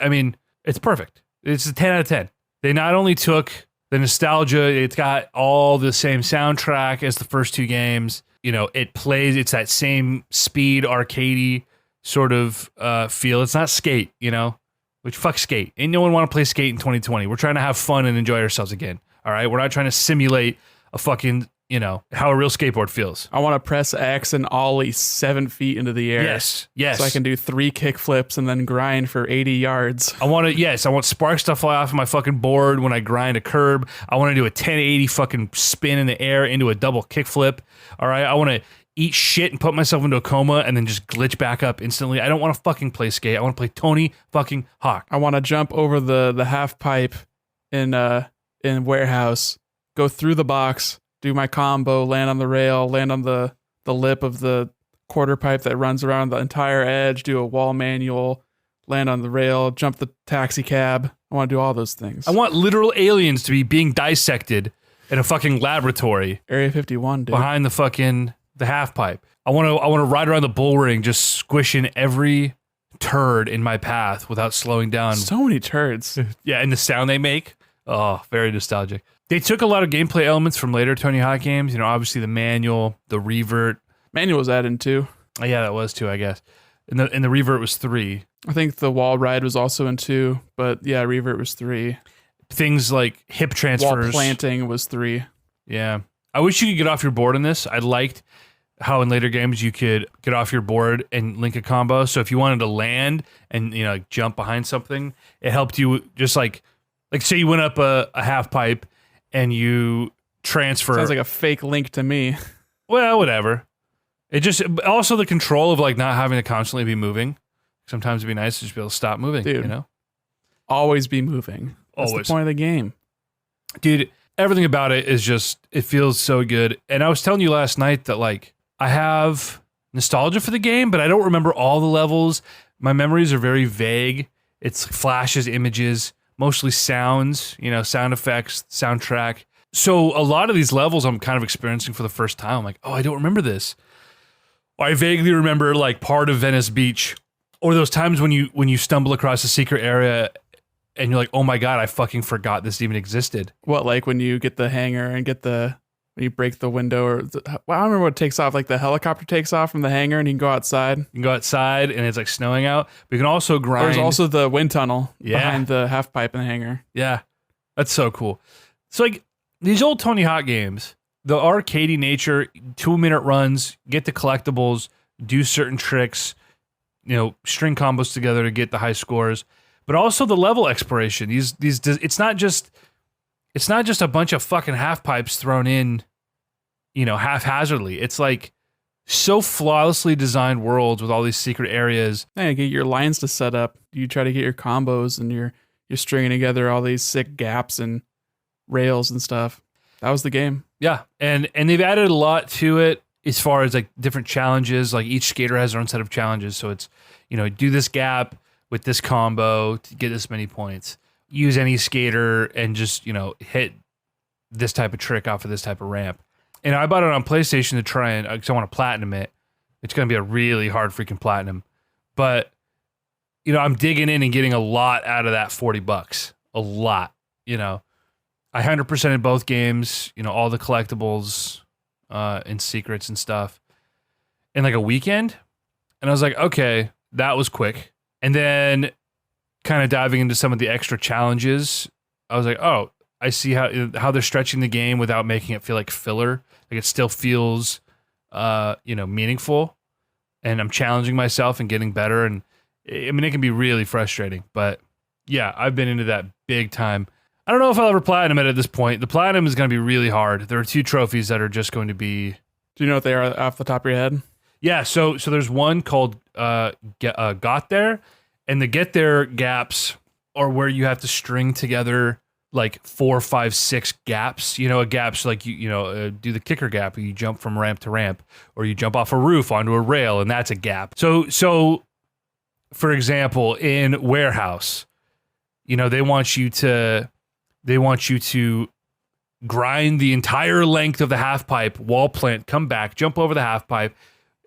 perfect. It's a 10 out of 10. They not only took The nostalgia, it's got all the same soundtrack as the first two games. You know, it plays, it's that same speed, arcadey sort of feel. It's not Skate, you know, which fuck Skate. Ain't no one want to play Skate in 2020. We're trying to have fun and enjoy ourselves again. All right, we're not trying to simulate a fucking, you know, how a real skateboard feels. I want to press X and ollie 7 feet into the air. Yes. So I can do 3 kick flips and then grind for 80 yards. I want sparks to fly off of my fucking board when I grind a curb. I want to do a 1080 fucking spin in the air into a double kickflip. All right, I want to eat shit and put myself into a coma and then just glitch back up instantly. I don't want to fucking play Skate. I want to play Tony fucking Hawk. I want to jump over the half pipe in warehouse, go through the box, do my combo, land on the rail, land on the lip of the quarter pipe that runs around the entire edge, do a wall manual, land on the rail, jump the taxi cab. I want to do all those things. I want literal aliens to be being dissected in a fucking laboratory. Area 51, dude. Behind the half pipe. I want to ride around the bull ring just squishing every turd in my path without slowing down. So many turds. Yeah, and the sound they make. Oh, very nostalgic. They took a lot of gameplay elements from later Tony Hawk games. You know, obviously the manual, the revert. Manual was added in 2. Oh, yeah, that was 2, I guess. And the revert was 3. I think the wall ride was also in 2, but yeah, revert was 3. Things like hip transfers. Wall planting was 3. Yeah. I wish you could get off your board in this. I liked how in later games you could get off your board and link a combo. So if you wanted to land and, you know, like jump behind something, it helped you just like say you went up a half pipe and you transfer. Sounds like a fake link to me. Well, whatever. It just, also the control of like not having to constantly be moving. Sometimes it'd be nice to just be able to stop moving, Dude, you know? Always be moving. That's Always. the point of the game. Dude, everything about it is just, it feels so good. And I was telling you last night that like, I have nostalgia for the game, but I don't remember all the levels. My memories are very vague. It's flashes, images, mostly sounds, you know, sound effects, soundtrack. So a lot of these levels I'm kind of experiencing for the first time. I'm like, oh, I don't remember this. Or I vaguely remember like part of Venice Beach, or those times when you stumble across a secret area and you're like, oh my God, I fucking forgot this even existed. What, like when you get the hanger and when you break the window, or well, I don't remember what takes off, like the helicopter takes off from the hangar and you can go outside. You can go outside and it's like snowing out. But you can also grind. There's also the wind tunnel Yeah. behind the half pipe in the hangar. Yeah, that's so cool. So like these old Tony Hawk games, the arcadey nature, 2-minute runs, get the collectibles, do certain tricks, you know, string combos together to get the high scores, but also the level exploration. These it's not just a bunch of fucking half pipes thrown in, you know, haphazardly. It's like so flawlessly designed worlds with all these secret areas. Yeah, get your lines to set up. You try to get your combos and you're stringing together all these sick gaps and rails and stuff. That was the game. Yeah, and they've added a lot to it as far as like different challenges. Like each skater has their own set of challenges. So it's, you know, do this gap with this combo to get this many points. Use any skater and just, you know, hit this type of trick off of this type of ramp. And I bought it on PlayStation to try and, because I want to platinum it. It's going to be a really hard freaking platinum. But, you know, I'm digging in and getting a lot out of that $40. A lot, you know. I 100%ed both games, you know, all the collectibles and secrets and stuff in like a weekend. And I was like, okay, that was quick. And then kind of diving into some of the extra challenges, I was like, oh, I see how they're stretching the game without making it feel like filler. Like it still feels, you know, meaningful. And I'm challenging myself and getting better. And I mean, it can be really frustrating. But yeah, I've been into that big time. I don't know if I'll ever platinum it at this point. The platinum is going to be really hard. There are 2 trophies that are just going to be... Do you know what they are off the top of your head? Yeah, so there's one called Got There, and the Get There gaps are where you have to string together like 4, 5, 6 gaps. You know, a gap's like, do the kicker gap, you jump from ramp to ramp, or you jump off a roof onto a rail, and that's a gap. So for example, in Warehouse, you know, they want you to grind the entire length of the half pipe, wall plant, come back, jump over the half pipe,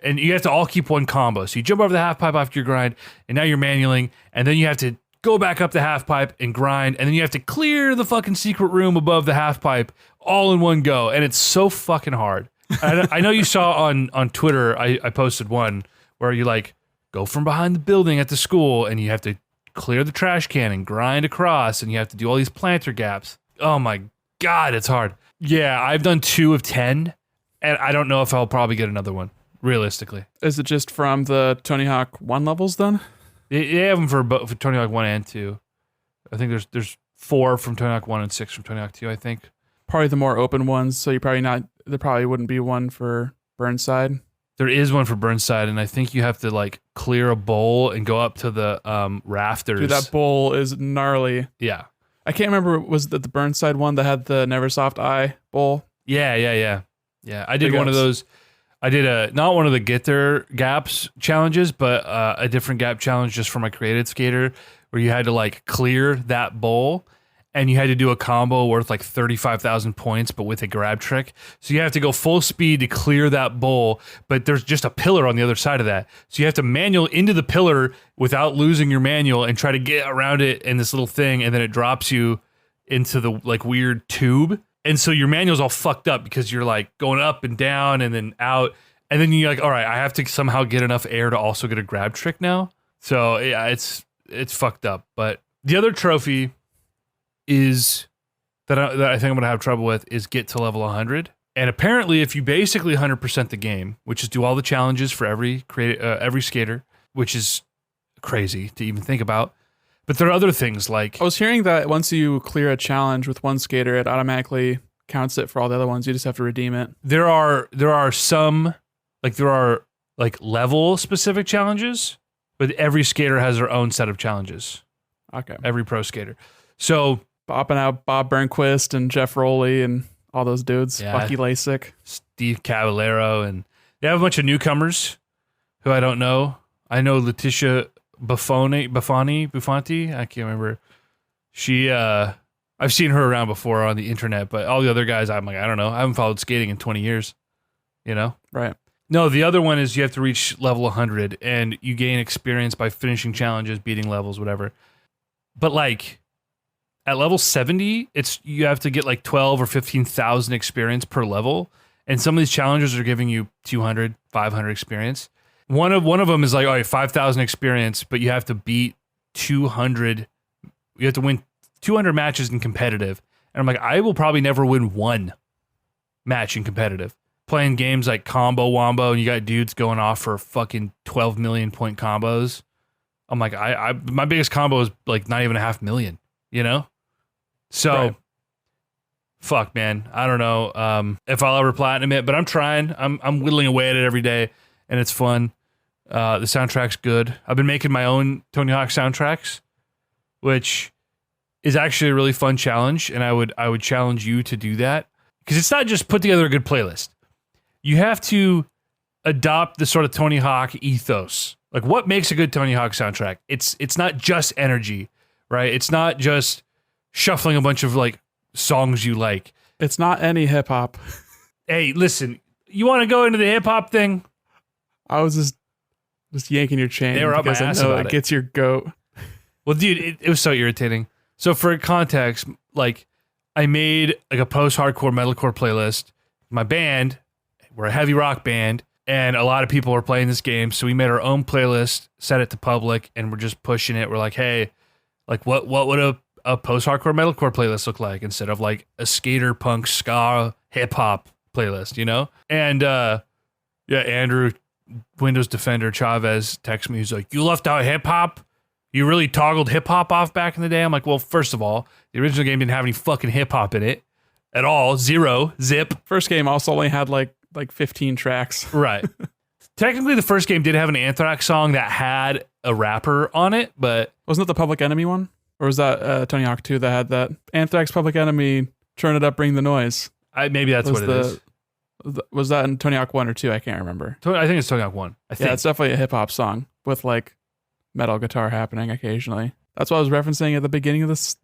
and you have to all keep one combo. So you jump over the half pipe after your grind, and now you're manualing, and then you have to go back up the half pipe and grind, and then you have to clear the fucking secret room above the half pipe all in one go, and it's so fucking hard. I know you saw on Twitter, I posted one where you like go from behind the building at the school, and you have to clear the trash can and grind across, and you have to do all these planter gaps. Oh my God, it's hard. Yeah, I've done 2 of 10, and I don't know if I'll probably get another one, realistically. Is it just from the Tony Hawk 1 levels then? They have them for Tony Hawk 1 and 2. I think there's 4 from Tony Hawk 1 and 6 from Tony Hawk 2, I think. Probably the more open ones, so there probably wouldn't be one for Burnside. There is one for Burnside, and I think you have to like clear a bowl and go up to the rafters. Dude, that bowl is gnarly. Yeah. I can't remember, was it the Burnside one that had the Neversoft Eye bowl? Yeah. I did one of those. I did not one of the Get There Gaps challenges, but a different gap challenge just for my created skater, where you had to like clear that bowl, and you had to do a combo worth like 35,000 points, but with a grab trick. So you have to go full speed to clear that bowl, but there's just a pillar on the other side of that. So you have to manual into the pillar without losing your manual and try to get around it in this little thing, and then it drops you into the like weird tube. And so your manual's all fucked up because you're like going up and down and then out. And then you're like, all right, I have to somehow get enough air to also get a grab trick now. So yeah, it's fucked up. But the other trophy is that I think I'm gonna have trouble with is get to level 100. And apparently, if you basically 100% the game, which is do all the challenges for every skater, which is crazy to even think about. But there are other things like I was hearing that once you clear a challenge with one skater, it automatically counts it for all the other ones. You just have to redeem it. There are some like level specific challenges, but every skater has their own set of challenges. Okay. Every pro skater. So bopping out Bob Burnquist and Jeff Rowley and all those dudes. Yeah. Bucky Lasik. Steve Caballero, and they have a bunch of newcomers who I don't know. I know Letitia Buffanti. I can't remember. She, I've seen her around before on the internet, but all the other guys, I'm like, I don't know. I haven't followed skating in 20 years, you know? Right. No, the other one is you have to reach level 100, and you gain experience by finishing challenges, beating levels, whatever. But like at level 70, you have to get like 12 or 15,000 experience per level, and some of these challenges are giving you 200, 500 experience. One of them is like, all right, 5,000 experience, but you have to beat 200. You have to win 200 matches in competitive. And I'm like, I will probably never win one match in competitive. Playing games like Combo Wombo, and you got dudes going off for fucking 12 million point combos. I'm like, my biggest combo is like not even 500,000, you know? So, right. Fuck, man. I don't know if I'll ever platinum it, but I'm trying. I'm whittling away at it every day, and it's fun. The soundtrack's good. I've been making my own Tony Hawk soundtracks, which is actually a really fun challenge, and I would challenge you to do that, because it's not just put together a good playlist. You have to adopt the sort of Tony Hawk ethos. Like, what makes a good Tony Hawk soundtrack? It's not just energy, right? It's not just shuffling a bunch of like songs you like. It's not any hip hop. Hey, listen, you want to go into the hip hop thing? I was just yanking your chain. They were up my ass about it gets your goat. Well, dude, it was so irritating. So for context, like I made like a post-hardcore metalcore playlist. My band, we're a heavy rock band, and a lot of people were playing this game, so we made our own playlist, set it to public, and we're just pushing it. We're like, hey, like what would a post-hardcore metalcore playlist look like instead of like a skater punk ska hip hop playlist, you know? And yeah, Andrew Windows Defender Chavez texts me. He's like, you left out hip hop? You really toggled hip hop off back in the day? I'm like, well, first of all, the original game didn't have any fucking hip hop in it at all. Zero, zip. First game also only had like 15 tracks. Right. Technically, the first game did have an Anthrax song that had a rapper on it, but wasn't that the Public Enemy one? Or was that Tony Hawk 2 that had that Anthrax Public Enemy, turn it up, bring the noise? Maybe that's what it is. Was that in Tony Hawk 1 or 2? I can't remember. I think it's Tony Hawk 1. I think. Yeah, it's definitely a hip hop song with like metal guitar happening occasionally. That's what I was referencing at the beginning of this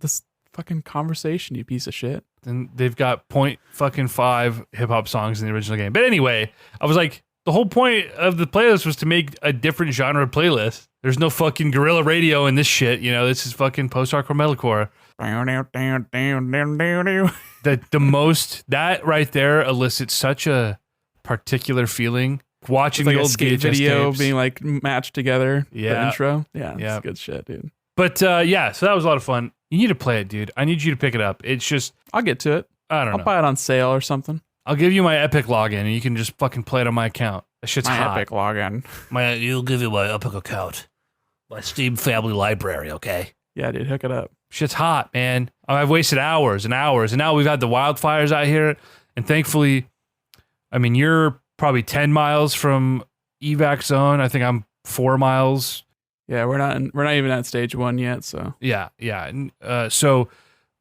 fucking conversation, you piece of shit. And they've got .5 hip hop songs in the original game. But anyway, I was like, The whole point of the playlist was to make a different genre playlist. There's no fucking guerrilla radio in this shit. You know, this is fucking post-hardcore metalcore. That right there elicits such a particular feeling. Watching like the a old skate VHS video tapes. being like matched together. Yeah. The intro. Yeah. Yeah. It's good shit, dude. But yeah, so that was a lot of fun. You need to play it, dude. I need you to pick it up. It's just, I'll get to it. I don't I'll know. buy it on sale or something. I'll give you my Epic login and you can just fucking play it on my account. That shit's My hot. Epic login. You'll give you my Epic account. My Steam family library, okay? Yeah, dude, hook it up. Shit's hot, man. I've wasted hours and hours, and now we've had the wildfires out here, and thankfully, I mean, you're probably 10 miles from evac zone. I think I'm 4 miles. Yeah, we're not even at stage 1 yet, so. Yeah. And, so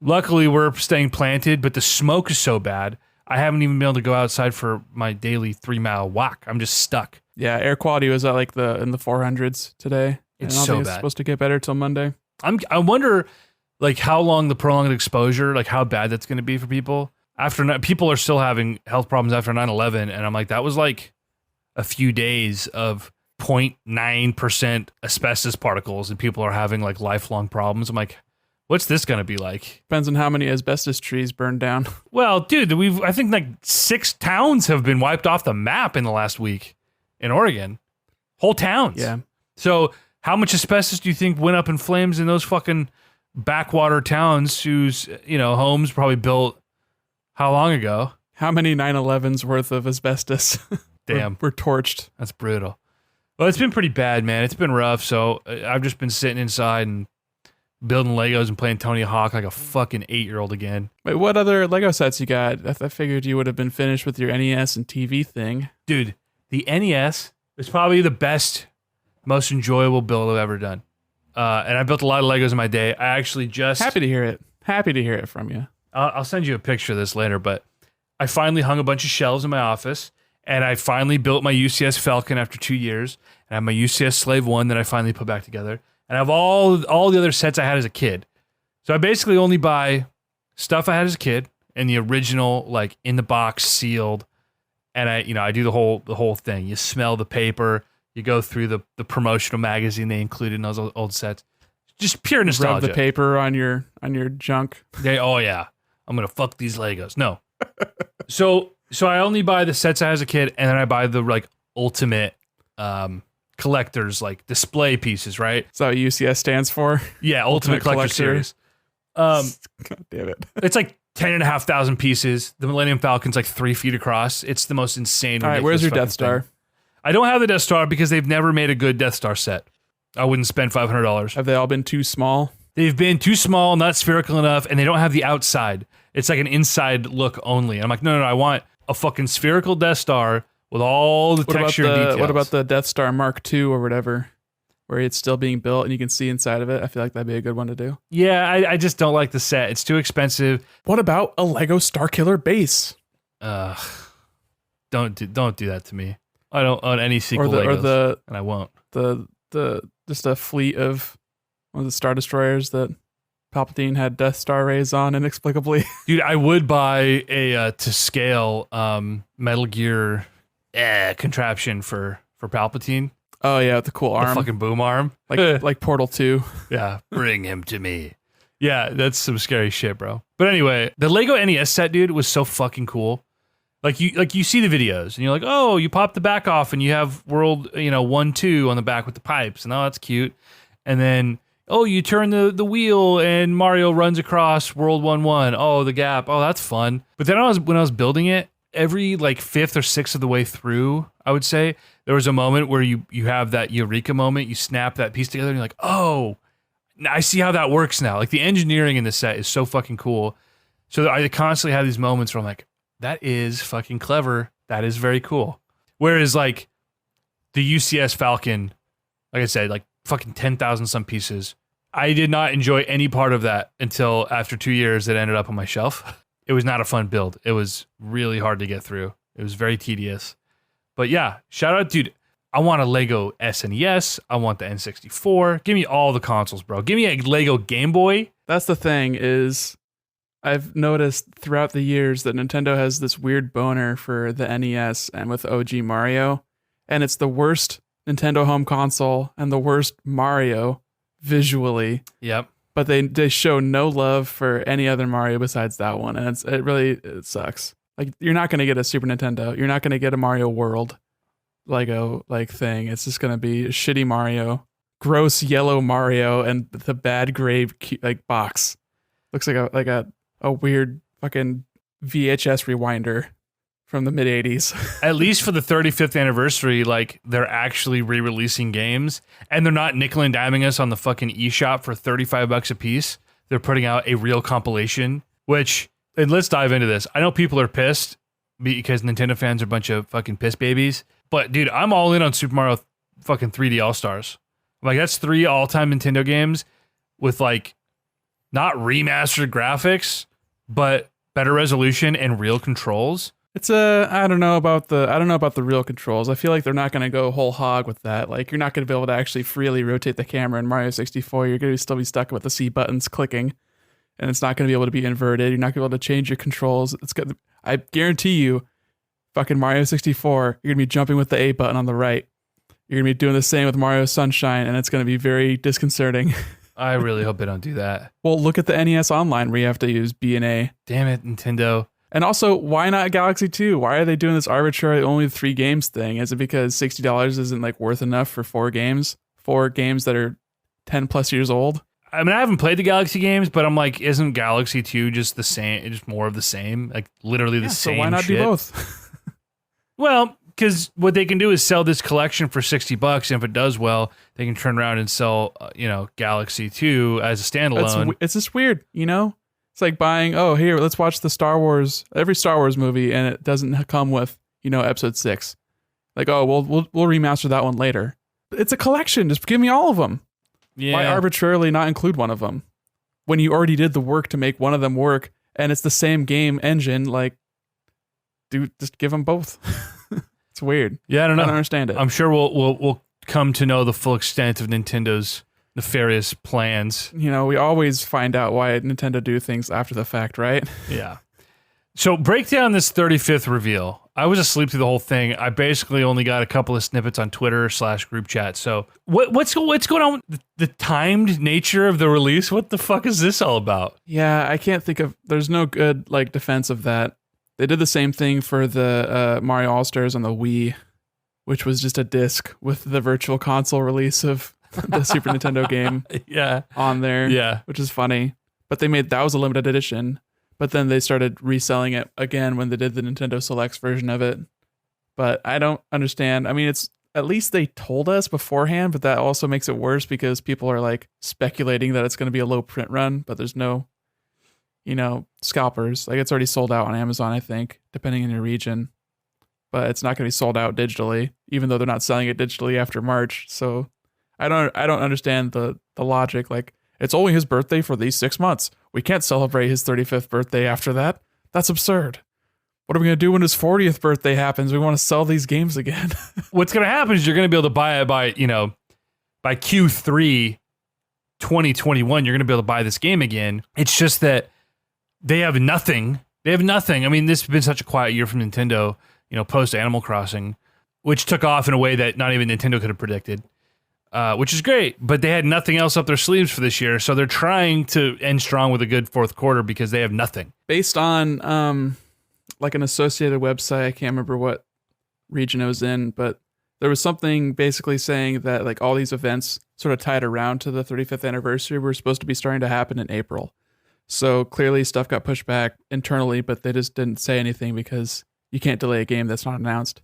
luckily we're staying planted, but the smoke is so bad, I haven't even been able to go outside for my daily 3-mile walk. I'm just stuck. Yeah, air quality was at like in the 400s today. It's I don't so think bad. It's supposed to get better till Monday. I wonder, like, how long the prolonged exposure, like, how bad that's going to be for people. People are still having health problems after 9/11, and I'm like, that was like a few days of 0.9% asbestos particles, and people are having like lifelong problems. I'm like, what's this going to be like? Depends on how many asbestos trees burned down. Well, dude, I think like 6 towns have been wiped off the map in the last week in Oregon. Whole towns. Yeah. So how much asbestos do you think went up in flames in those fucking backwater towns whose, homes probably built how long ago? How many 9/11s worth of asbestos Damn. were torched? That's brutal. Well, it's been pretty bad, man. It's been rough. So I've just been sitting inside and building Legos and playing Tony Hawk like a fucking 8-year-old again. Wait, what other Lego sets you got? I figured you would have been finished with your NES and TV thing. Dude, the NES is probably the best, most enjoyable build I've ever done. And I built a lot of Legos in my day. I actually just... Happy to hear it. Happy to hear it from you. I'll send you a picture of this later, but I finally hung a bunch of shelves in my office, and I finally built my UCS Falcon after 2 years, and I have my UCS Slave 1 that I finally put back together, and I have all the other sets I had as a kid. So I basically only buy stuff I had as a kid, and the original, like, in the box, sealed, and I do the whole thing. You smell the paper, you go through the promotional magazine they included in those old sets. Just pure nostalgia. Rub the paper on your junk. Oh yeah, I'm gonna fuck these Legos. No. So I only buy the sets I had as a kid, and then I buy the like ultimate collectors, like display pieces, right? Is that what UCS stands for? Yeah, Ultimate Collector Series. God damn it. It's like 10,500 pieces. The Millennium Falcon's like 3 feet across. It's the most insane. All right, where's your ridiculous Death Star? thing. I don't have the Death Star because they've never made a good Death Star set. I wouldn't spend $500. Have they all been too small? They've been too small, not spherical enough, and they don't have the outside. It's like an inside look only. And I'm like, no, I want a fucking spherical Death Star with all the texture and details. What about the Death Star Mark II or whatever, where it's still being built and you can see inside of it? I feel like that'd be a good one to do. Yeah, I just don't like the set. It's too expensive. What about a Lego Starkiller base? Don't do that to me. I don't own any sequel Legos, and I won't. Just a fleet of one of the Star Destroyers that Palpatine had Death Star rays on inexplicably. Dude, I would buy a to scale Metal Gear contraption for Palpatine. Oh yeah, the cool arm, The fucking boom arm. like Portal 2. Yeah, bring him to me. Yeah, that's some scary shit, bro. But anyway, the Lego NES set, dude, was so fucking cool. Like you see the videos and you're like, oh, you pop the back off and you have World 1, 2 on the back with the pipes, and oh, that's cute. And then you turn the wheel and Mario runs across World 1, 1. Oh, the gap. Oh, that's fun. But then when I was building it, every like 5th or 6th of the way through, I would say, there was a moment where you have that eureka moment. You snap that piece together and you're like, oh, I see how that works now. Like the engineering in the set is so fucking cool. So I constantly have these moments where I'm like, that is fucking clever. That is very cool. Whereas like the UCS Falcon, like I said, like fucking 10,000 some pieces. I did not enjoy any part of that until after 2 years it ended up on my shelf. It was not a fun build. It was really hard to get through. It was very tedious. But yeah, shout out, dude. I want a Lego SNES. I want the N64. Give me all the consoles, bro. Give me a Lego Game Boy. That's the thing is, I've noticed throughout the years that Nintendo has this weird boner for the NES and with OG Mario. and it's the worst Nintendo home console and the worst Mario visually. Yep. But they show no love for any other Mario besides that one, and it sucks. Like, you're not going to get a Super Nintendo. You're not going to get a Mario World Lego like thing. It's just going to be a shitty Mario, gross yellow Mario, and the bad gray like box. Looks like a weird fucking VHS rewinder from the mid 80s. At least for the 35th anniversary, like, they're actually re-releasing games, and they're not nickel and diming us on the fucking eShop for $35 a piece. They're putting out a real compilation, which, and let's dive into this. I know people are pissed because Nintendo fans are a bunch of fucking piss babies, but dude, I'm all in on Super Mario fucking 3D All-Stars. Like, that's 3 all-time Nintendo games with, like, not remastered graphics, but better resolution and real controls. It's I don't know about the real controls. I feel like they're not going to go whole hog with that. Like, you're not going to be able to actually freely rotate the camera in Mario 64. You're going to still be stuck with the C buttons clicking, and it's not going to be able to be inverted. You're not going to be able to change your controls. I guarantee you, fucking Mario 64, you're going to be jumping with the A button on the right. You're going to be doing the same with Mario Sunshine, and it's going to be very disconcerting. I really hope they don't do that. Well, look at the NES Online where you have to use B and A. Damn it, Nintendo. And also, why not Galaxy 2? Why are they doing this arbitrary only 3 games thing? Is it because $60 isn't like worth enough for 4 games? 4 games that are 10 plus years old? I mean, I haven't played the Galaxy games, but I'm like, isn't Galaxy 2 just the same, just more of the same? Like, literally the same So why not shit? do both? Well, because what they can do is sell this collection for $60, and if it does well, they can turn around and sell, Galaxy 2 as a standalone. It's just weird, you know? It's like buying, oh, here, let's watch the every Star Wars movie, and it doesn't come with, episode 6. Like, oh, we'll remaster that one later. It's a collection. Just give me all of them. Yeah. Why arbitrarily not include one of them? When you already did the work to make one of them work, and it's the same game engine, like, dude, just give them both. It's weird. Yeah, I don't know. I don't understand it. I'm sure we'll come to know the full extent of Nintendo's nefarious plans. We always find out why Nintendo do things after the fact, right? Yeah. So break down this 35th reveal. I was asleep through the whole thing. I basically only got a couple of snippets on Twitter / group chat. So what's going on with the timed nature of the release? What the fuck is this all about? Yeah, I can't think of. There's no good defense of that. They did the same thing for the Mario All-Stars on the Wii, which was just a disc with the virtual console release of the Super Nintendo game on there. Yeah. Which is funny. But that was a limited edition. But then they started reselling it again when they did the Nintendo Selects version of it. But I don't understand. I mean, it's at least they told us beforehand, but that also makes it worse because people are like speculating that it's going to be a low print run, but there's no, scalpers. Like, it's already sold out on Amazon, I think, depending on your region. But it's not going to be sold out digitally, even though they're not selling it digitally after March. So I don't understand the logic. Like, it's only his birthday for these 6 months. We can't celebrate his 35th birthday after that. That's absurd. What are we going to do when his 40th birthday happens? We want to sell these games again. What's going to happen is you're going to be able to buy it by Q3 2021. You're going to be able to buy this game again. It's just that they have nothing. I mean, this has been such a quiet year from Nintendo, post Animal Crossing, which took off in a way that not even Nintendo could have predicted. Which is great, but they had nothing else up their sleeves for this year, so they're trying to end strong with a good fourth quarter because they have nothing. Based on like an associated website, I can't remember what region it was in, but there was something basically saying that like all these events sort of tied around to the 35th anniversary were supposed to be starting to happen in April. So clearly stuff got pushed back internally, but they just didn't say anything because you can't delay a game that's not announced.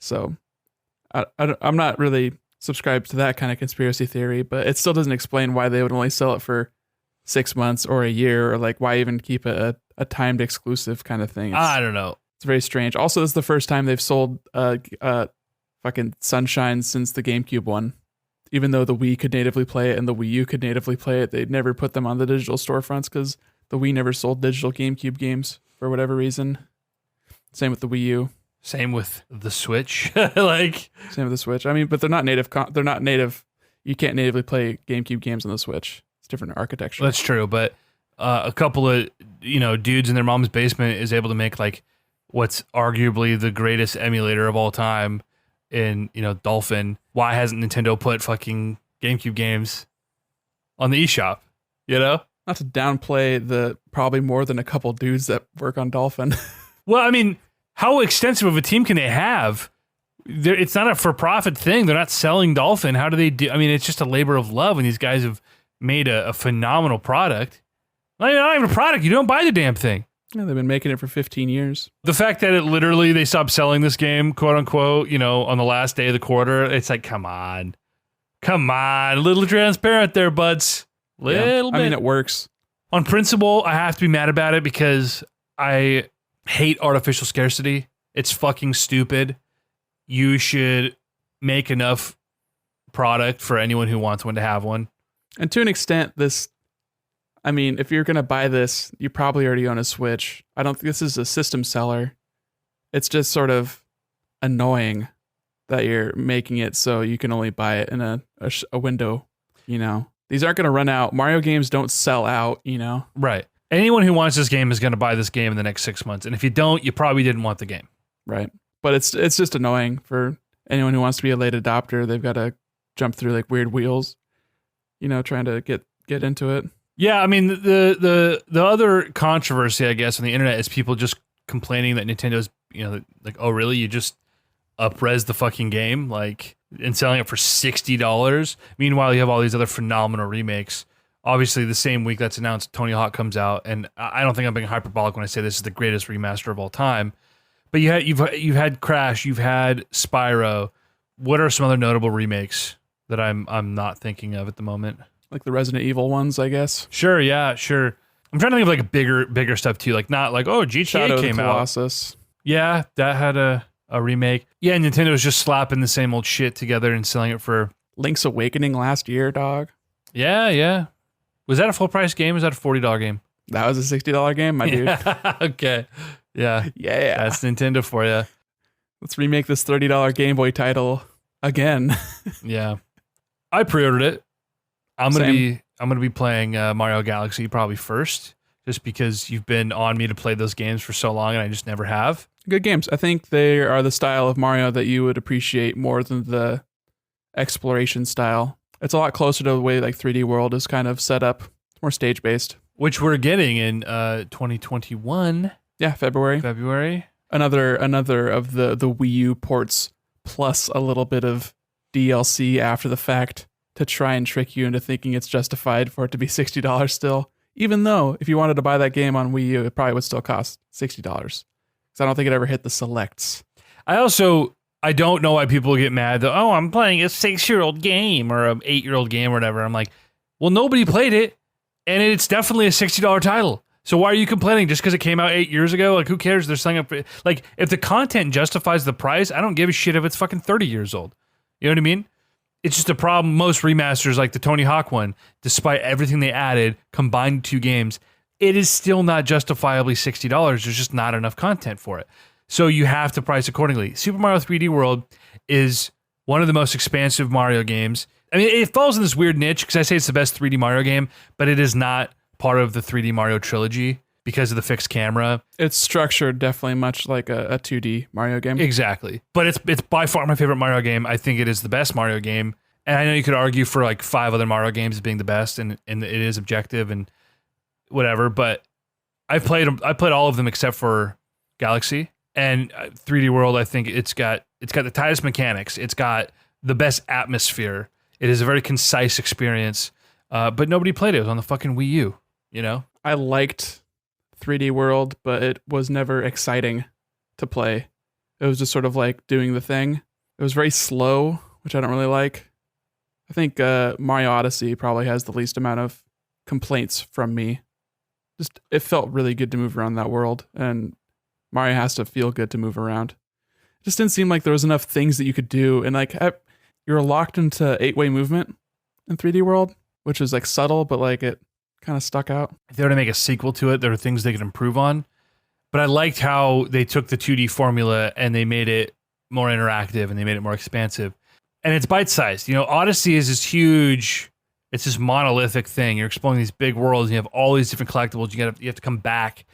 So I'm not really subscribed to that kind of conspiracy theory, but it still doesn't explain why they would only sell it for 6 months or a year, or like why even keep a timed exclusive kind of thing. I don't know. It's very strange. Also, this is the first time they've sold fucking Sunshine since the GameCube one. Even though the Wii could natively play it and the Wii U could natively play it, they'd never put them on the digital storefronts because the Wii never sold digital GameCube games for whatever reason. Same with the Wii U. Same with the Switch. Same with the Switch. I mean, but they're not native. They're not native. You can't natively play GameCube games on the Switch. It's different architecture. That's true, but a couple of dudes in their mom's basement is able to make like what's arguably the greatest emulator of all time in, Dolphin. Why hasn't Nintendo put fucking GameCube games on the eShop? Not to downplay the probably more than a couple dudes that work on Dolphin. Well, I mean, how extensive of a team can they have? It's not a for-profit thing. They're not selling Dolphin. How do they do? I mean, it's just a labor of love, and these guys have made a phenomenal product. Not even a product. You don't buy the damn thing. Yeah, they've been making it for 15 years. The fact that they stopped selling this game, quote unquote, on the last day of the quarter, it's like, come on, a little transparent there, buds. Little bit. I mean, it works. On principle, I have to be mad about it because I hate artificial scarcity. It's fucking stupid. You should make enough product for anyone who wants one to have one. And to an extent, if you're going to buy this, you probably already own a Switch. I don't think this is a system seller. It's just sort of annoying that you're making it so you can only buy it in a window, These aren't going to run out. Mario games don't sell out, Right. Anyone who wants this game is going to buy this game in the next 6 months. And if you don't, you probably didn't want the game. Right. But it's just annoying for anyone who wants to be a late adopter. They've got to jump through like weird wheels, trying to get into it. Yeah, I mean, the other controversy, I guess, on the internet is people just complaining that Nintendo's, like, oh, really? You just up-res the fucking game, and selling it for $60? Meanwhile, you have all these other phenomenal remakes. Obviously, the same week that's announced, Tony Hawk comes out, and I don't think I'm being hyperbolic when I say this is the greatest remaster of all time. But you've had Crash, you've had Spyro. What are some other notable remakes that I'm not thinking of at the moment? Like the Resident Evil ones, I guess. Sure, yeah, sure. I'm trying to think of like bigger stuff too, like not like GTA Shadow came of the out. Colossus. Yeah, that had a remake. Yeah, Nintendo's just slapping the same old shit together and selling it for Link's Awakening last year, dog. Yeah. Was that a full price game? Or was that a $40 game? That was a $60 game, my dude. Okay. Yeah. Yeah. That's Nintendo for you. Let's remake this $30 Game Boy title again. Yeah. I pre-ordered it. I'm gonna be playing Mario Galaxy probably first, just because you've been on me to play those games for so long and I just never have. Good games. I think they are the style of Mario that you would appreciate more than the exploration style. It's a lot closer to the way like 3D World is kind of set up. It's more stage based. Which we're getting in 2021. Yeah, February. Another of the Wii U ports plus a little bit of DLC after the fact to try and trick you into thinking it's justified for it to be $60 still. Even though if you wanted to buy that game on Wii U, it probably would still cost $60. Because I don't think it ever hit the selects. I don't know why people get mad that, oh, I'm playing a 6-year-old game or an 8-year-old game or whatever. I'm like, well, nobody played it, and it's definitely a $60 title. So why are you complaining just because it came out 8 years ago? Like, who cares? They're selling up. Like, if the content justifies the price, I don't give a shit if it's fucking 30 years old. You know what I mean? It's just a problem. Most remasters, like the Tony Hawk one, despite everything they added, combined 2 games, it is still not justifiably $60. There's just not enough content for it. So you have to price accordingly. Super Mario 3D World is one of the most expansive Mario games. I mean, it falls in this weird niche because I say it's the best 3D Mario game, but it is not part of the 3D Mario trilogy because of the fixed camera. It's structured definitely much like a 2D Mario game. Exactly. But it's by far my favorite Mario game. I think it is the best Mario game. And I know you could argue for like 5 other Mario games as being the best, and it is objective and whatever, but I played all of them except for Galaxy. And 3D World, I think it's got the tightest mechanics. It's got the best atmosphere. It is a very concise experience. But nobody played it. It was on the fucking Wii U, I liked 3D World, but it was never exciting to play. It was just sort of like doing the thing. It was very slow, which I don't really like. I think Mario Odyssey probably has the least amount of complaints from me. Just it felt really good to move around that world, and Mario has to feel good to move around. It just didn't seem like there was enough things that you could do, and like you're locked into 8-way movement in 3D World, which is like subtle, but like it kind of stuck out. If they were to make a sequel to it, there are things they could improve on. But I liked how they took the 2D formula and they made it more interactive and they made it more expansive. And it's bite-sized. Odyssey is this huge, it's this monolithic thing. You're exploring these big worlds and you have all these different collectibles. You have to come back,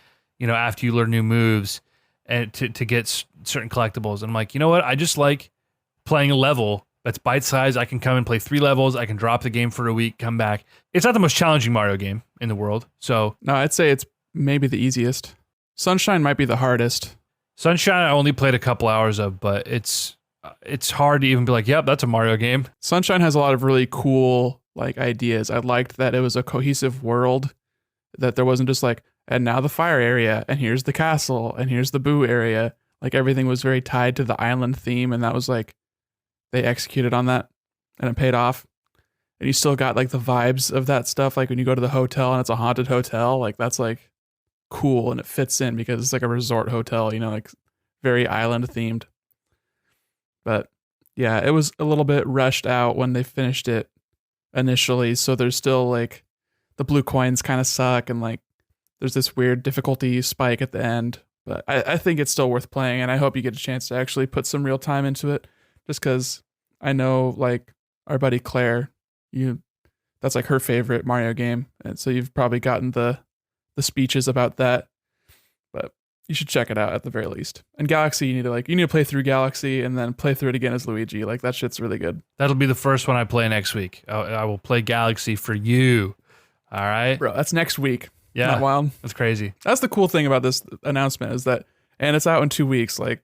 after you learn new moves and to get certain collectibles. And I'm like, you know what? I just like playing a level that's bite-sized. I can come and play 3 levels. I can drop the game for a week, come back. It's not the most challenging Mario game in the world. So No, I'd say it's maybe the easiest. Sunshine might be the hardest. Sunshine, I only played a couple hours of, but it's hard to even be like, yep, that's a Mario game. Sunshine has a lot of really cool like ideas. I liked that it was a cohesive world, that there wasn't just like, and now the fire area, and here's the castle, and here's the Boo area. Like everything was very tied to the island theme, and that was like, they executed on that, and it paid off. And you still got like the vibes of that stuff. Like when you go to the hotel and it's a haunted hotel, like that's like cool, and it fits in because it's like a resort hotel, you know, like very island themed. But yeah, it was a little bit rushed out when they finished it initially. So there's still like the blue coins kind of suck, and like there's this weird difficulty spike at the end. But I think it's still worth playing, and I hope you get a chance to actually put some real time into it, just because I know like our buddy Claire, that's like her favorite Mario game, and so you've probably gotten the speeches about that. But you should check it out at the very least. And Galaxy, you need to play through Galaxy and then play through it again as Luigi. Like that shit's really good. That'll be the first one I play next week. I will play Galaxy for you. All right, Bro, that's next week. Yeah, Not wild. that's crazy. That's the cool thing about this announcement is that, and it's out in 2 weeks. Like,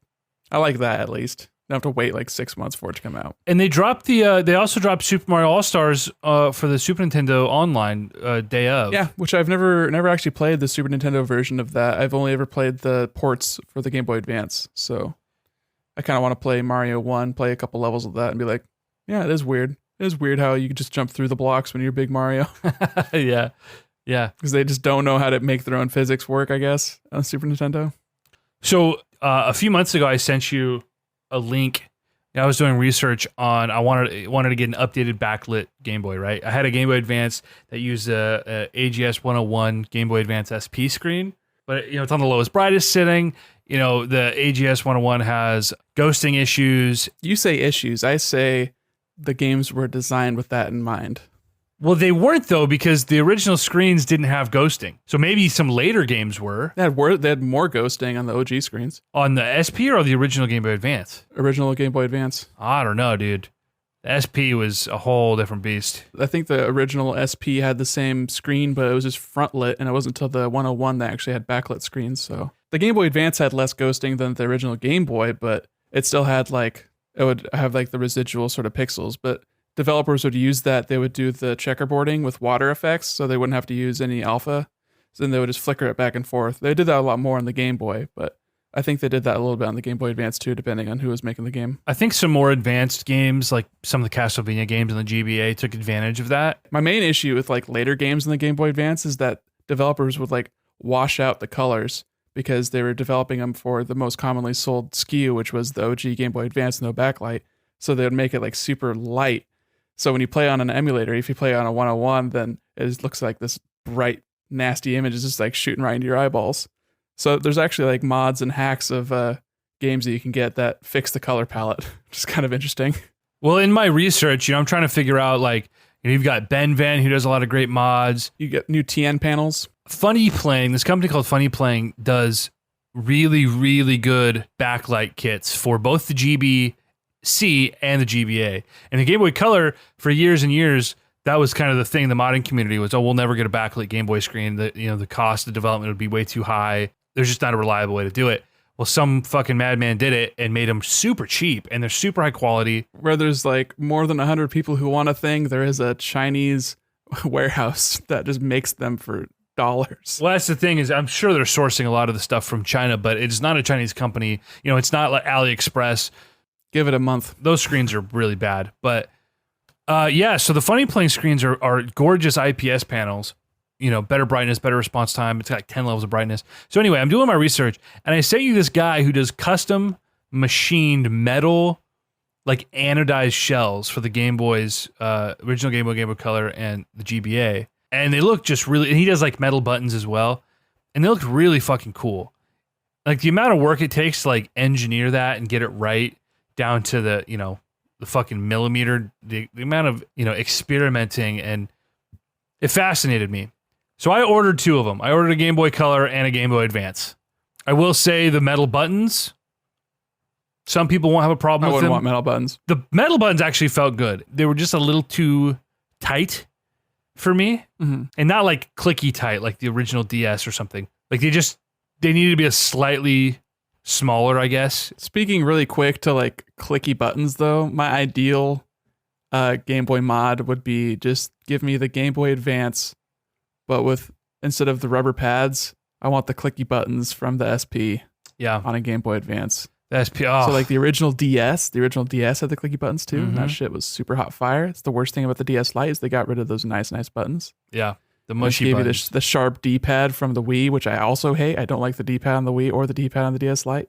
I like that at least. You don't have to wait like 6 months for it to come out. And they dropped they also dropped Super Mario All Stars for the Super Nintendo Online day of. Yeah, which I've never actually played the Super Nintendo version of that. I've only ever played the ports for the Game Boy Advance. So I kind of want to play Mario 1, play a couple levels of that, and be like, yeah, it is weird. It is weird how you can just jump through the blocks when you're big Mario. Yeah. Yeah. Because they just don't know how to make their own physics work, I guess, on Super Nintendo. So a few months ago, I sent you a link. I was doing research on, I wanted to get an updated backlit Game Boy, right? I had a Game Boy Advance that used a AGS 101 Game Boy Advance SP screen, but it's on the lowest brightest setting. The AGS 101 has ghosting issues. You say issues. I say the games were designed with that in mind. Well, they weren't, though, because the original screens didn't have ghosting. So maybe some later games were. They had more ghosting on the OG screens. On the SP or the original Game Boy Advance? Original Game Boy Advance. I don't know, dude. The SP was a whole different beast. I think the original SP had the same screen, but it was just front lit, and it wasn't until the 101 that actually had backlit screens. So the Game Boy Advance had less ghosting than the original Game Boy, but it still had it would have like the residual sort of pixels, but developers would use that. They would do the checkerboarding with water effects, so they wouldn't have to use any alpha. So then they would just flicker it back and forth. They did that a lot more on the Game Boy, but I think they did that a little bit on the Game Boy Advance too, depending on who was making the game. I think some more advanced games, like some of the Castlevania games in the GBA, took advantage of that. My main issue with like later games in the Game Boy Advance is that developers would like wash out the colors because they were developing them for the most commonly sold SKU, which was the OG Game Boy Advance, no backlight. So they would make it like super light. So when you play on an emulator, if you play on a 101, then it looks like this bright, nasty image is just like shooting right into your eyeballs. So there's actually like mods and hacks of games that you can get that fix the color palette, which is kind of interesting. Well, in my research, I'm trying to figure out you've got Ben Van who does a lot of great mods. You get new TN panels. Funny Playing, this company called Funny Playing does really, really good backlight kits for both the GB C and the GBA. And the Game Boy Color, for years and years, that was kind of the thing. The modding community was, we'll never get a backlit Game Boy screen. The cost of development would be way too high. There's just not a reliable way to do it. Well, some fucking madman did it and made them super cheap, and they're super high quality. Where there's like more than 100 people who want a thing, there is a Chinese warehouse that just makes them for dollars. Well, that's the thing, is I'm sure they're sourcing a lot of the stuff from China, but it's not a Chinese company. It's not like AliExpress. Give it a month. Those screens are really bad. But so the Funny Playing screens are gorgeous IPS panels. Better brightness, better response time. It's got like 10 levels of brightness. So anyway, I'm doing my research, and I sent you this guy who does custom machined metal, like anodized shells for the Game Boys, original Game Boy Color, and the GBA. And they look just really, and he does like metal buttons as well. And they look really fucking cool. Like the amount of work it takes to like engineer that and get it right down to the, the fucking millimeter, the amount of, experimenting, and it fascinated me. So I ordered 2 of them. I ordered a Game Boy Color and a Game Boy Advance. I will say the metal buttons, Some people won't have a problem I with wouldn't them. want metal buttons. The metal buttons actually felt good. They were just a little too tight for me, Mm-hmm. and not like clicky tight like the original DS or something. Like they needed to be a slightly smaller, I guess. Speaking really quick to like clicky buttons, though, my ideal Game Boy mod would be just give me the Game Boy Advance, but with instead of the rubber pads, I want the clicky buttons from the SP Yeah, on a Game Boy Advance. the SP. Oh, So like the original DS had the clicky buttons too. And Mhm. that shit was super hot fire. It's the worst thing about the DS Lite is they got rid of those nice buttons. yeah, the They mushy gave you buttons. the sharp D-pad from the Wii, which I also hate. I don't like the D-pad on the Wii or the D-pad on the DS Lite.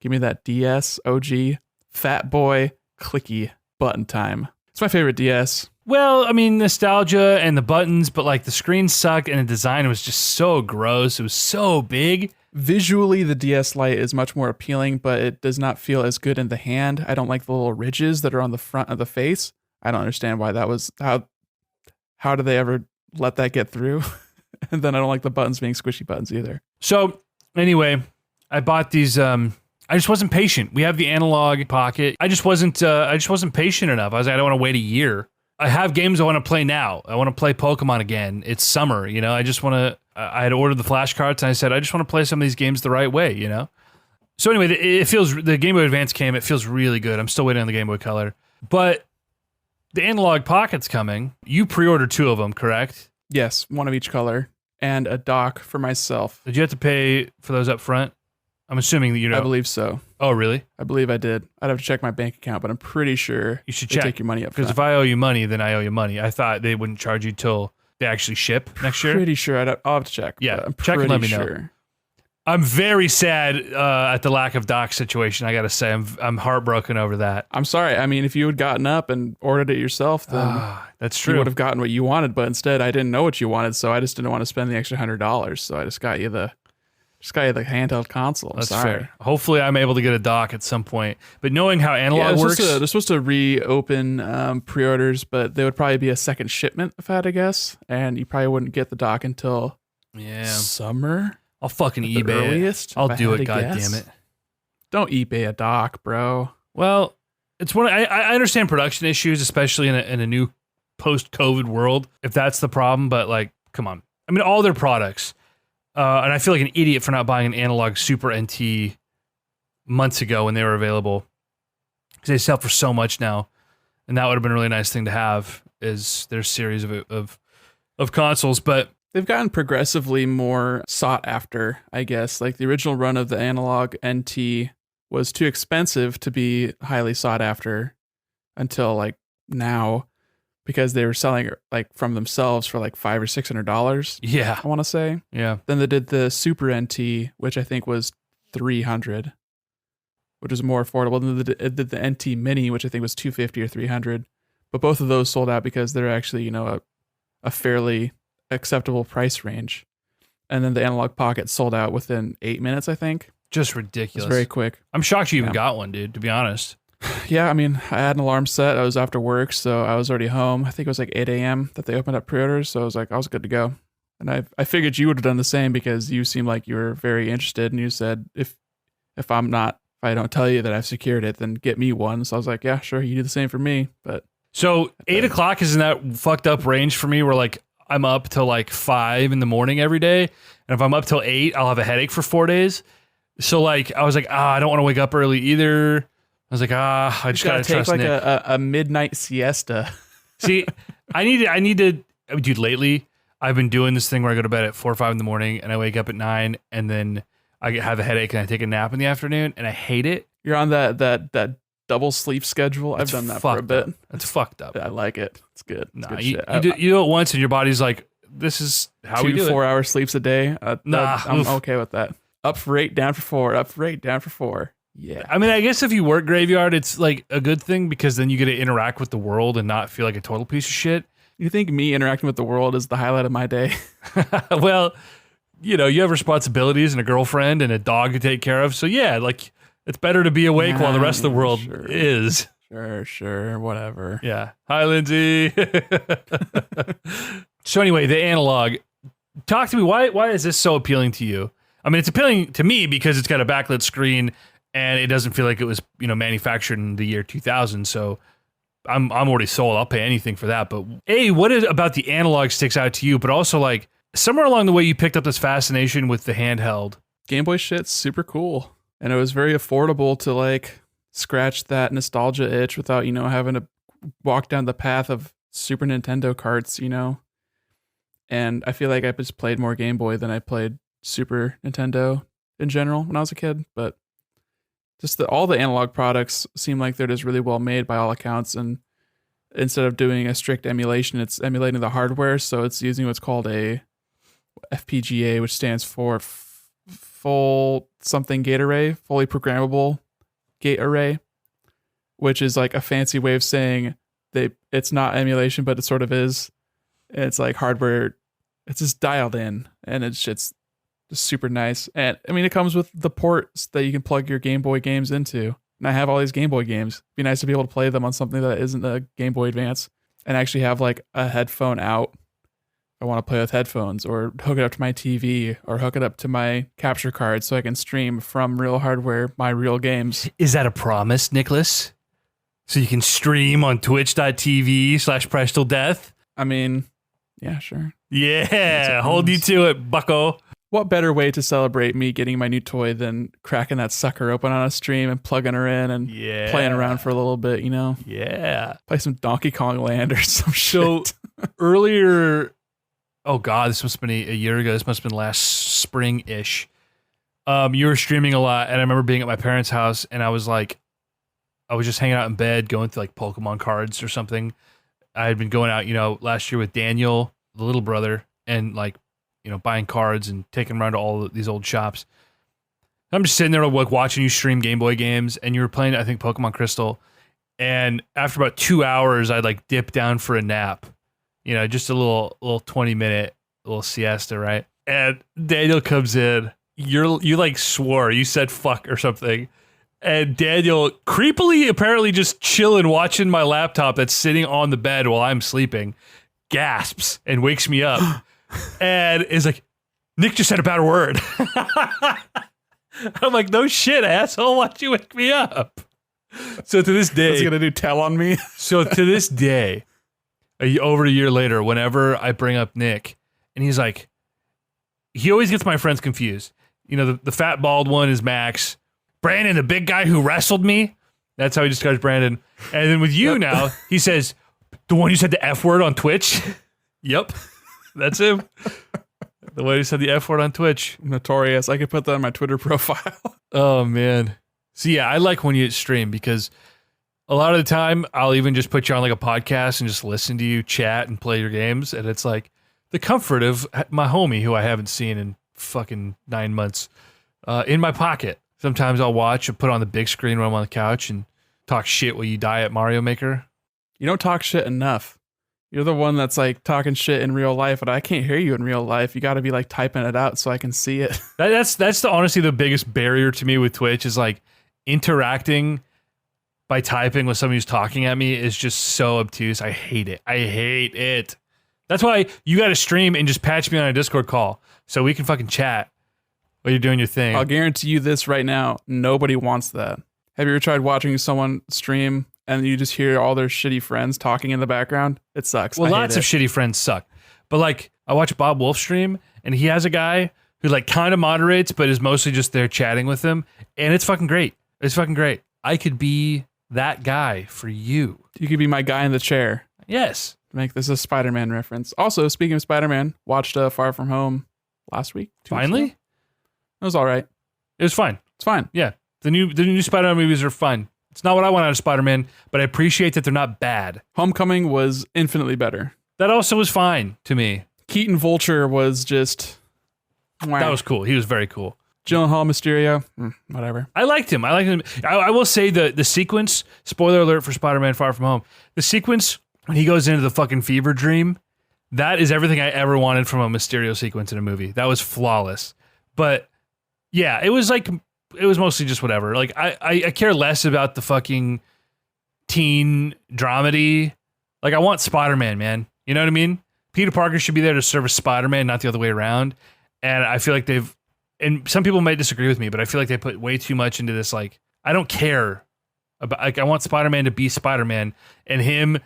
Give me that DS OG fat boy clicky button time. It's my favorite DS. Well, I mean, nostalgia and the buttons, but like the screen sucked and the design was just so gross. It was so big. Visually, the DS Lite is much more appealing, but it does not feel as good in the hand. I don't like the little ridges that are on the front of the face. I don't understand why that was how did they ever let that get through? And then I don't like the buttons being squishy buttons either. So anyway, I bought these. I just wasn't patient. We have the analog pocket. I just wasn't patient enough. I was like, I don't want to wait a year. I have games I want to play now. I want to play Pokemon again. It's summer, you know. I just want to. I had ordered the flashcards, and I said I just want to play some of these games the right way, you know. So anyway, the Game Boy Advance came. It feels really good. I'm still waiting on the Game Boy Color, but the analog pocket's coming. You pre-ordered 2 of them, correct? Yes, one of each color and a dock for myself. Did you have to pay for those up front? I'm assuming that you know. I believe so. Oh, really? I believe I did. I'd have to check my bank account, but I'm pretty sure You should they check. take your money up Because front. if I owe you money, then I owe you money. I thought they wouldn't charge you till they actually ship next year. Pretty sure I'll have to check. Yeah, but I'm check and pretty let me know. sure. I'm very sad at the lack of dock situation. I got to say, I'm heartbroken over that. I'm sorry. I mean, if you had gotten up and ordered it yourself, then That's you true. would have gotten what you wanted. But instead, I didn't know what you wanted, so I just didn't want to spend the extra $100. So I just got you the handheld console. I'm That's sorry. fair. Hopefully, I'm able to get a dock at some point. But knowing how analog Yeah, works, they're supposed to reopen pre-orders, but they would probably be a second shipment if I had to guess, and you probably wouldn't get the dock until yeah, summer. I'll fucking The eBay earliest, it. I'll if I do had it. to God guess. damn it. Don't eBay a dock, bro. Well, it's one. I understand production issues, especially in a new post-COVID world. If that's the problem, but like, come on. I mean, all their products. And I feel like an idiot for not buying an analog Super NT months ago when they were available, because they sell for so much now, and that would have been a really nice thing to have. Is their series of consoles, but They've gotten progressively more sought after, I guess. Like the original run of the analog NT was too expensive to be highly sought after until like now, because they were selling like from themselves for like $500 or $600. yeah, I want to say. yeah, Then they did the Super NT, which I think was $300, which was more affordable. Then they did the NT Mini, which I think was $250 or $300. But both of those sold out because they're actually, you know, a fairly acceptable price range. And then the Analog Pocket sold out within 8 minutes, I think. just It ridiculous. was very quick. I'm shocked you even Yeah. got one, dude. To be honest. Yeah, I mean, I had an alarm set. I was after work, so I was already home. I think it was like 8 a.m. that they opened up pre-orders, so I was good to go. And I figured you would have done the same because you seemed like you were very interested, and you said if I don't tell you that I've secured it, then get me one. So I was like, yeah, sure, you do the same for me. But So 8 o'clock is in that fucked up range for me, where like I'm up till like 5 in the morning every day, and if I'm up till 8, I'll have a headache for 4 days. So like I was like, I don't want to wake up early either. I was like, I just gotta take trust like Nick. a midnight siesta. See, I need to, dude. Lately, I've been doing this thing where I go to bed at 4 or 5 in the morning, and I wake up at 9, and then I have a headache, and I take a nap in the afternoon, and I hate it. You're on that double sleep schedule. I've It's done that for a fucked bit. up. It's fucked up. I like it. It's good. It's Nah, good you shit. do it once, and your body's like, this is how we do 4 it. hour sleeps a day. Nah, I'm oof. okay with that. Up for 8, down for 4. Up for 8, down for 4. Yeah. I mean, I guess if you work graveyard, it's like a good thing because then you get to interact with the world and not feel like a total piece of shit. You think me interacting with the world is the highlight of my day? Well, you know, you have responsibilities and a girlfriend and a dog to take care of. So yeah, like it's better to be awake while the rest of the world Sure. is. Sure, whatever. Yeah. Hi, Lindsay. So anyway, the analog. Talk to me. Why is this so appealing to you? I mean, it's appealing to me because it's got a backlit screen and it doesn't feel like it was, manufactured in the year 2000. So I'm already sold. I'll pay anything for that. But what is about the analog sticks out to you? But also like somewhere along the way, you picked up this fascination with the handheld. Game Boy shit's super cool. And it was very affordable to like scratch that nostalgia itch without, having to walk down the path of Super Nintendo carts, And I feel like I just played more Game Boy than I played Super Nintendo in general when I was a kid. But just all the analog products seem like they're just really well made by all accounts. And instead of doing a strict emulation, it's emulating the hardware. So it's using what's called a FPGA, which stands for full something gate array, fully programmable gate array, which is like a fancy way of saying it's not emulation, but it sort of is. And it's like hardware, it's just dialed in, and it's just super nice. And I mean, it comes with the ports that you can plug your Game Boy games into. And I have all these Game Boy games. It'd be nice to be able to play them on something that isn't a Game Boy Advance and actually have like a headphone out. I want to play with headphones, or hook it up to my TV, or hook it up to my capture card so I can stream from real hardware my real games. Is that a promise, Nicholas? So you can stream on twitch.tv/Press Till Death? I mean, yeah, sure. Yeah, hold you to it, bucko. What better way to celebrate me getting my new toy than cracking that sucker open on a stream and plugging her in and playing around for a little bit, Yeah. Play some Donkey Kong Land or some shit. So earlier, oh God, this must have been a year ago. This must have been last spring-ish. You were streaming a lot, and I remember being at my parents' house, and I was just hanging out in bed, going through like Pokemon cards or something. I had been going out, last year with Daniel, the little brother, and like, buying cards and taking them around to all these old shops. I'm just sitting there like watching you stream Game Boy games, and you were playing, I think, Pokemon Crystal. And after about 2 hours, I'd like dip down for a nap, just a little 20-minute little siesta, right? And Daniel comes in. You like swore, you said fuck or something. And Daniel creepily, apparently just chilling, watching my laptop that's sitting on the bed while I'm sleeping, gasps and wakes me up and is like, Nick just said a bad word. I'm like, no shit, asshole. Why'd you wake me up? So to this day, what's he gonna do? Tell on me? So to this day, over a year later, whenever I bring up Nick, and he's like, he always gets my friends confused. The fat bald one is Max. Brandon, the big guy who wrestled me. That's how he describes Brandon. And then with you now, he says, the one who said the F word on Twitch. Yep, that's him. The one who said the F word on Twitch. Notorious. I could put that on my Twitter profile. Oh, man. So yeah, I like when you stream because a lot of the time I'll even just put you on like a podcast and just listen to you chat and play your games. And it's like the comfort of my homie who I haven't seen in fucking 9 months in my pocket. Sometimes I'll watch and put on the big screen when I'm on the couch and talk shit while you die at Mario Maker. You don't talk shit enough. You're the one that's like talking shit in real life, but I can't hear you in real life. You got to be like typing it out so I can see it. That's honestly the biggest barrier to me with Twitch is like interacting by typing with somebody who's talking at me is just so obtuse. I hate it. That's why you got to stream and just patch me on a Discord call so we can fucking chat while you're doing your thing. I'll guarantee you this right now. Nobody wants that. Have you ever tried watching someone stream and you just hear all their shitty friends talking in the background? It sucks. Well, lots of shitty friends suck. But like, I watch Bob Wolf stream and he has a guy who like kind of moderates, but is mostly just there chatting with him. And it's fucking great. It's fucking great. I could be that guy for you. You could be my guy in the chair. Yes. Make this a Spider-Man reference. Also, speaking of Spider-Man, watched Far From Home last week. 2 weeks Finally? ago. It was all right. It was fine. It's fine. Yeah. The new Spider-Man movies are fun. It's not what I want out of Spider-Man, but I appreciate that they're not bad. Homecoming was infinitely better. That also was fine to me. Keaton Vulture was just... That was cool. He was very cool. Gyllenhaal, Mysterio, whatever. I liked him. I will say the sequence, spoiler alert for Spider-Man Far From Home, the sequence when he goes into the fucking fever dream, that is everything I ever wanted from a Mysterio sequence in a movie. That was flawless. But yeah, it was mostly just whatever. Like I care less about the fucking teen dramedy. Like I want Spider-Man, man. You know what I mean? Peter Parker should be there to serve as Spider-Man, not the other way around. And I feel like they've and some people might disagree with me, but I feel like they put way too much into this. Like, I don't care about, like, I want Spider-Man to be Spider-Man, and him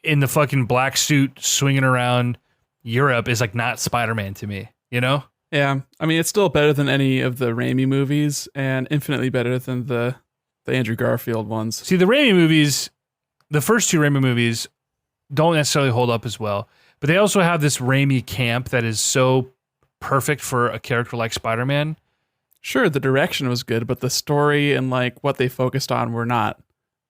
in the fucking black suit swinging around Europe is like not Spider-Man to me, you know? Yeah, I mean, it's still better than any of the Raimi movies, and infinitely better than the Andrew Garfield ones. See, the Raimi movies, the first two Raimi movies don't necessarily hold up as well, but they also have this Raimi camp that is so perfect for a character like Spider-Man. Sure, the direction was good, but the story and like what they focused on were not.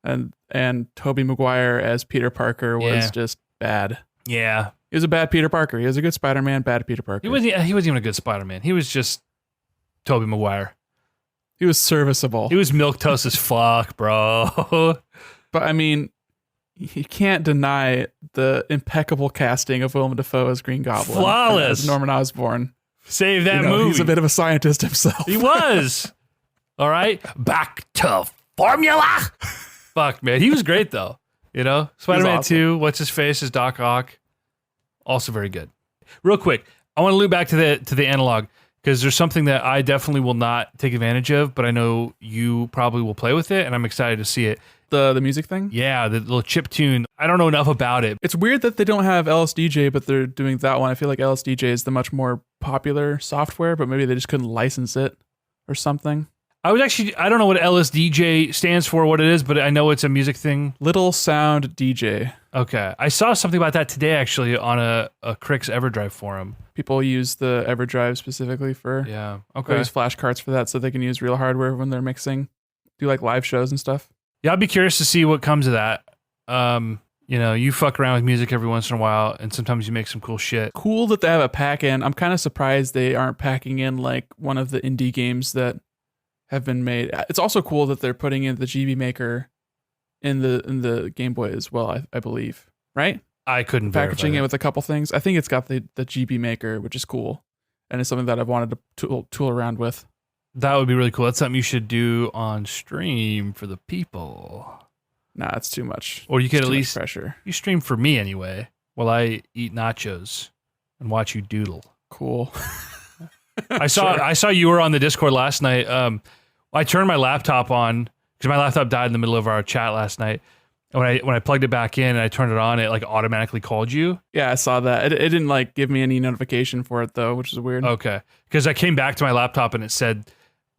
And Tobey Maguire as Peter Parker was just bad. Yeah. He was a bad Peter Parker. He was a good Spider-Man, bad Peter Parker. He wasn't even a good Spider-Man. He was just Tobey Maguire. He was serviceable. He was milquetoast as fuck, bro. But I mean, you can't deny the impeccable casting of Willem Dafoe as Green Goblin. Flawless. As Norman Osborn. Save that movie. He's a bit of a scientist himself. He was. All right. Back to formula. Fuck, man. He was great, though. You know? Spider-Man awesome. 2, what's his face, is Doc Ock. Also very good. Real quick, I want to loop back to the analog, because there's something that I definitely will not take advantage of, but I know you probably will play with it, and I'm excited to see it. The music thing? Yeah, the little chip tune. I don't know enough about it. It's weird that they don't have LSDJ, but they're doing that one. I feel like LSDJ is the much more popular software, but maybe they just couldn't license it or something. I don't know what LSDJ stands for, what it is, but I know it's a music thing. Little Sound DJ. Okay. I saw something about that today, actually, on a Crix EverDrive forum. People use the EverDrive specifically for... Yeah. They Okay. use flashcards for that so they can use real hardware when they're mixing. Do like live shows and stuff. Yeah, I'd be curious to see what comes of that. You know, you fuck around with music every once in a while, and sometimes you make some cool shit. Cool that they have a pack in. I'm kind of surprised they aren't packing in like one of the indie games that have been made. It's also cool that they're putting in the GB Maker in the Game Boy as well, I believe. Right? I couldn't Packaging verify it with a couple things. I think it's got the GB Maker, which is cool. And it's something that I've wanted to tool around with. that would be really cool. That's something you should do on stream for the people. Nah, it's too much. Or you could It's at too much least pressure. you stream for me anyway, while I eat nachos and watch you doodle. Cool. I saw you were on the Discord last night. I turned my laptop on because my laptop died in the middle of our chat last night. And when I plugged it back in and I turned it on, it like automatically called you. Yeah, I saw that. It didn't like give me any notification for it though, which is weird. Okay, because I came back to my laptop and it said,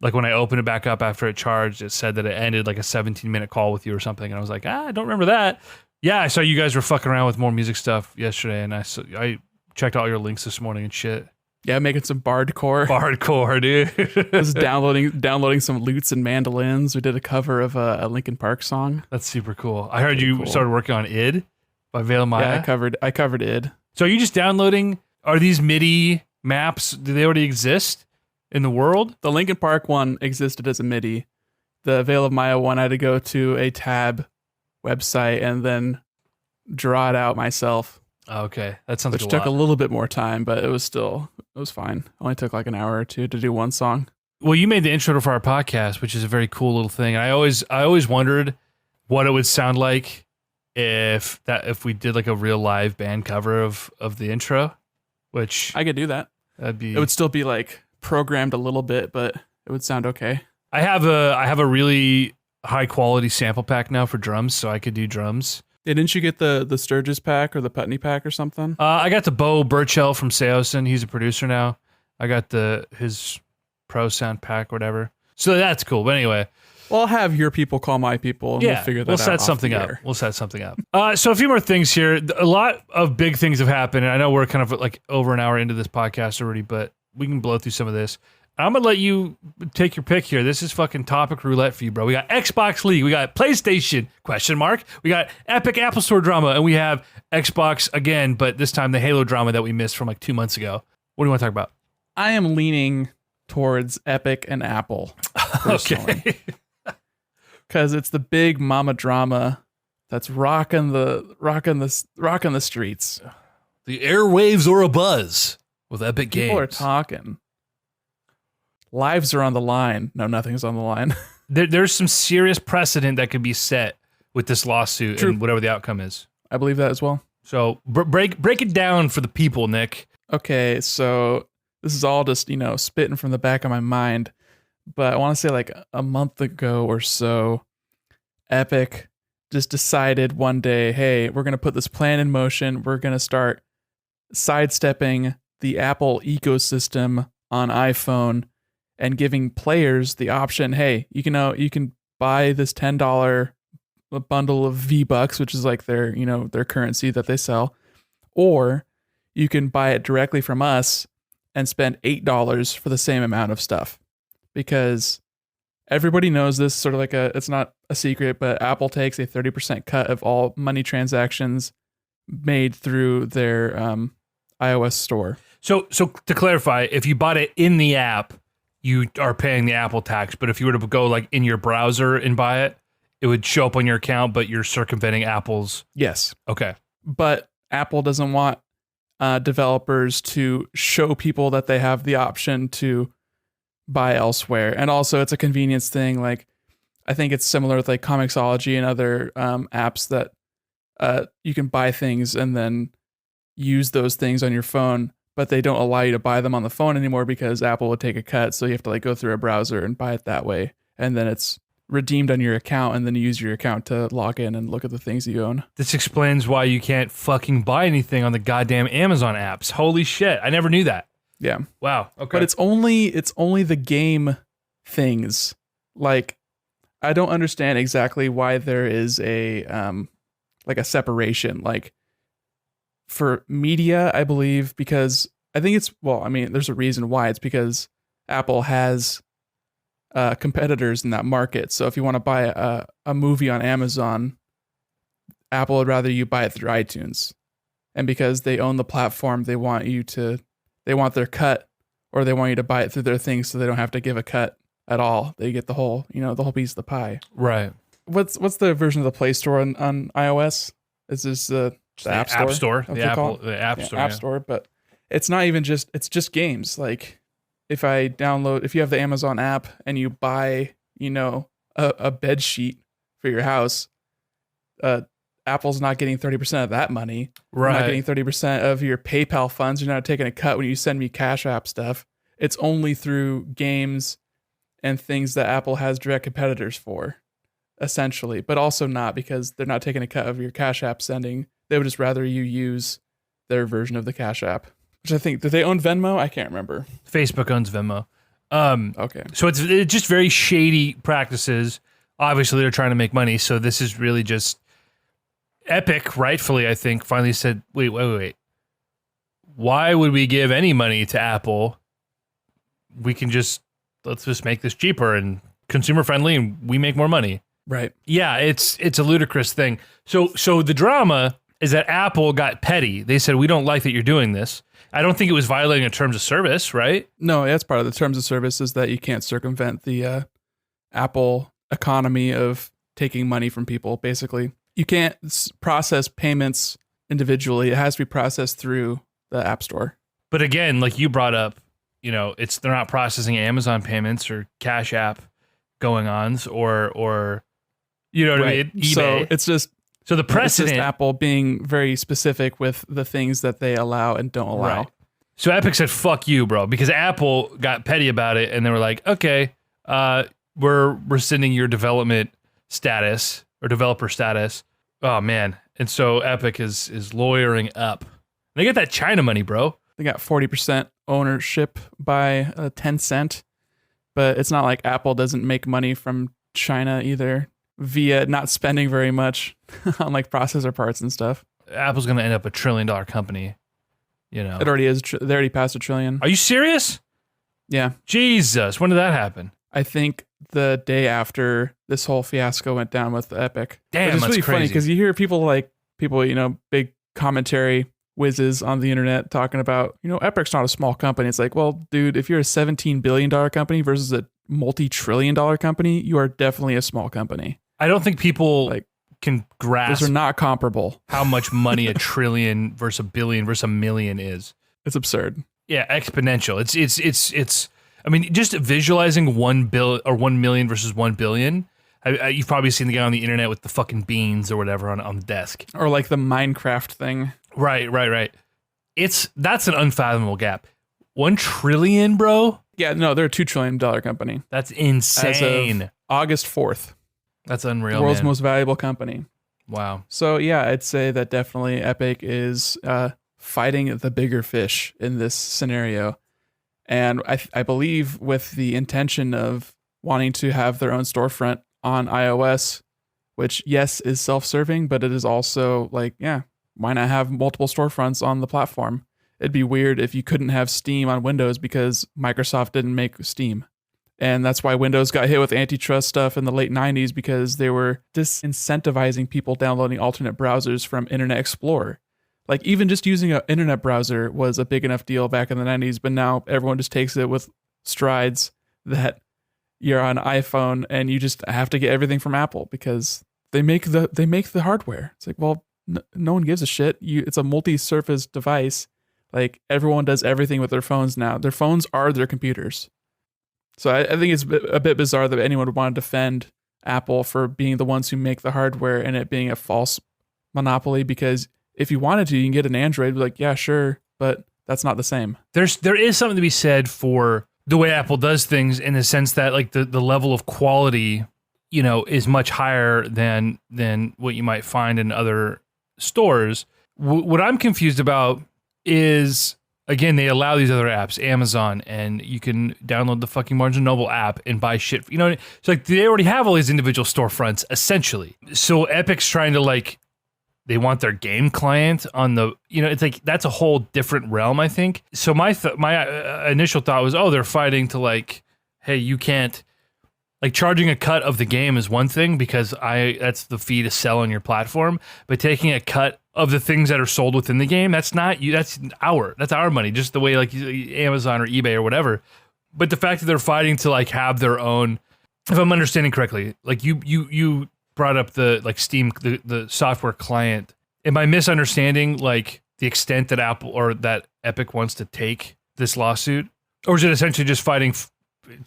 like when I opened it back up after it charged, it said that it ended like a 17-minute call with you or something. And I was like, I don't remember that. Yeah, I saw you guys were fucking around with more music stuff yesterday, and I checked all your links this morning and shit. Yeah, making some bardcore. Hardcore, dude. Just downloading some lutes and mandolins. We did a cover of a Linkin Park song. That's super cool. I heard Pretty you cool. started working on id by Veil Maya. Yeah, I covered id. So are you just downloading? Are these MIDI maps? Do they already exist in the world? The Linkin Park one existed as a MIDI. The Veil of Maya one, I had to go to a tab website and then draw it out myself, Okay, that sounds which like took a lot. little bit more time, but it was fine. Only took like an hour or two to do one song. Well, you made the intro for our podcast, which is a very cool little thing. And I always wondered what it would sound like if we did like a real live band cover of the intro, which I could do that. that'd be. It would still be like programmed a little bit, but it would sound okay. I have a really high quality sample pack now for drums, so I could do drums. Yeah, didn't you get the Sturgis pack or the Putney pack or something? I got the Bo Burchell from Seosin. He's a producer now. I got his Pro Sound pack, whatever. So that's cool. But anyway, Well, I'll have your people call my people, and we'll figure that out. set off something the up. air. We'll set something up. So a few more things here. A lot of big things have happened, and I know we're kind of like over an hour into this podcast already, but we can blow through some of this. I'm gonna let you take your pick here. This is fucking topic roulette for you, bro. We got Xbox League, we got PlayStation ? We got Epic Apple Store drama, and we have Xbox again, but this time the Halo drama that we missed from like 2 months ago. What do you want to talk about? I am leaning towards Epic and Apple, personally. Okay. Because it's the big mama drama that's rocking the streets. The airwaves are abuzz with Epic Games. People are talking. Lives are on the line. No, nothing's on the line. There's some serious precedent that could be set with this lawsuit True. and whatever the outcome is. I believe that as well. So break it down for the people, Nick. Okay, so this is all just, spitting from the back of my mind. But I want to say like a month ago or so, Epic just decided one day, hey, we're going to put this plan in motion. We're going to start sidestepping the Apple ecosystem on iPhone and giving players the option, hey, you can buy this $10 bundle of V-Bucks, which is like their currency that they sell, or you can buy it directly from us and spend $8 for the same amount of stuff. Because everybody knows this, sort of like it's not a secret, but Apple takes a 30% cut of all money transactions made through their iOS store. So to clarify, if you bought it in the app, you are paying the Apple tax. But if you were to go like in your browser and buy it, it would show up on your account, but you're circumventing Apple's. Yes. Okay. But Apple doesn't want developers to show people that they have the option to buy elsewhere. And also it's a convenience thing. Like, I think it's similar with like Comixology and other apps that you can buy things and then use those things on your phone, but they don't allow you to buy them on the phone anymore because Apple would take a cut. So you have to like go through a browser and buy it that way. And then it's redeemed on your account, and then you use your account to log in and look at the things you own. This explains why you can't fucking buy anything on the goddamn Amazon apps. Holy shit. I never knew that. Yeah. Wow. Okay. But it's only the game things. Like, I don't understand exactly why there is a separation. Like, for media, I believe, because I think there's a reason why. It's because Apple has competitors in that market. So if you want to buy a movie on Amazon, Apple would rather you buy it through iTunes. And because they own the platform, they want their cut, or they want you to buy it through their thing so they don't have to give a cut at all. They get the whole piece of the pie. Right. What's the version of the Play Store on iOS? Is this the App Store? App Store. The App Store. App Store, but it's not even it's just games. Like, if you have the Amazon app and you buy, a bed sheet for your house, Apple's not getting 30% of that money. Right. You're not getting 30% of your PayPal funds. You're not taking a cut when you send me Cash App stuff. It's only through games and things that Apple has direct competitors for, essentially, but also not, because they're not taking a cut of your Cash App sending. They would just rather you use their version of the Cash App, which I think, do they own Venmo? I can't remember. Facebook owns Venmo. Okay. So it's just very shady practices. Obviously, they're trying to make money. So this is really just Epic, rightfully, I think, finally said, wait. Why would we give any money to Apple? Let's just make this cheaper and consumer friendly, and we make more money. Right. Yeah, it's a ludicrous thing. So the drama is that Apple got petty. They said, we don't like that you're doing this. I don't think it was violating a terms of service, right? No, that's part of the terms of service, is that you can't circumvent the Apple economy of taking money from people, basically. You can't process payments individually. It has to be processed through the App Store. But again, like you brought up, they're not processing Amazon payments or Cash App going ons or you know what I mean? eBay. So it's just the precedent. It's just Apple being very specific with the things that they allow and don't allow. Right. So Epic said, fuck you, bro, because Apple got petty about it, and they were like, okay, we're rescinding your development status or developer status. Oh, man. And so Epic is lawyering up. They get that China money, bro. They got 40% ownership by Tencent, but it's not like Apple doesn't make money from China either, via not spending very much on like processor parts and stuff. Apple's going to end up a $1 trillion company, It already is. They already passed $1 trillion. Are you serious? Yeah. Jesus. When did that happen? I think the day after this whole fiasco went down with Epic. Damn, it's that's really crazy. funny because you hear people, big commentary whizzes on the internet talking about, Epic's not a small company. It's like, well, dude, if you're a $17 billion company versus a multi-trillion-dollar company, you are definitely a small company. I don't think people can grasp those are not comparable. how much money a trillion versus a billion versus a million is. It's absurd. Yeah, exponential. It's. I mean, just visualizing 1 million versus 1 billion. You've probably seen the guy on the internet with the fucking beans or whatever on the desk, or like the Minecraft thing. Right. That's an unfathomable gap. 1 trillion, bro? Yeah, no, they're a $2 trillion company. That's As insane. of August 4th, That's the unreal, world's man. most valuable company. Wow. So yeah, I'd say that definitely Epic is fighting the bigger fish in this scenario. And I believe with the intention of wanting to have their own storefront on iOS, which yes is self-serving, but it is also like, yeah, why not have multiple storefronts on the platform? It'd be weird if you couldn't have Steam on Windows because Microsoft didn't make Steam. And that's why Windows got hit with antitrust stuff in the late 90s, because they were disincentivizing people downloading alternate browsers from Internet Explorer. Like even just using an internet browser was a big enough deal back in the 90s, but now everyone just takes it with strides that you're on iPhone and you just have to get everything from Apple because they make the hardware. It's like, well, no one gives a shit. It's a multi-surface device. Like everyone does everything with their phones now. Their phones are their computers. So I think it's a bit bizarre that anyone would want to defend Apple for being the ones who make the hardware and it being a false monopoly, because if you wanted to, you can get an Android, be like, yeah, sure, but that's not the same. There is something to be said for the way Apple does things, in the sense that like the level of quality, you know, is much higher than what you might find in other stores. What I'm confused about is, again, they allow these other apps, Amazon, and you can download the fucking Barnes & Noble app and buy shit. You know, it's like they already have all these individual storefronts, essentially. So Epic's trying to like, they want their game client on the, you know, it's like, that's a whole different realm, I think. So my initial thought was, oh, they're fighting to like, hey, you can't, like charging a cut of the game is one thing because that's the fee to sell on your platform, but taking a cut of the things that are sold within the game, that's not you. That's our money, just the way like Amazon or eBay or whatever. But the fact that they're fighting to like have their own, if I'm understanding correctly, like you brought up the like Steam, the software client. Am I misunderstanding like the extent that Apple or that Epic wants to take this lawsuit, or is it essentially just fighting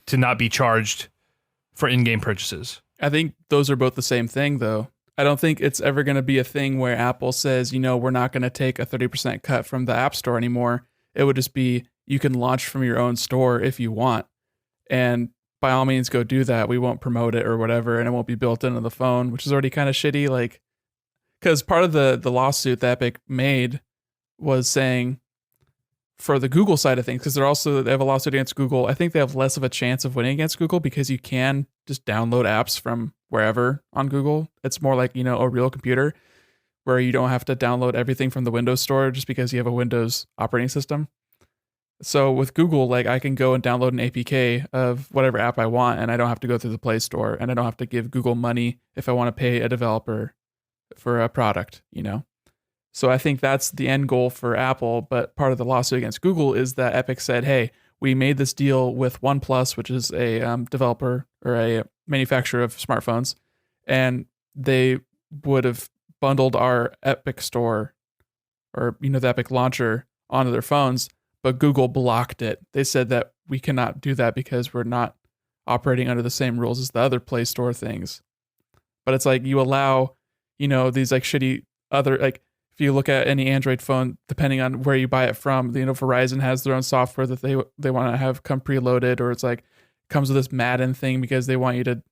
to not be charged for in-game purchases? I think those are both the same thing, though. I don't think it's ever going to be a thing where Apple says, you know, we're not going to take a 30% cut from the App Store anymore. It would just be, you can launch from your own store if you want. And by all means, go do that. We won't promote it or whatever, and it won't be built into the phone, which is already kind of shitty. Like, because part of the lawsuit that Epic made was saying, for the Google side of things, because they have a lawsuit against Google, I think they have less of a chance of winning against Google because you can just download apps from wherever on Google. It's more like, you know, a real computer where you don't have to download everything from the Windows Store just because you have a Windows operating system. So with Google, like I can go and download an APK of whatever app I want, and I don't have to go through the Play Store, and I don't have to give Google money if I want to pay a developer for a product, you know? So I think that's the end goal for Apple, but part of the lawsuit against Google is that Epic said, hey, we made this deal with OnePlus, which is a developer or a manufacturer of smartphones, and they would have bundled our Epic Store or, you know, the Epic launcher onto their phones, but Google blocked it. They said that we cannot do that because we're not operating under the same rules as the other Play Store things. But it's like you allow, you know, these like shitty other, like, if you look at any Android phone, depending on where you buy it from, you know, Verizon has their own software that they want to have come preloaded, or it's like comes with this Madden thing because they want you to,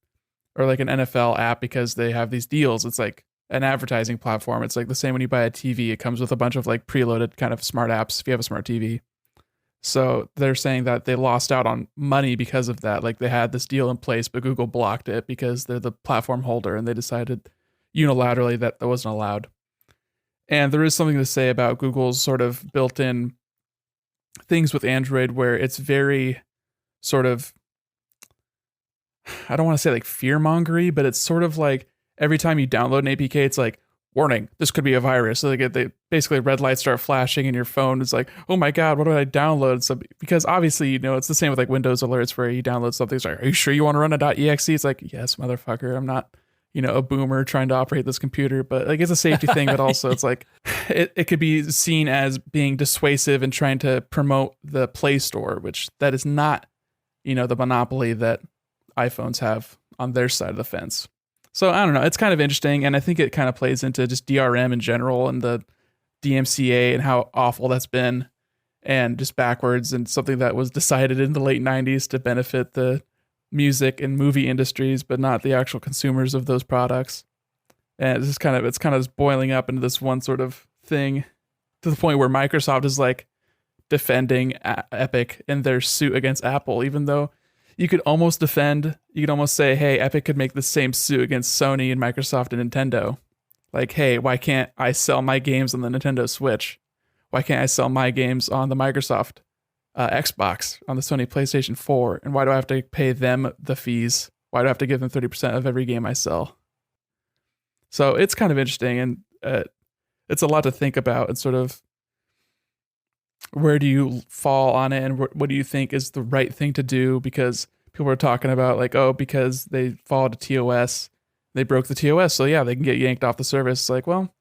or like an NFL app because they have these deals. It's like an advertising platform. It's like the same when you buy a TV. It comes with a bunch of like preloaded kind of smart apps if you have a smart TV. So they're saying that they lost out on money because of that. Like they had this deal in place, but Google blocked it because they're the platform holder and they decided unilaterally that wasn't allowed. And there is something to say about Google's sort of built-in things with Android where it's very sort of, I don't want to say like fear-mongery, but it's sort of like every time you download an APK, it's like, warning, this could be a virus. So they basically red lights start flashing in your phone. It's like, oh my God, what did I download? So, because obviously, you know, it's the same with like Windows alerts where you download something. It's like, are you sure you want to run a .exe? It's like, yes, motherfucker, I'm not, you know, a boomer trying to operate this computer, but like it's a safety thing, but also it's like it could be seen as being dissuasive and trying to promote the Play Store, which that is not, you know, the monopoly that iPhones have on their side of the fence. So I don't know, it's kind of interesting, and I think it kind of plays into just DRM in general and the DMCA and how awful that's been. and just backwards, and something that was decided in the late 90s to benefit the music and movie industries, but not the actual consumers of those products. And it's just kind of boiling up into this one sort of thing, to the point where Microsoft is like defending Epic in their suit against Apple, even though you could almost say, hey, Epic could make the same suit against Sony and Microsoft and Nintendo. Like, hey, why can't I sell my games on the Nintendo Switch? Why can't I sell my games on the Microsoft Xbox, on the Sony PlayStation 4? And why do I have to pay them the fees? Why do I have to give them 30% of every game I sell? So it's kind of interesting, and it's a lot to think about, and sort of where do you fall on it, and what do you think is the right thing to do? Because people are talking about like, oh, because they followed a TOS, they broke the TOS, so yeah, they can get yanked off the service. It's like, well,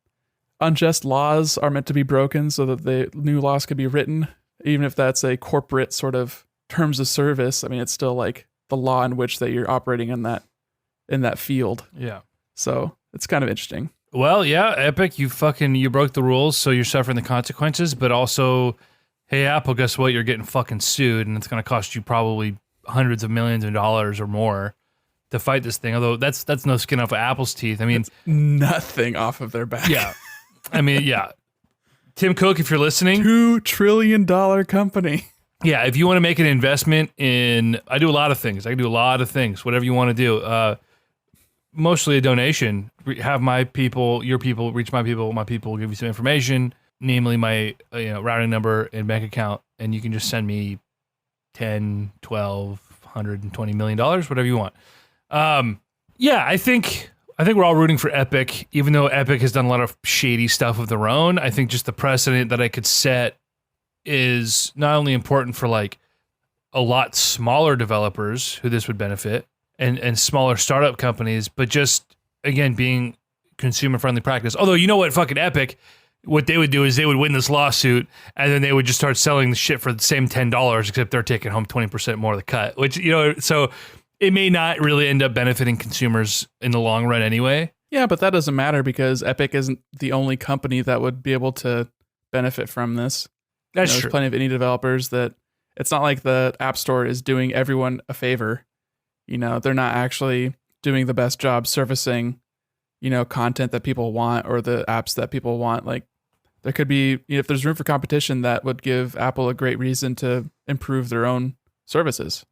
unjust laws are meant to be broken so that the new laws could be written, even if that's a corporate sort of terms of service. I mean, it's still like the law in which that you're operating in that field. Yeah. So it's kind of interesting. Well, yeah, Epic, you broke the rules, so you're suffering the consequences, but also, hey, Apple, guess what? You're getting fucking sued, and it's going to cost you probably hundreds of millions of dollars or more to fight this thing. Although that's no skin off of Apple's teeth. I mean, it's nothing off of their back. Yeah. I mean, yeah. Tim Cook, if you're listening, $2 trillion company. Yeah, if you want to make an investment in, I do a lot of things. I can do a lot of things, whatever you want to do. Mostly a donation. Have my people, your people, reach my people will give you some information, namely my routing number and bank account, and you can just send me 10, 12, $120 million, whatever you want. Yeah, I think we're all rooting for Epic, even though Epic has done a lot of shady stuff of their own. I think just the precedent that I could set is not only important for like a lot smaller developers who this would benefit, and smaller startup companies, but just, again, being consumer-friendly practice. Although, you know what, fucking Epic, what they would do is they would win this lawsuit, and then they would just start selling the shit for the same $10, except they're taking home 20% more of the cut, which, so it may not really end up benefiting consumers in the long run anyway. Yeah, but that doesn't matter because Epic isn't the only company that would be able to benefit from this. That's true. There's plenty of indie developers that it's not like the App Store is doing everyone a favor. They're not actually doing the best job servicing, content that people want or the apps that people want. Like, there could be, if there's room for competition, that would give Apple a great reason to improve their own services.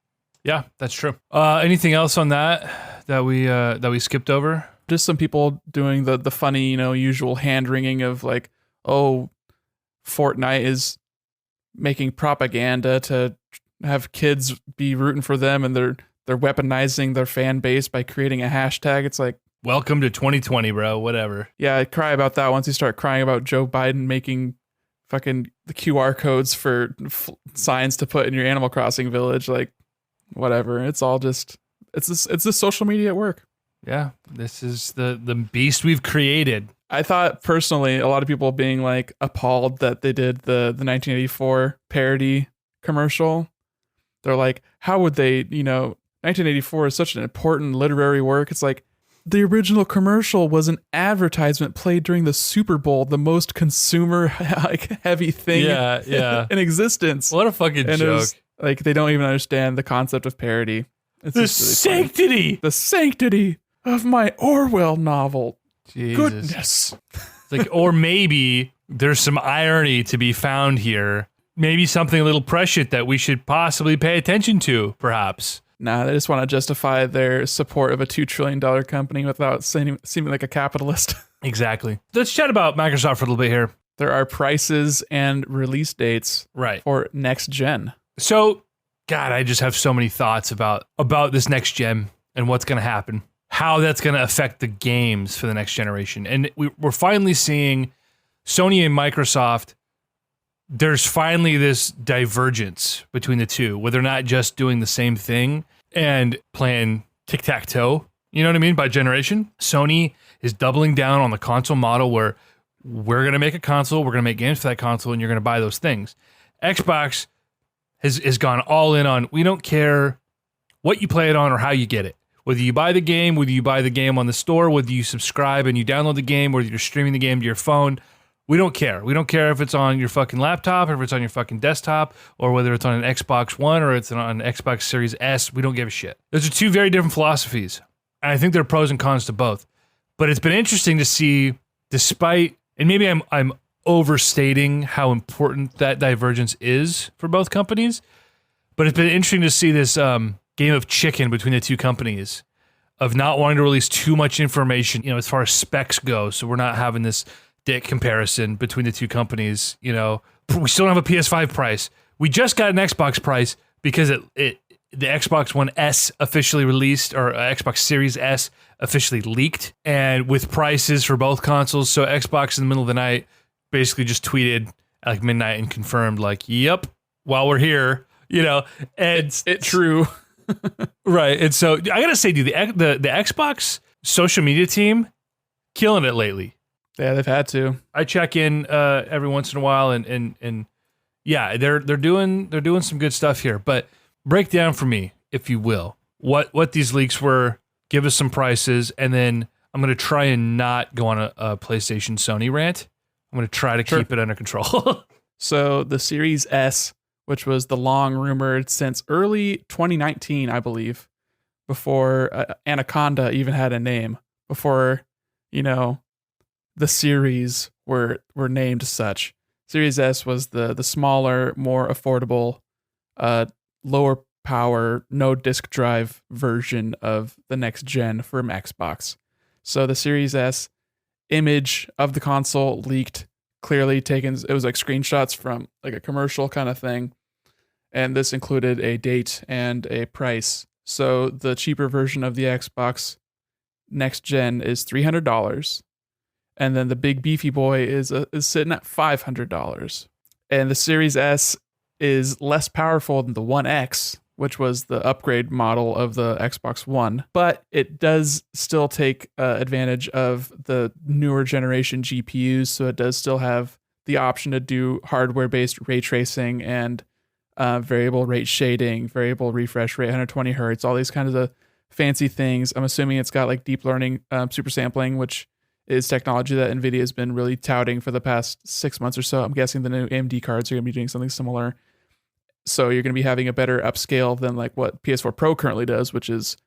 Yeah, that's true. Anything else on that we skipped over? Just some people doing the funny, usual hand wringing of like, oh, Fortnite is making propaganda to have kids be rooting for them, and they're weaponizing their fan base by creating a hashtag. It's like, welcome to 2020, bro. Whatever. Yeah, I cry about that once you start crying about Joe Biden making fucking the QR codes for signs to put in your Animal Crossing village. Like, whatever. It's all just it's this social media at work. Yeah, this is the beast we've created. I thought personally, a lot of people being like appalled that they did the 1984 parody commercial. They're like, how would they, 1984 is such an important literary work. It's like, the original commercial was an advertisement played during the Super Bowl, the most consumer heavy thing in existence. What a fucking joke. Like, they don't even understand the concept of parody. It's the just really sanctity. Funny. The sanctity of my Orwell novel. Jesus. Goodness. Like, or maybe there's some irony to be found here. Maybe something a little prescient that we should possibly pay attention to, perhaps. Nah, they just want to justify their support of a $2 trillion company without seeming like a capitalist. Exactly. Let's chat about Microsoft for a little bit here. There are prices and release dates for next gen. So, God, I just have so many thoughts about this next gen and what's going to happen, how that's going to affect the games for the next generation. And we're finally seeing Sony and Microsoft. There's finally this divergence between the two, where they're not just doing the same thing and playing tic-tac-toe, you know what I mean, by generation. Sony is doubling down on the console model where we're going to make a console, we're going to make games for that console, and you're going to buy those things. Xbox has gone all in on, we don't care what you play it on or how you get it. Whether you buy the game, whether you buy the game on the store, whether you subscribe and you download the game, whether you're streaming the game to your phone, We don't care. We don't care if it's on your fucking laptop, or if it's on your fucking desktop, or whether it's on an Xbox One or it's on an Xbox Series S. We don't give a shit. Those are two very different philosophies. And I think there are pros and cons to both. But it's been interesting to see, despite, and maybe I'm overstating how important that divergence is for both companies, but it's been interesting to see this game of chicken between the two companies of not wanting to release too much information, as far as specs go. So we're not having this dick comparison between the two companies. We still don't have a PS5 price. We just got an Xbox price because the Xbox One S officially released, or Xbox Series S officially leaked, and with prices for both consoles. So Xbox in the middle of the night basically just tweeted at like midnight and confirmed, like, yep, while we're here, and it's true. Right. And so I gotta say, dude, the Xbox social media team killing it lately. Yeah, they've had to. I check in every once in a while, and yeah, they're doing some good stuff here. But break down for me, if you will, what these leaks were. Give us some prices, and then I'm gonna try and not go on a PlayStation Sony rant. I'm gonna try to keep it under control. So the Series S, which was the long rumored since early 2019, I believe, before Anaconda even had a name, before the series were named such. Series S was the smaller, more affordable, lower power, no disk drive version of the next gen from Xbox. So the Series S image of the console leaked, clearly taken. It was like screenshots from like a commercial kind of thing. And this included a date and a price. So the cheaper version of the Xbox next gen is $300. And then the big beefy boy is sitting at $500. And the Series S is less powerful than the One X, which was the upgrade model of the Xbox One. But it does still take advantage of the newer generation GPUs. So it does still have the option to do hardware-based ray tracing and variable rate shading, variable refresh rate, 120 hertz, all these kinds of fancy things. I'm assuming it's got like deep learning super sampling, which is technology that NVIDIA has been really touting for the past 6 months or so. I'm guessing the new AMD cards are going to be doing something similar. So you're going to be having a better upscale than like what PS4 Pro currently does, which is,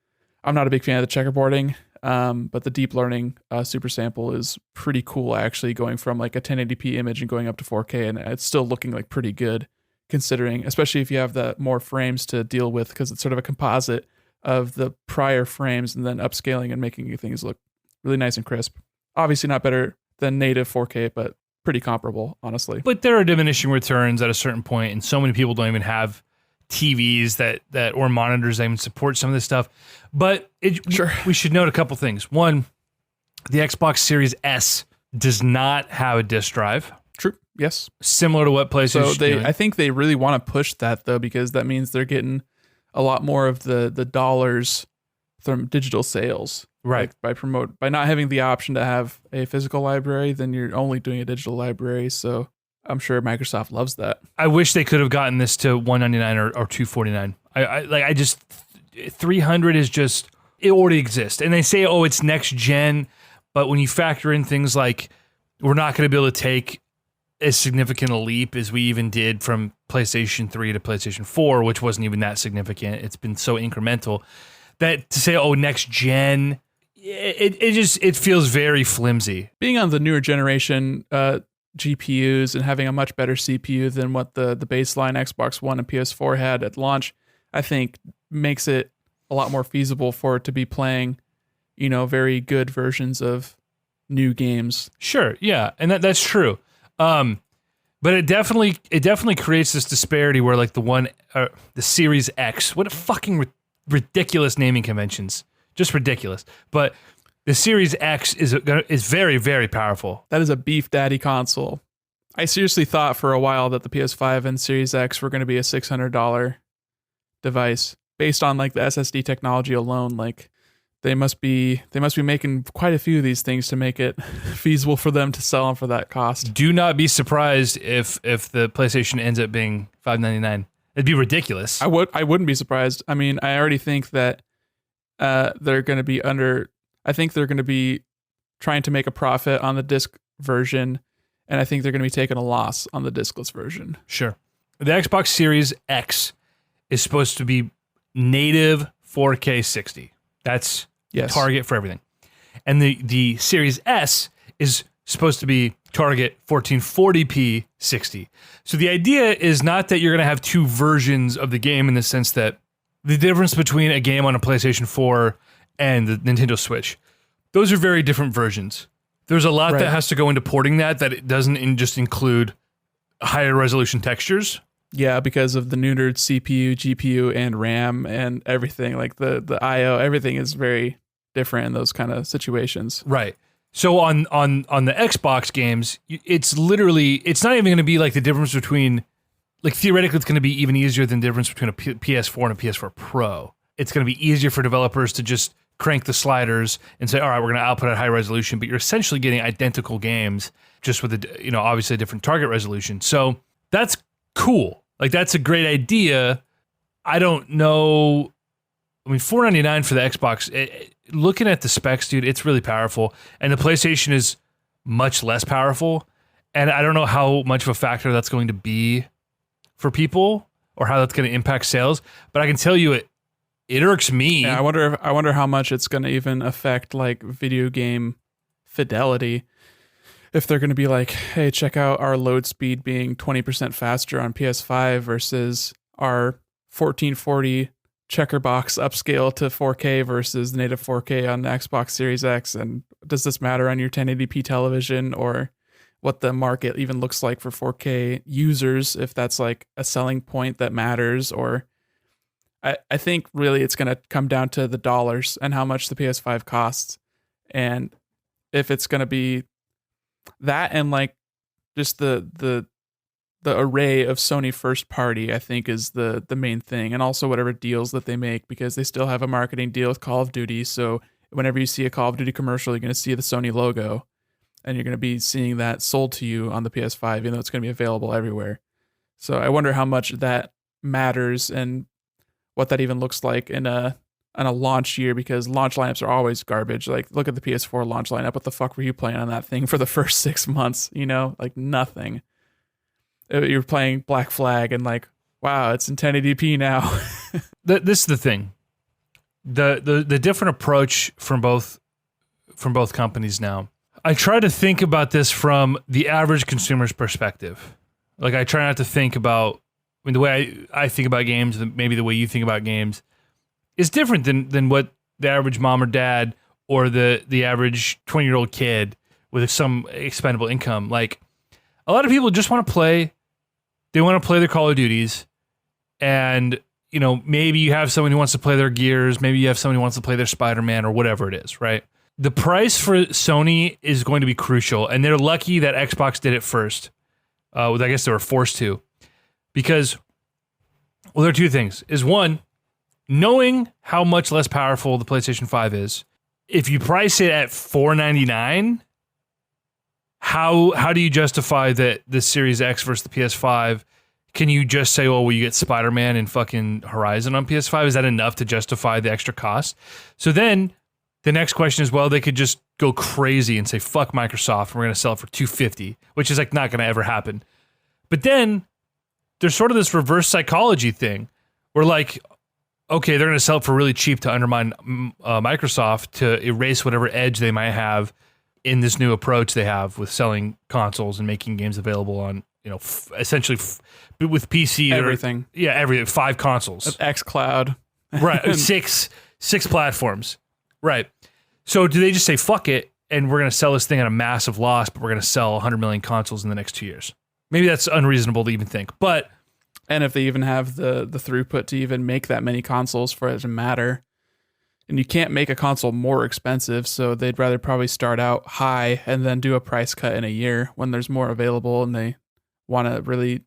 I'm not a big fan of the checkerboarding, but the deep learning super sample is pretty cool, actually, going from like a 1080p image and going up to 4K, and it's still looking like pretty good, considering, especially if you have the more frames to deal with, because it's sort of a composite of the prior frames and then upscaling and making things look really nice and crisp. Obviously not better than native 4K, but pretty comparable, honestly. But there are diminishing returns at a certain point, and so many people don't even have TVs that or monitors that even support some of this stuff. But we should note a couple things. One, the Xbox Series S does not have a disk drive. True. Yes. Similar to what PlayStation is doing. I think they really want to push that, though, because that means they're getting a lot more of the dollars from digital sales. Right. Like by not having the option to have a physical library, then you're only doing a digital library. So I'm sure Microsoft loves that. I wish they could have gotten this to $199 or $249. I just, 300 is just, it already exists. And they say, oh, it's next gen. But when you factor in things like, we're not going to be able to take as significant a leap as we even did from PlayStation 3 to PlayStation 4, which wasn't even that significant. It's been so incremental that to say, oh, next gen, it feels very flimsy. Being on the newer generation GPUs and having a much better CPU than what the baseline Xbox One and PS4 had at launch, I think makes it a lot more feasible for it to be playing, very good versions of new games. Sure, yeah, and that's true. But it definitely creates this disparity where like the Series X, what a fucking ridiculous naming conventions. Just ridiculous. But the Series X is very, very powerful. That is a beef daddy console. I seriously thought for a while that the PS5 and Series X were going to be a $600 device based on like the SSD technology alone. Like they must be making quite a few of these things to make it feasible for them to sell them for that cost. Do not be surprised if the PlayStation ends up being $599. It'd be ridiculous. I wouldn't be surprised. I mean, I already think that they're going to be trying to make a profit on the disc version, And I think they're going to be taking a loss on the discless version. Sure. The Xbox Series X is supposed to be native 4K 60. That's Yes. target for everything. And the Series S is supposed to be target 1440p 60. So the idea is not that you're going to have two versions of the game in the sense that the difference between a game on a PlayStation 4 and the Nintendo Switch, those are very different versions. There's a lot Right. that has to go into porting that it doesn't just include higher resolution textures. Yeah, because of the neutered CPU, GPU, and RAM and everything. Like the I/O, everything is very different in those kind of situations. Right. So on the Xbox games, it's not even going to be like the difference between, like theoretically it's going to be even easier than the difference between a PS4 and a PS4 Pro. It's going to be easier for developers to just crank the sliders and say, all right, we're going to output at high resolution, but you're essentially getting identical games just with obviously a different target resolution. So that's cool. Like that's a great idea. I don't know. I mean, $499 for the Xbox. Looking at the specs, dude, it's really powerful, and the PlayStation is much less powerful. And I don't know how much of a factor that's going to be for people, or how that's going to impact sales. But I can tell you, it irks me. Yeah, I wonder how much it's going to even affect like video game fidelity. If they're going to be like, hey, check out our load speed being 20% faster on PS5 versus our 1440 checker box upscale to 4K versus the native 4K on the Xbox Series X. And does this matter on your 1080p television, or what the market even looks like for 4K users, if that's like a selling point that matters? Or I think really it's going to come down to the dollars and how much the PS5 costs. And if it's going to be that, and like just the array of Sony first party, I think is the main thing. And also whatever deals that they make, because they still have a marketing deal with Call of Duty. So whenever you see a Call of Duty commercial, you're going to see the Sony logo, and you're going to be seeing that sold to you on the PS5, even though it's going to be available everywhere. So I wonder how much that matters and what that even looks like in a launch year, because launch lineups are always garbage. Like, look at the PS4 launch lineup. What the fuck were you playing on that thing for the first 6 months? Like nothing. You're playing Black Flag and like, wow, it's in 1080p now. This is the thing. The different approach from both companies now. I try to think about this from the average consumer's perspective. Like, I try not to think about, the way I think about games, maybe the way you think about games, is different than what the average mom or dad or the average 20-year-old kid with some expendable income. Like, a lot of people just want to play. They want to play their Call of Duties, and maybe you have someone who wants to play their Gears, maybe you have someone who wants to play their Spider-Man or whatever it is, right? The price for Sony is going to be crucial, and they're lucky that Xbox did it first. I guess they were forced to, because, well, there are two things. Is one, knowing how much less powerful the PlayStation 5 is, if you price it at $499, how do you justify that the Series X versus the PS5? Can you just say, well, you get Spider-Man and fucking Horizon on PS5? Is that enough to justify the extra cost? So then the next question is, well, they could just go crazy and say, fuck Microsoft, we're going to sell it for $250, which is like not going to ever happen. But then there's sort of this reverse psychology thing where, like, okay, they're going to sell it for really cheap to undermine Microsoft, to erase whatever edge they might have in this new approach they have with selling consoles and making games available on, essentially with PC. Everything. Everything. 5 consoles. xCloud. Right. six platforms. Right. So do they just say, fuck it, and we're going to sell this thing at a massive loss, but we're going to sell 100 million consoles in the next 2 years? Maybe that's unreasonable to even think, but... And if they even have the throughput to even make that many consoles for it to matter. And you can't make a console more expensive, so they'd rather probably start out high and then do a price cut in a year when there's more available and they want to really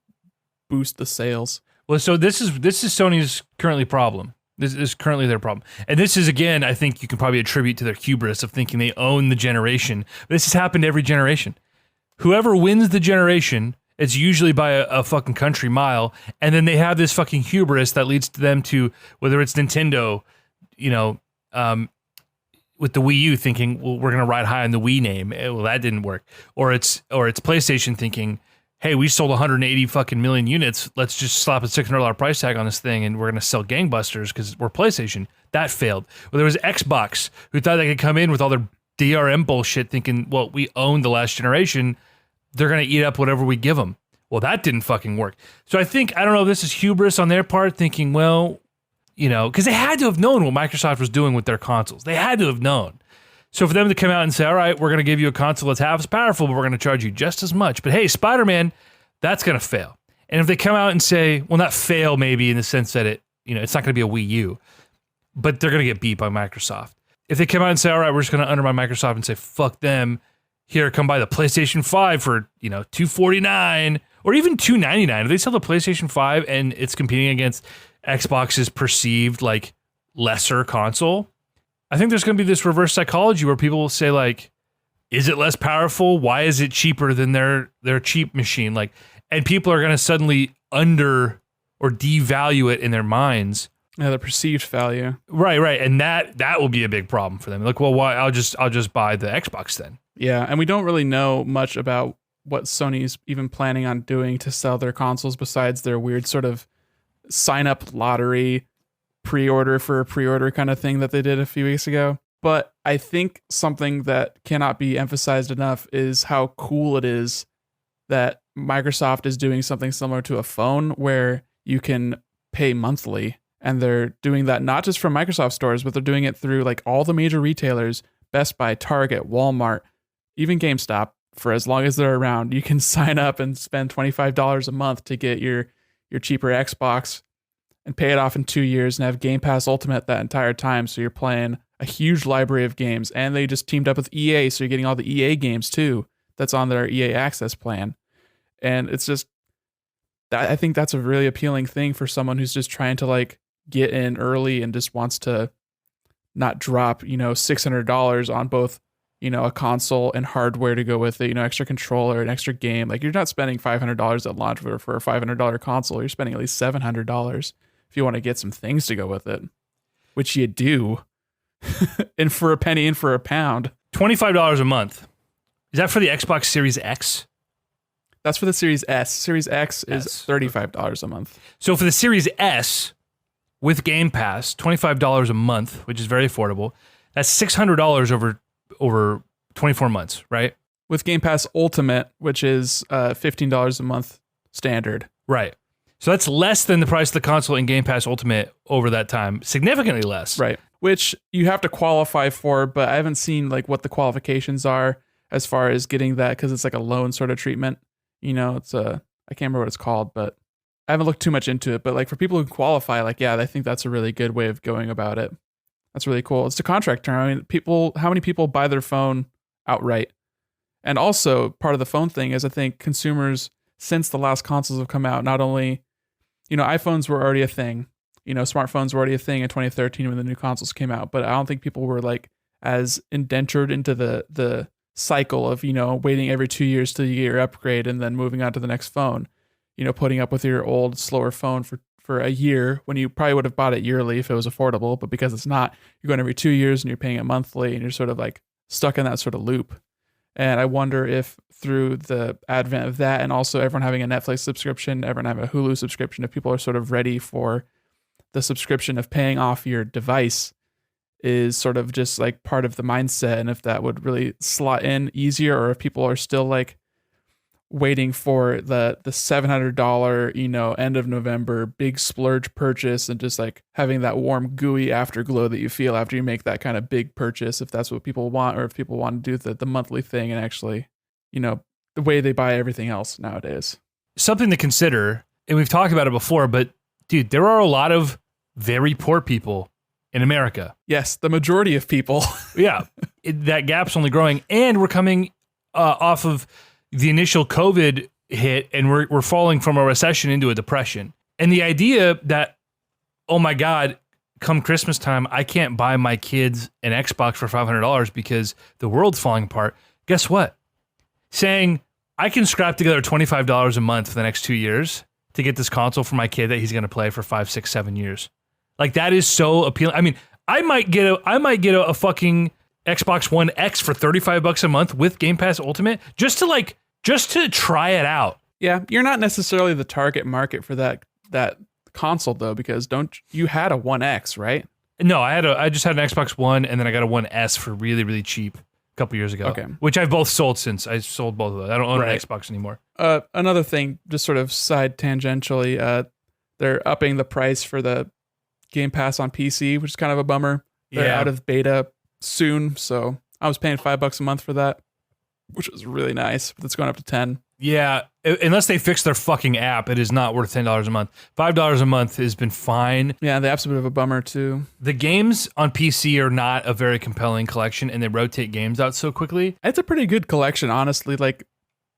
boost the sales. Well, so this is Sony's currently problem. This is currently their problem. And this is, again, I think you can probably attribute to their hubris of thinking they own the generation. This has happened every generation. Whoever wins the generation, it's usually by a fucking country mile, and then they have this fucking hubris that leads to them to, whether it's Nintendo, with the Wii U thinking, well, we're going to ride high on the Wii name. Well, that didn't work. Or it's PlayStation thinking, hey, we sold 180 fucking million units. Let's just slap a $600 price tag on this thing and we're going to sell gangbusters because we're PlayStation. That failed. Well, there was Xbox who thought they could come in with all their DRM bullshit thinking, well, we own the last generation. They're going to eat up whatever we give them. Well, that didn't fucking work. So I think, I don't know if this is hubris on their part thinking, well, you know, because they had to have known what Microsoft was doing with their consoles. They had to have known. So for them to come out and say, all right, we're going to give you a console that's half as powerful, but we're going to charge you just as much. But hey, Spider-Man, that's going to fail. And if they come out and say, well, not fail maybe in the sense that it's not going to be a Wii U, but they're going to get beat by Microsoft. If they come out and say, all right, we're just going to undermine Microsoft and say, fuck them, here, come buy the PlayStation 5 for, $249 or even $299. If they sell the PlayStation 5 and it's competing against Xbox's perceived like lesser console, I think there's going to be this reverse psychology where people will say like, is it less powerful? Why is it cheaper than their cheap machine? Like, and people are going to suddenly under or devalue it in their minds. Yeah, the perceived value. Right. And that will be a big problem for them. Like, well, why? I'll just buy the Xbox then. Yeah, and we don't really know much about what Sony's even planning on doing to sell their consoles besides their weird sort of sign-up lottery pre-order for a pre-order kind of thing that they did a few weeks ago. But I think something that cannot be emphasized enough is how cool it is that Microsoft is doing something similar to a phone where you can pay monthly. And they're doing that not just from Microsoft stores, but they're doing it through like all the major retailers, Best Buy, Target, Walmart, even GameStop. For as long as they're around, you can sign up and spend $25 a month to get your cheaper Xbox and pay it off in 2 years and have Game Pass Ultimate that entire time. So you're playing a huge library of games, and they just teamed up with EA. So you're getting all the EA games too. That's on their EA Access plan. And it's just, I think that's a really appealing thing for someone who's just trying to like get in early and just wants to not drop, $600 on both, a console and hardware to go with it, extra controller, an extra game. Like you're not spending $500 at launch for a $500 console. You're spending at least $700 if you want to get some things to go with it, which you do. And for a penny and for a pound. $25 a month. Is that for the Xbox Series X? That's for the Series S. Series X is $35 a month. So for the Series S with Game Pass, $25 a month, which is very affordable. That's $600 over 24 months, right? With Game Pass Ultimate, which is $15 a month standard. Right. So that's less than the price of the console in Game Pass Ultimate over that time. Significantly less. Right. Which you have to qualify for, but I haven't seen like what the qualifications are as far as getting that, because it's like a loan sort of treatment. It's I can't remember what it's called, but I haven't looked too much into it. But like for people who qualify, like, yeah, I think that's a really good way of going about it. That's really cool. It's a contract term. I mean, how many people buy their phone outright? And also part of the phone thing is I think consumers, since the last consoles have come out, not only, iPhones were already a thing, smartphones were already a thing in 2013 when the new consoles came out, but I don't think people were like as indentured into the cycle of, waiting every 2 years till you get your upgrade and then moving on to the next phone, putting up with your old slower phone for a year when you probably would have bought it yearly if it was affordable, but because it's not, you're going every 2 years and you're paying it monthly and you're sort of like stuck in that sort of loop. And I wonder if through the advent of that and also everyone having a Netflix subscription, everyone having a Hulu subscription, if people are sort of ready for the subscription of paying off your device is sort of just like part of the mindset, and if that would really slot in easier, or if people are still like waiting for the $700, end of November big splurge purchase and just like having that warm gooey afterglow that you feel after you make that kind of big purchase, if that's what people want, or if people want to do the monthly thing and actually, the way they buy everything else nowadays. Something to consider, and we've talked about it before, but dude, there are a lot of very poor people in America. Yes, the majority of people. Yeah, that gap's only growing, and we're coming off of the initial COVID hit, and we're falling from a recession into a depression. And the idea that, oh my God, come Christmas time, I can't buy my kids an Xbox for $500 because the world's falling apart. Guess what? Saying I can scrap together $25 a month for the next 2 years to get this console for my kid that he's going to play for 5, 6, 7 years. Like that is so appealing. I mean, I might get a fucking Xbox One X for $35 a month with Game Pass Ultimate just to try it out. Yeah, you're not necessarily the target market for that console though, because you had a One X, right? No, I just had an Xbox One, and then I got a One S for really, really cheap a couple years ago. Okay. Which I've both sold since. I sold both of those. I don't own an Right. Xbox anymore. Another thing, just sort of side tangentially, they're upping the price for the Game Pass on PC, which is kind of a bummer. They're Yeah. out of beta soon, so I was paying $5 a month for that, which was really nice. But it's going up to 10. Yeah, unless they fix their fucking app, it is not worth $10 a month. $5 a month has been fine. Yeah, the app's a bit of a bummer too. The games on PC are not a very compelling collection, and they rotate games out so quickly. It's a pretty good collection, honestly. Like,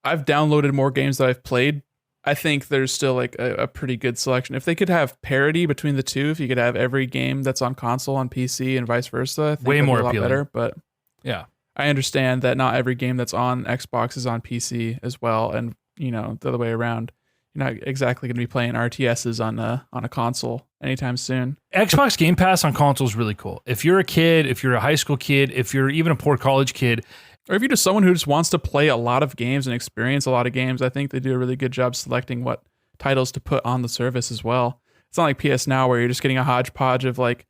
I've downloaded more games that I've played. I think there's still like a pretty good selection. If they could have parity between the two, if you could have every game that's on console on PC and vice versa, I think Way that'd be more a lot appealing. better. But Yeah. I understand that not every game that's on Xbox is on PC as well, and the other way around. You're not exactly going to be playing RTSs on a console anytime soon. Xbox Game Pass on console is really cool. If you're a kid, if you're a high school kid, if you're even a poor college kid, Or if you're just someone who just wants to play a lot of games and experience a lot of games, I think they do a really good job selecting what titles to put on the service as well. It's not like PS Now where you're just getting a hodgepodge of like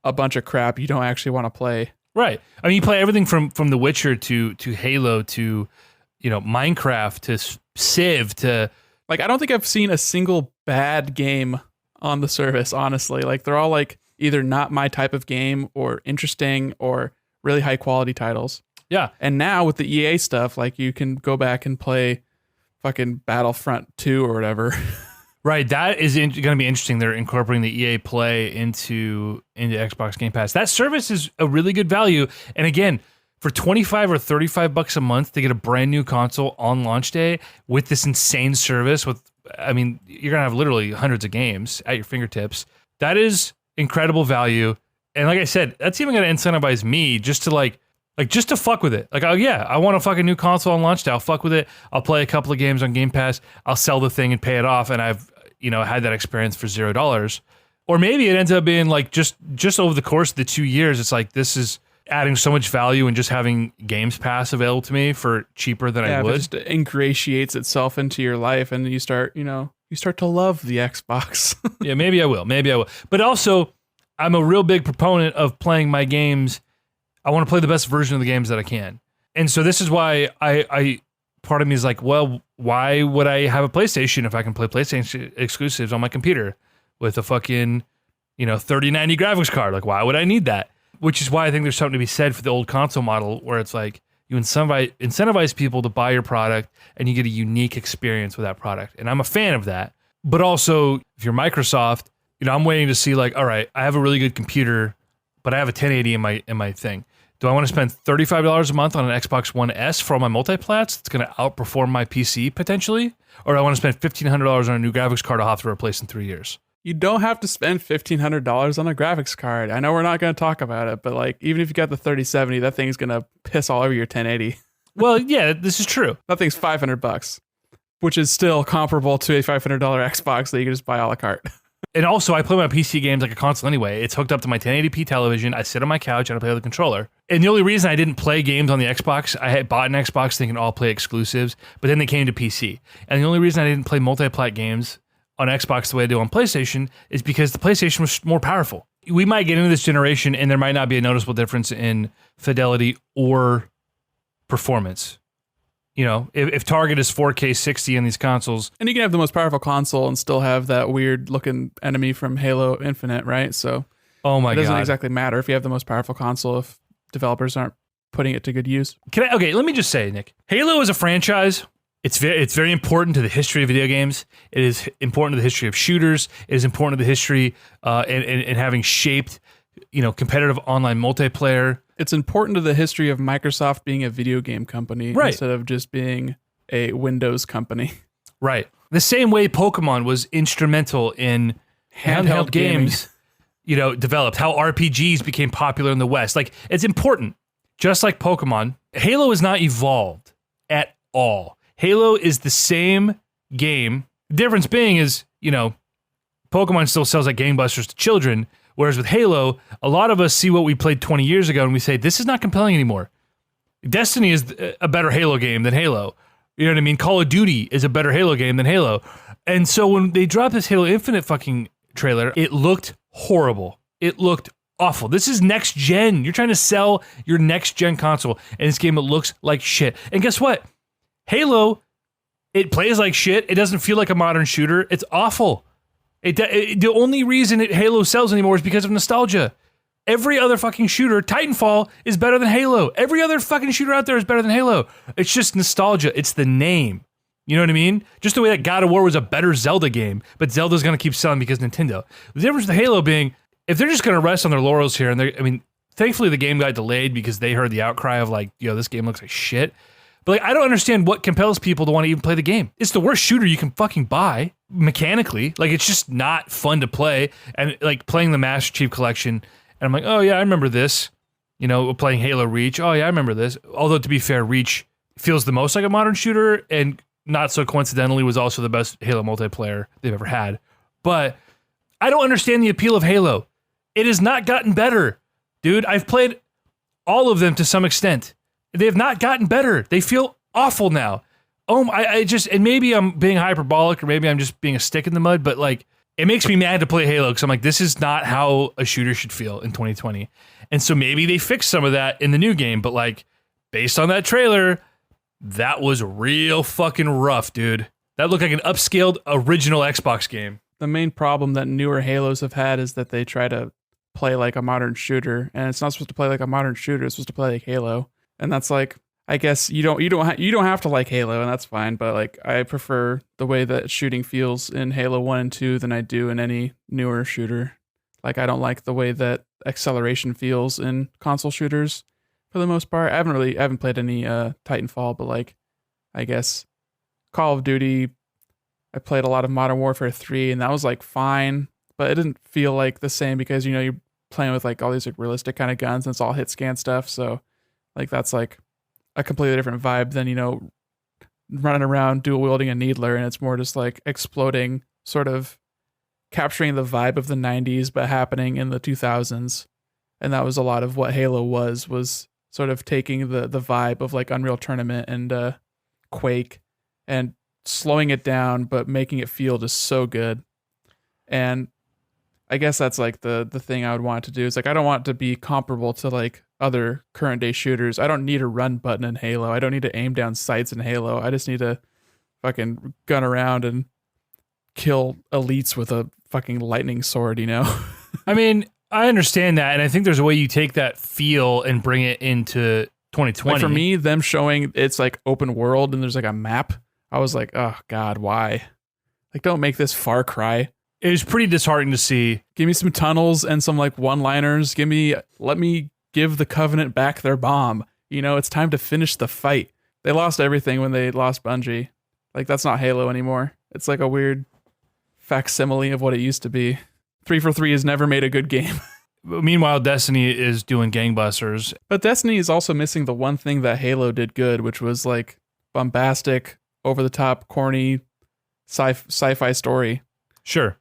a bunch of crap you don't actually want to play. right? I mean, you play everything from The Witcher to Halo to Minecraft to Civ to Like, I don't think I've seen a single bad game on the service, honestly. Like, they're all like either not my type of game or interesting or really high quality titles. yeah. And now with the EA stuff, like you can go back and play fucking Battlefront 2 or whatever. Right, that is going to be interesting. They're incorporating the EA Play into Xbox Game Pass. That service is a really good value. And again, for $25 or $35 a month to get a brand new console on launch day with this insane service, you're going to have literally hundreds of games at your fingertips. That is incredible value. And like I said, that's even going to incentivize me just to just to fuck with it. Like, oh yeah, I want a fucking new console on launch day. I'll fuck with it. I'll play a couple of games on Game Pass. I'll sell the thing and pay it off. And I've, had that experience for $0. Or maybe it ends up being like just over the course of the 2 years, it's like, this is adding so much value and just having Games Pass available to me for cheaper than I It would. just ingratiates itself into your life and you start to love the Xbox. Yeah, maybe I will. But also, I'm a real big proponent of playing my games. I want to play the best version of the games that I can. And so this is why I part of me is like, well, why would I have a PlayStation if I can play PlayStation exclusives on my computer with a fucking, 3090 graphics card? Like, why would I need that? Which is why I think there's something to be said for the old console model where it's like you incentivize people to buy your product and you get a unique experience with that product. And I'm a fan of that. But also, if you're Microsoft, I'm waiting to see like, all right, I have a really good computer, but I have a 1080 in my thing. Do I want to spend $35 a month on an Xbox One S for all my multiplats? That's going to outperform my PC potentially? Or do I want to spend $1,500 on a new graphics card I'll have to replace in 3 years? You don't have to spend $1,500 on a graphics card. I know we're not going to talk about it, but like even if you got the 3070, that thing's going to piss all over your 1080. Well, yeah, this is true. That thing's $500, which is still comparable to a $500 Xbox that you can just buy a la carte. And also, I play my PC games like a console anyway. It's hooked up to my 1080p television. I sit on my couch and I play with the controller. And the only reason I didn't play games on the Xbox, I had bought an Xbox thinking I'll play exclusives, but then they came to PC. And the only reason I didn't play multi-plat games on Xbox the way I do on PlayStation is because the PlayStation was more powerful. We might get into this generation and there might not be a noticeable difference in fidelity or performance. If Target is 4K 60 on these consoles. And you can have the most powerful console and still have that weird looking enemy from Halo Infinite, right? So Oh my it God. doesn't exactly matter if you have the most powerful console if developers aren't putting it to good use. Okay, let me just say, Nick. Halo is a franchise. It's very important to the history of video games. It is important to the history of shooters. It is important to the history and having shaped, competitive online multiplayer. It's important to the history of Microsoft being a video game company Right. instead of just being a Windows company. Right. The same way Pokemon was instrumental in handheld games, developed, how RPGs became popular in the West. Like, it's important. Just like Pokemon, Halo is not evolved at all. Halo is the same game. The difference being is, Pokemon still sells like gangbusters to children, Whereas with Halo, a lot of us see what we played 20 years ago and we say, this is not compelling anymore. Destiny is a better Halo game than Halo. You know what I mean? Call of Duty is a better Halo game than Halo. And so when they dropped this Halo Infinite fucking trailer, it looked horrible. It looked awful. This is next gen. You're trying to sell your next gen console, and this game, it looks like shit. And guess what? Halo, it plays like shit. It doesn't feel like a modern shooter. It's awful. The only reason Halo sells anymore is because of nostalgia. Every other fucking shooter, Titanfall, is better than Halo. Every other fucking shooter out there is better than Halo. It's just nostalgia. It's the name. You know what I mean? Just the way that God of War was a better Zelda game, but Zelda's going to keep selling because Nintendo. The difference with Halo being, if they're just going to rest on their laurels here, and thankfully the game got delayed because they heard the outcry of like, this game looks like shit. But like, I don't understand what compels people to want to even play the game. It's the worst shooter you can fucking buy mechanically. Like, it's just not fun to play. And like playing the Master Chief Collection, and I'm like, oh yeah, I remember this. Playing Halo Reach. Oh yeah, I remember this. Although to be fair, Reach feels the most like a modern shooter, and not so coincidentally was also the best Halo multiplayer they've ever had. But I don't understand the appeal of Halo. It has not gotten better. Dude, I've played all of them to some extent. They have not gotten better. They feel awful now. And maybe I'm being hyperbolic, or maybe I'm just being a stick in the mud, but like, it makes me mad to play Halo because I'm like, this is not how a shooter should feel in 2020. And so maybe they fixed some of that in the new game, but like, based on that trailer, that was real fucking rough, dude. That looked like an upscaled original Xbox game. The main problem that newer Halos have had is that they try to play like a modern shooter, and it's not supposed to play like a modern shooter. It's supposed to play like Halo, and that's like, I guess you don't have to like Halo, and that's fine. But like, I prefer the way that shooting feels in Halo 1 and 2 than I do in any newer shooter. Like, I don't like the way that acceleration feels in console shooters for the most part. I haven't played any Titanfall, but like, I guess Call of Duty, I played a lot of Modern Warfare 3, and that was like fine, but it didn't feel like the same because you're playing with like all these like realistic kind of guns and it's all hit scan stuff. So like, that's like a completely different vibe than running around dual wielding a needler, and it's more just like exploding, sort of capturing the vibe of the 90s but happening in the 2000s. And that was a lot of what Halo was sort of taking the vibe of like Unreal Tournament and Quake and slowing it down but making it feel just so good. And I guess that's like the thing I would want to do. Is like, I don't want to be comparable to like other current day shooters. I don't need a run button in Halo. I don't need to aim down sights in Halo. I just need to fucking gun around and kill elites with a fucking lightning sword, I mean, I understand that, and I think there's a way you take that feel and bring it into 2020. Like, for me, them showing it's like open world and there's like a map, I was like, oh God, why? Like, don't make this Far Cry. It was pretty disheartening to see. Give me some tunnels and some like one-liners. Let me give the Covenant back their bomb. It's time to finish the fight. They lost everything when they lost Bungie. Like, that's not Halo anymore. It's like a weird facsimile of what it used to be. 343 has never made a good game. Meanwhile, Destiny is doing gangbusters. But Destiny is also missing the one thing that Halo did good, which was like bombastic, over-the-top, corny sci-fi story. Sure.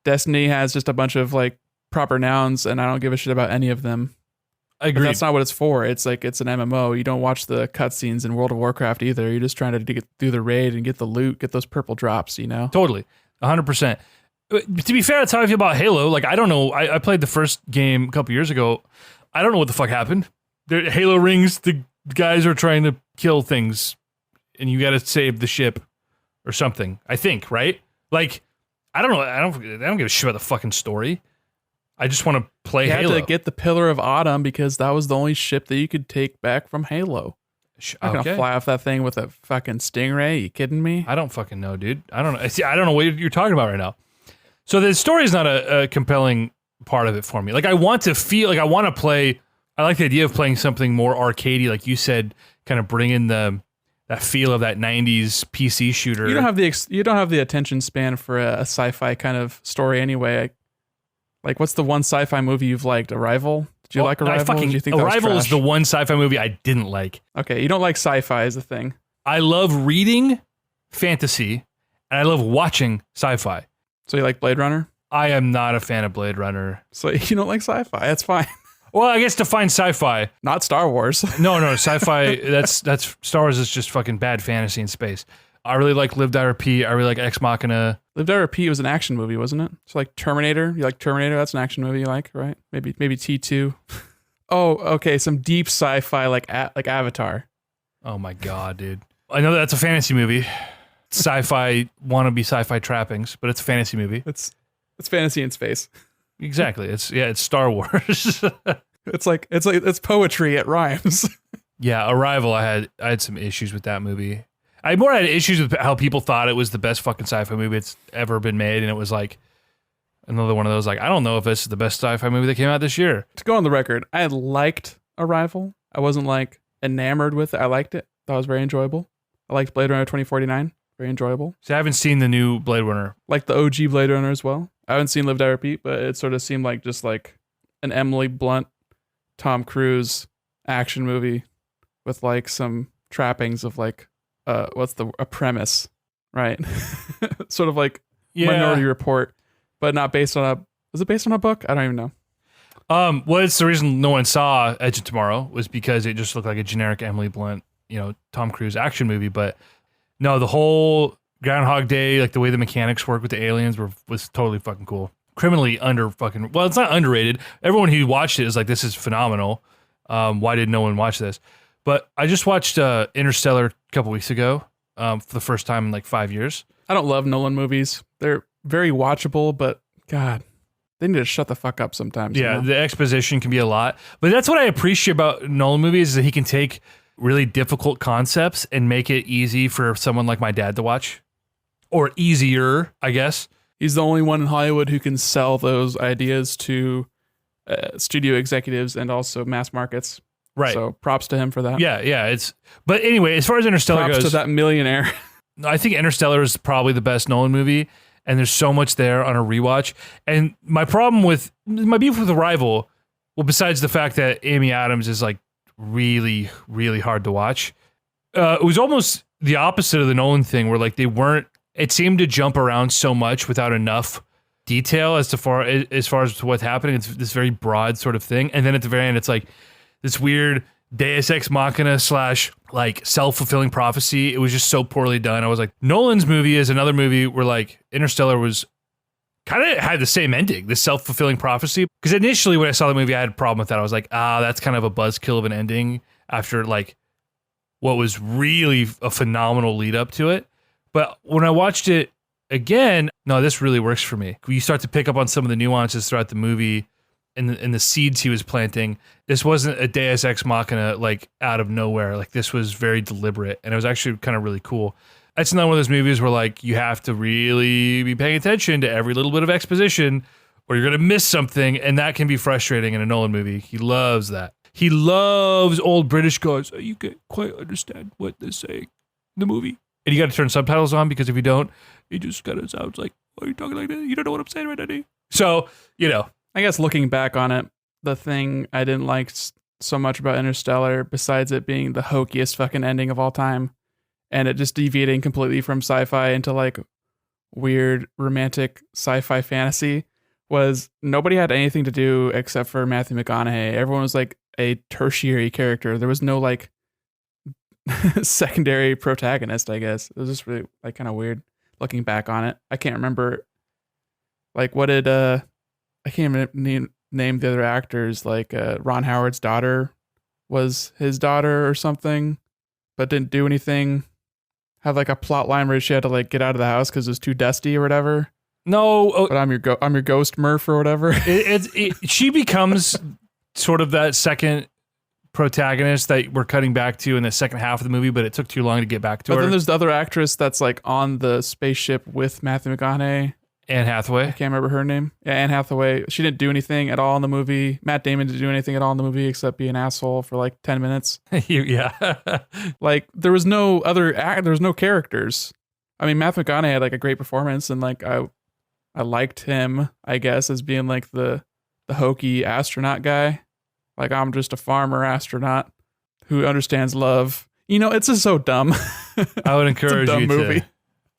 Destiny has just a bunch of like proper nouns, and I don't give a shit about any of them. I agree. But that's not what it's for. It's like, it's an MMO. You don't watch the cutscenes in World of Warcraft either. You're just trying to get through the raid and get the loot, get those purple drops, Totally. 100%. To be fair, that's how I feel about Halo. Like, I don't know. I played the first game a couple years ago. I don't know what the fuck happened. Halo rings, the guys are trying to kill things, and you got to save the ship or something, I think, right? Like, I don't know. I don't give a shit about the fucking story. I just want to play Halo. You had to get the Pillar of Autumn because that was the only ship that you could take back from Halo. I'm not gonna fly off that thing with a fucking Stingray. You kidding me? I don't fucking know, dude. I don't know. See, I don't know what you're talking about right now. So the story is not a compelling part of it for me. Like, I want to feel like I want to play. I like the idea of playing something more arcadey, like you said, kind of bring in that feel of that 90s PC shooter. You don't have the attention span for a sci-fi kind of story anyway. Like, what's the one sci-fi movie you've liked? Arrival? Did you like Arrival? Did you think Arrival that was is the one sci-fi movie I didn't like. Okay, you don't like sci-fi is the thing. I love reading fantasy, and I love watching sci-fi. So you like Blade Runner? I am not a fan of Blade Runner. So you don't like sci-fi. That's fine. Well, I guess define sci-fi. Not Star Wars. No, sci-fi. That's Star Wars is just fucking bad fantasy in space. I really like Live Die Repeat. I really like Ex Machina. Live Die Repeat was an action movie, wasn't it? So like Terminator. You like Terminator? That's an action movie you like, right? Maybe T2. Oh, okay. Some deep sci-fi like Avatar. Oh my god, dude. I know that's a fantasy movie. Sci-fi wannabe sci-fi trappings, but it's a fantasy movie. It's fantasy in space. Exactly. It's Star Wars. It's poetry. It rhymes. Yeah, Arrival. I had some issues with that movie. I more had issues with how people thought it was the best fucking sci-fi movie it's ever been made, and it was like another one of those like, I don't know if this is the best sci-fi movie that came out this year. To go on the record, I liked Arrival. I wasn't like enamored with it. I liked it. Thought it was very enjoyable. I liked Blade Runner 2049. Very enjoyable. So I haven't seen the new Blade Runner. Like the OG Blade Runner as well. I haven't seen Live Die Repeat, but it sort of seemed like just like an Emily Blunt, Tom Cruise action movie with like some trappings of like a premise, right? Sort of like Minority Report, but not based on a. Was it based on a book? I don't even know. Well, it's the reason no one saw Edge of Tomorrow was because it just looked like a generic Emily Blunt, Tom Cruise action movie. But no, the whole Groundhog Day, like the way the mechanics work with the aliens was totally fucking cool. Criminally well, it's not underrated. Everyone who watched it is like, this is phenomenal. Why did no one watch this? But I just watched Interstellar a couple weeks ago for the first time in like 5 years. I don't love Nolan movies. They're very watchable, but God, they need to shut the fuck up sometimes. Yeah, the exposition can be a lot. But that's what I appreciate about Nolan movies is that he can take really difficult concepts and make it easy for someone like my dad to watch. Or easier, I guess. He's the only one in Hollywood who can sell those ideas to studio executives and also mass markets. Right. So props to him for that. Yeah. But anyway, as far as Interstellar props goes, to that millionaire. I think Interstellar is probably the best Nolan movie, and there's so much there on a rewatch. And my beef with Arrival, well, besides the fact that Amy Adams is like really, really hard to watch, it was almost the opposite of the Nolan thing, where like it seemed to jump around so much without enough detail as far as to what's happening. It's this very broad sort of thing, and then at the very end, it's like this weird Deus Ex Machina / like self-fulfilling prophecy. It was just so poorly done. I was like, Nolan's movie is another movie where like Interstellar was kind of had the same ending, the self-fulfilling prophecy. Because initially when I saw the movie, I had a problem with that. I was like, that's kind of a buzzkill of an ending after like what was really a phenomenal lead up to it. But when I watched it again, no, this really works for me. You start to pick up on some of the nuances throughout the movie and the seeds he was planting. This wasn't a Deus Ex Machina like out of nowhere. Like this was very deliberate, and it was actually kind of really cool. It's not one of those movies where like you have to really be paying attention to every little bit of exposition or you're gonna miss something, and that can be frustrating in a Nolan movie. He loves that. He loves old British guys. You can't quite understand what they're saying in the movie. And you got to turn subtitles on, because if you don't, it just kind of sounds like, why are you talking like that? You don't know what I'm saying right now, do you? So, I guess looking back on it, the thing I didn't like so much about Interstellar, besides it being the hokiest fucking ending of all time, and it just deviating completely from sci-fi into like weird romantic sci-fi fantasy, was nobody had anything to do except for Matthew McConaughey. Everyone was like a tertiary character. There was no like secondary protagonist, I guess. It was just really like kind of weird looking back on it. I can't remember like what did I can't even name the other actors. Like Ron Howard's daughter was his daughter or something, but didn't do anything. Had like a plot line where she had to like get out of the house because it was too dusty or whatever. No, but I'm your ghost Murph or whatever. She becomes sort of that second protagonist that we're cutting back to in the second half of the movie, but it took too long to get back to her. But then there's the other actress that's like on the spaceship with Matthew McConaughey. Anne Hathaway. I can't remember her name. Yeah, Anne Hathaway. She didn't do anything at all in the movie. Matt Damon didn't do anything at all in the movie except be an asshole for like 10 minutes. Yeah. Like there was no characters. I mean, Matthew McConaughey had like a great performance, and like I liked him, I guess, as being like the hokey astronaut guy. Like, I'm just a farmer astronaut who understands love. It's just so dumb. I would encourage you movie.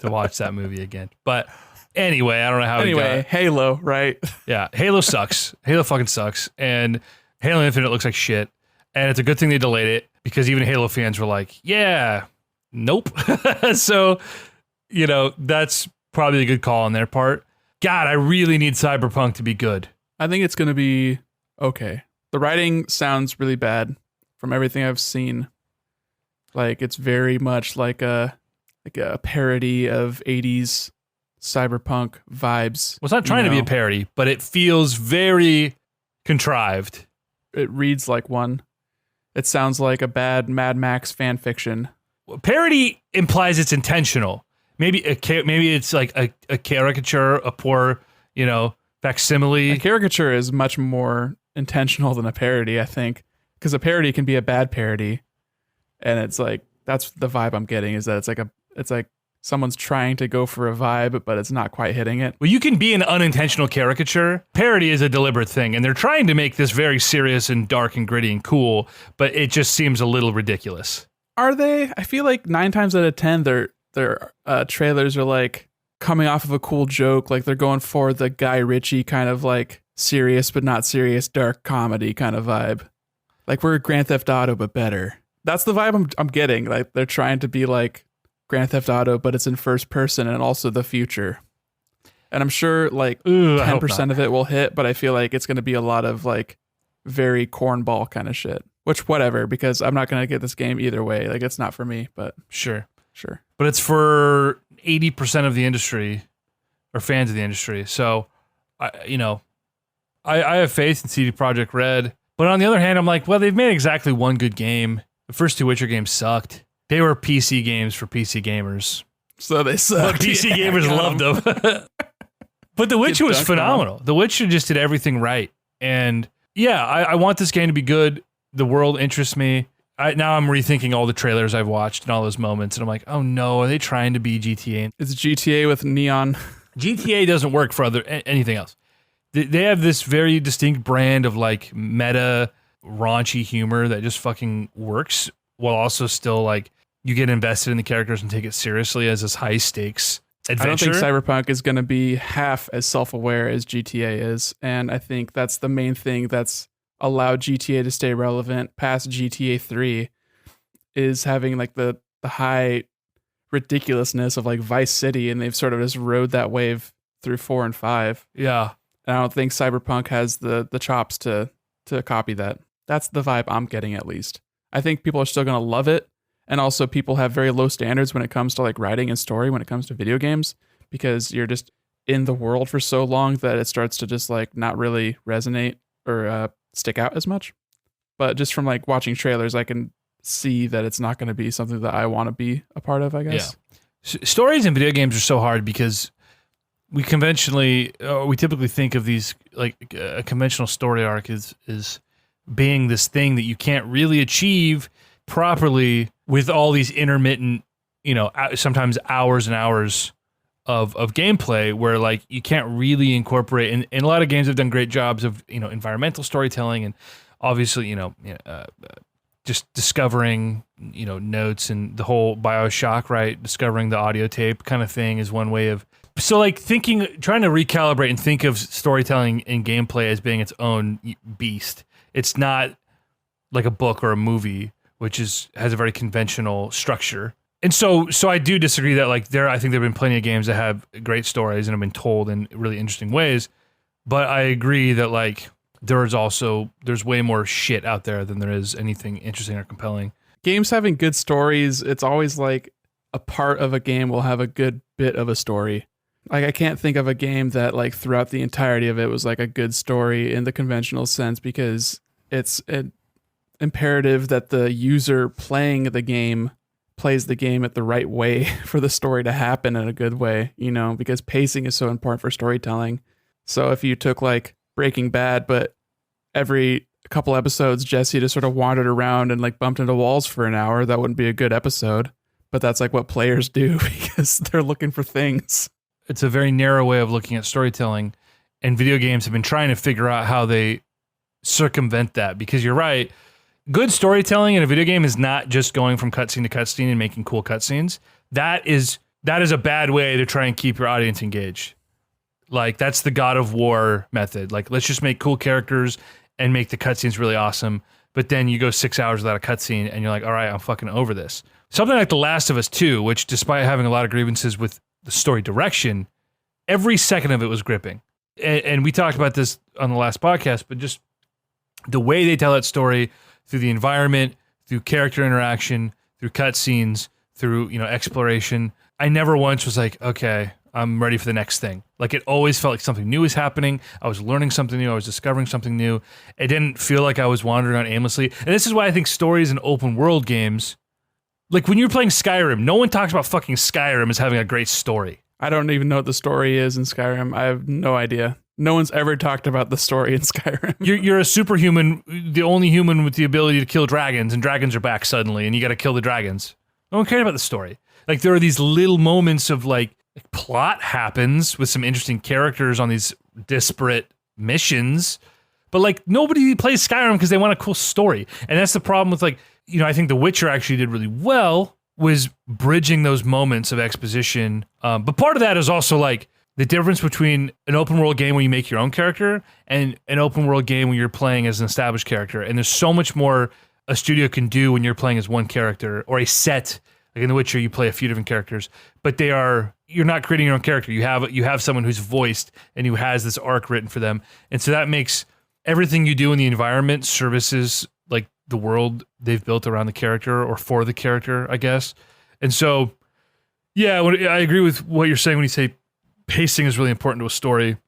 to watch that movie again. But Anyway, I don't know how he got Anyway, it. Halo, right? Yeah, Halo sucks. Halo fucking sucks. And Halo Infinite looks like shit. And it's a good thing they delayed it because even Halo fans were like, yeah, nope. So, that's probably a good call on their part. God, I really need Cyberpunk to be good. I think it's going to be okay. The writing sounds really bad from everything I've seen. Like it's very much like a parody of 80s cyberpunk vibes. Well, it's not trying to be a parody, but it feels very contrived. It reads like one. It sounds like a bad Mad Max fan fiction. Parody implies it's intentional. Maybe it's like a caricature, a poor, facsimile. A caricature is much more intentional than a parody, I think, because a parody can be a bad parody, and it's like that's the vibe I'm getting is that it's like someone's trying to go for a vibe, but it's not quite hitting it. Well, you can be an unintentional caricature. Parody is a deliberate thing, and they're trying to make this very serious and dark and gritty and cool, but it just seems a little ridiculous. Are they? I feel like 9 times out of 10, their trailers are like coming off of a cool joke, like they're going for the Guy Ritchie kind of like serious but not serious dark comedy kind of vibe. Like we're Grand Theft Auto but better. That's the vibe I'm getting. Like they're trying to be like Grand Theft Auto, but it's in first person and also the future. And I'm sure like 10% of it will hit, but I feel like it's going to be a lot of like very cornball kind of shit. Which whatever, because I'm not going to get this game either way. Like it's not for me, but Sure. But it's for 80% of the industry or fans of the industry. So, I have faith in CD Projekt Red. But on the other hand, I'm like, well, they've made exactly one good game. The first 2 Witcher games sucked. They were PC games for PC gamers. So they suck. But PC gamers loved them. But The Witcher was phenomenal. The Witcher just did everything right. And yeah, I want this game to be good. The world interests me. Now I'm rethinking all the trailers I've watched and all those moments. And I'm like, oh no, are they trying to be GTA? It's GTA with neon. GTA doesn't work for anything else. They have this very distinct brand of like meta raunchy humor that just fucking works while also still like you get invested in the characters and take it seriously as this high stakes adventure. I don't think Cyberpunk is going to be half as self-aware as GTA is. And I think that's the main thing that's allowed GTA to stay relevant past GTA 3 is having like the high ridiculousness of like Vice City. And they've sort of just rode that wave through 4 and 5. Yeah. And I don't think Cyberpunk has the chops to copy that. That's the vibe I'm getting, at least. I think people are still going to love it. And also people have very low standards when it comes to like writing and story when it comes to video games, because you're just in the world for so long that it starts to just like not really resonate or stick out as much. But just from like watching trailers, I can see that it's not going to be something that I want to be a part of, I guess. Yeah. Stories in video games are so hard because we typically think of these like a conventional story arc is being this thing that you can't really achieve properly with all these intermittent, sometimes hours and hours of gameplay where like you can't really incorporate, and a lot of games have done great jobs of, environmental storytelling and obviously, just discovering, notes, and the whole BioShock, right? Discovering the audio tape kind of thing is one way of, so like trying to recalibrate and think of storytelling and gameplay as being its own beast. It's not like a book or a movie, which has a very conventional structure. And so I do disagree that like I think there've been plenty of games that have great stories and have been told in really interesting ways. But I agree that like there's way more shit out there than there is anything interesting or compelling. Games having good stories, it's always like a part of a game will have a good bit of a story. Like I can't think of a game that like throughout the entirety of it was like a good story in the conventional sense, because it's imperative that the user playing the game plays the game at the right way for the story to happen in a good way, because pacing is so important for storytelling. So if you took like Breaking Bad, but every couple episodes Jesse just sort of wandered around and like bumped into walls for an hour, that wouldn't be a good episode. But that's like what players do because they're looking for things. It's a very narrow way of looking at storytelling, and video games have been trying to figure out how they circumvent that, because you're right. Good storytelling in a video game is not just going from cutscene to cutscene and making cool cutscenes. That is a bad way to try and keep your audience engaged. Like, that's the God of War method. Like, let's just make cool characters and make the cutscenes really awesome. But then you go 6 hours without a cutscene and you're like, all right, I'm fucking over this. Something like The Last of Us 2, which despite having a lot of grievances with the story direction, every second of it was gripping. And we talked about this on the last podcast, but just the way they tell that story through the environment, through character interaction, through cutscenes, through, exploration. I never once was like, okay, I'm ready for the next thing. Like, it always felt like something new was happening. I was learning something new. I was discovering something new. It didn't feel like I was wandering around aimlessly. And this is why I think stories in open world games, like when you're playing Skyrim, no one talks about fucking Skyrim as having a great story. I don't even know what the story is in Skyrim. I have no idea. No one's ever talked about the story in Skyrim. You're a superhuman, the only human with the ability to kill dragons, and dragons are back suddenly, and you got to kill the dragons. No one cared about the story. Like, there are these little moments of like plot happens with some interesting characters on these disparate missions, but like nobody plays Skyrim because they want a cool story, and that's the problem with like, I think The Witcher actually did really well was bridging those moments of exposition. But part of that is also like the difference between an open world game where you make your own character and an open world game where you're playing as an established character. And there's so much more a studio can do when you're playing as one character, or a set. Like in The Witcher, you play a few different characters, but you're not creating your own character. You have someone who's voiced and who has this arc written for them. And so that makes everything you do in the environment services like the world they've built around the character or for the character, I guess. And so, yeah, I agree with what you're saying when you say pacing is really important to a story.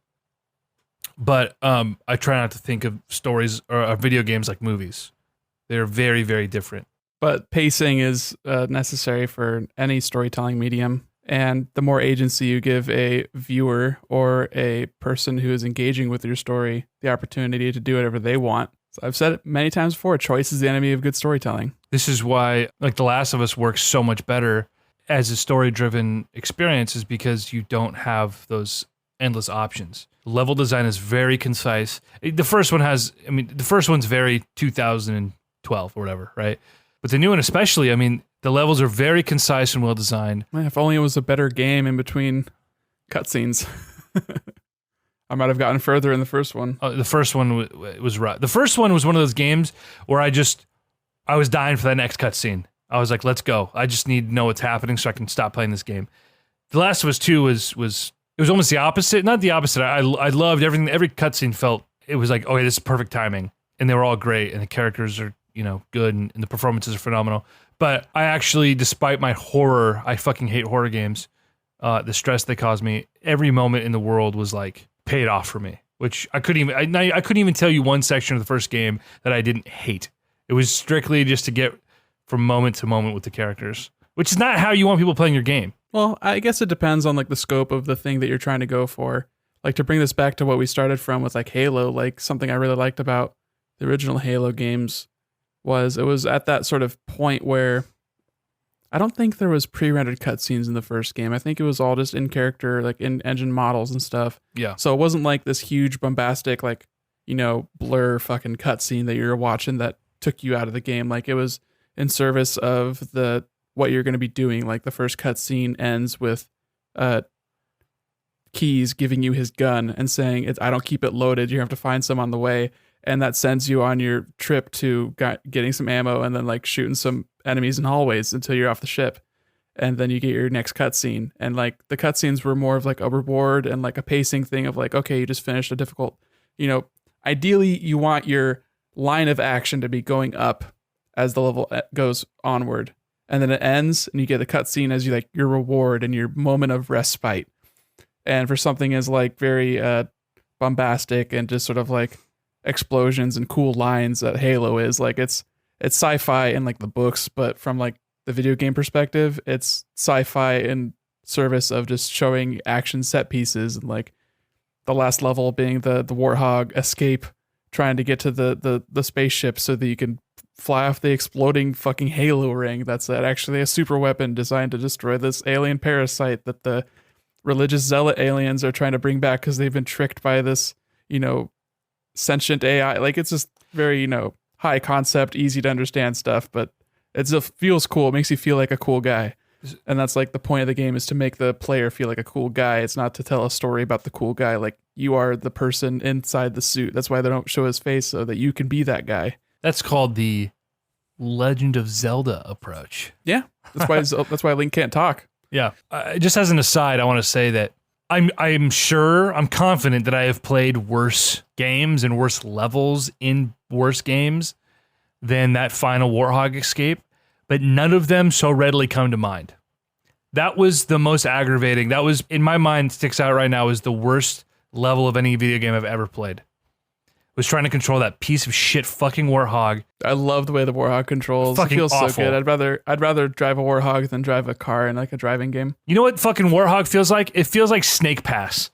But I try not to think of stories or video games like movies. They're very, very different. But pacing is necessary for any storytelling medium. And the more agency you give a viewer or a person who is engaging with your story the opportunity to do whatever they want. So I've said it many times before, choice is the enemy of good storytelling. This is why like The Last of Us works so much better as a story-driven experience, is because you don't have those endless options. Level design is very concise. The first one's very 2012 or whatever, right? But the new one especially, the levels are very concise and well designed. Man, if only it was a better game in between cutscenes. I might have gotten further in the first one. The first one was rough. The first one was one of those games where I was dying for that next cutscene. I was like, let's go. I just need to know what's happening so I can stop playing this game. The Last of Us 2 was almost the opposite. Not the opposite. I loved everything. Every cutscene felt, it was like, okay, this is perfect timing. And they were all great. And the characters are, good. And the performances are phenomenal. But I actually, despite my horror, I fucking hate horror games. The stress they cause me, every moment in the world was like paid off for me, which I couldn't even tell you one section of the first game that I didn't hate. It was strictly just to get from moment to moment with the characters, which is not how you want people playing your game. Well, I guess it depends on like the scope of the thing that you're trying to go for. Like, to bring this back to what we started from with like Halo, like something I really liked about the original Halo games was it was at that sort of point where I don't think there was pre-rendered cutscenes in the first game. I think it was all just in character, like in engine models and stuff. Yeah. So it wasn't like this huge bombastic, like, blur fucking cutscene that you're watching that took you out of the game. Like, it was in service of what you're going to be doing. Like, the first cutscene ends with Keys giving you his gun and saying, I don't keep it loaded. You have to find some on the way. And that sends you on your trip to getting some ammo and then like shooting some enemies in hallways until you're off the ship. And then you get your next cutscene. And like the cutscenes were more of like a reward and like a pacing thing of like, okay, you just finished a difficult, ideally you want your line of action to be going up as the level goes onward. And then it ends and you get the cutscene as your reward and your moment of respite. And for something as like very bombastic and just sort of like explosions and cool lines that Halo is, like it's sci-fi in like the books, but from like the video game perspective, it's sci-fi in service of just showing action set pieces, and like the last level being the Warthog escape, trying to get to the spaceship so that you can fly off the exploding fucking Halo ring. That's actually a super weapon designed to destroy this alien parasite that the religious zealot aliens are trying to bring back because they've been tricked by this, sentient AI. Like, it's just very, high concept, easy to understand stuff, but it just feels cool. It makes you feel like a cool guy. And that's like the point of the game is to make the player feel like a cool guy. It's not to tell a story about the cool guy. Like you are the person inside the suit. That's why they don't show his face so that you can be that guy. That's called the Legend of Zelda approach. Yeah. That's why Link can't talk. Yeah. Just as an aside, I want to say that I'm confident that I have played worse games and worse levels in worse games than that final Warthog escape, but none of them so readily come to mind. That was the most aggravating. That was, in my mind, sticks out right now as the worst level of any video game I've ever played. Was trying to control that piece of shit fucking Warthog. I love the way the Warthog controls. Fucking it feels awful. so good. I'd rather drive a Warthog than drive a car in like a driving game. You know what fucking Warthog feels like? It feels like Snake Pass.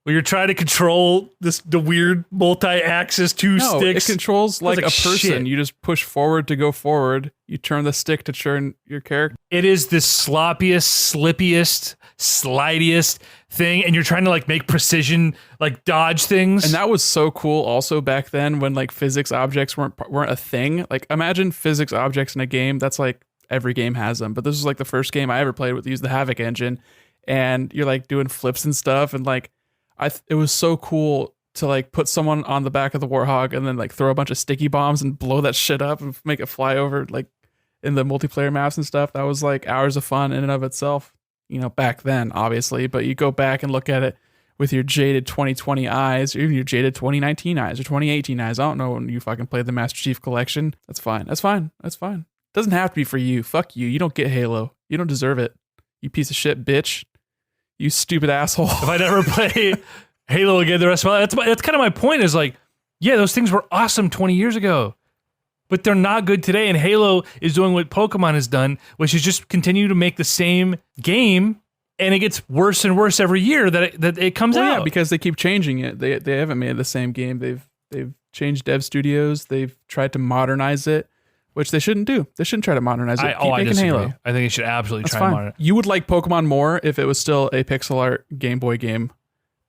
Where you're trying to control the weird multi-axis sticks. It controls like a person. Shit. You just push forward to go forward. You turn the stick to turn your character. It is the sloppiest, slippiest, slidiest thing, and you're trying to like make precision, like dodge things. And that was so cool also back then when like physics objects weren't a thing. Like imagine physics objects in a game. That's like every game has them. But this is like the first game I ever played with used the Havoc engine. And you're like doing flips and stuff. And like it was so cool to like put someone on the back of the Warthog and then like throw a bunch of sticky bombs and blow that shit up and make it fly over like in the multiplayer maps and stuff. That was like hours of fun in and of itself, you know, back then, obviously. But you go back and look at it with your jaded 2020 eyes, or even your jaded 2019 eyes or 2018 eyes. I don't know when you fucking played the Master Chief Collection. That's fine. That's fine. That's fine. Doesn't have to be for you. Fuck you. You don't get Halo. You don't deserve it. You piece of shit, bitch. You stupid asshole. If I never play Halo again the rest of my life, that's kind of my point is like, yeah, those things were awesome 20 years ago, but they're not good today. And Halo is doing what Pokemon has done, which is just continue to make the same game, and it gets worse and worse every year that it comes out. Yeah, because they keep changing it. They haven't made the same game. They've changed dev studios. They've tried to modernize it, which they shouldn't do. They shouldn't try to modernize it. I disagree. Halo. I think it should absolutely That's try fine. and modernize. You would like Pokemon more if it was still a pixel art Game Boy game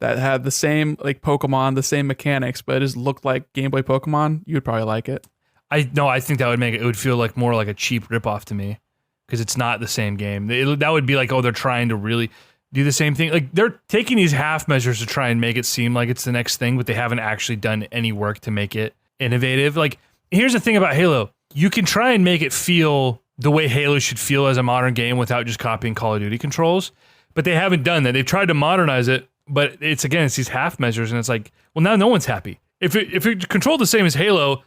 that had the same like Pokemon, the same mechanics, but it just looked like Game Boy Pokemon. You would probably like it. I think that would make it would feel like more like a cheap ripoff to me because it's not the same game. That would be like, oh, they're trying to really do the same thing. Like they're taking these half measures to try and make it seem like it's the next thing, but they haven't actually done any work to make it innovative. Like here's the thing about Halo. You can try and make it feel the way Halo should feel as a modern game without just copying Call of Duty controls, but they haven't done that. They've tried to modernize it, but it's these half measures, and it's like, well, now no one's happy. If it controlled the same as Halo,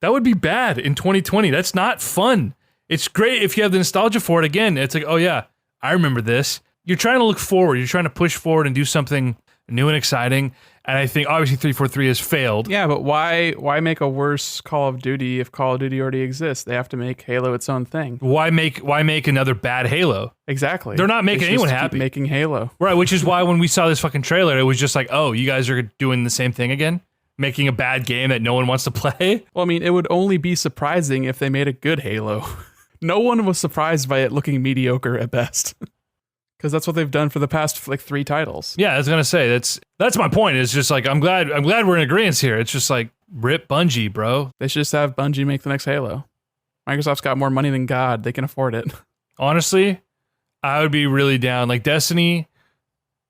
that would be bad in 2020. That's not fun. It's great if you have the nostalgia for it again. It's like, oh yeah, I remember this. You're trying to look forward. You're trying to push forward and do something new and exciting. And I think obviously 343 has failed. Yeah, but why make a worse Call of Duty if Call of Duty already exists? They have to make Halo its own thing. Why make another bad Halo? Exactly. They're not making They should anyone just keep happy. making Halo. Right, which is why when we saw this fucking trailer, it was just like, oh, you guys are doing the same thing again? Making a bad game that no one wants to play? Well, I mean, it would only be surprising if they made a good Halo. No one was surprised by it looking mediocre at best. Because that's what they've done for the past like 3 titles. Yeah, I was gonna say that's my point. It's just like I'm glad we're in agreement here. It's just like rip Bungie, bro. They should just have Bungie make the next Halo. Microsoft's got more money than God. They can afford it. Honestly, I would be really down. Like Destiny,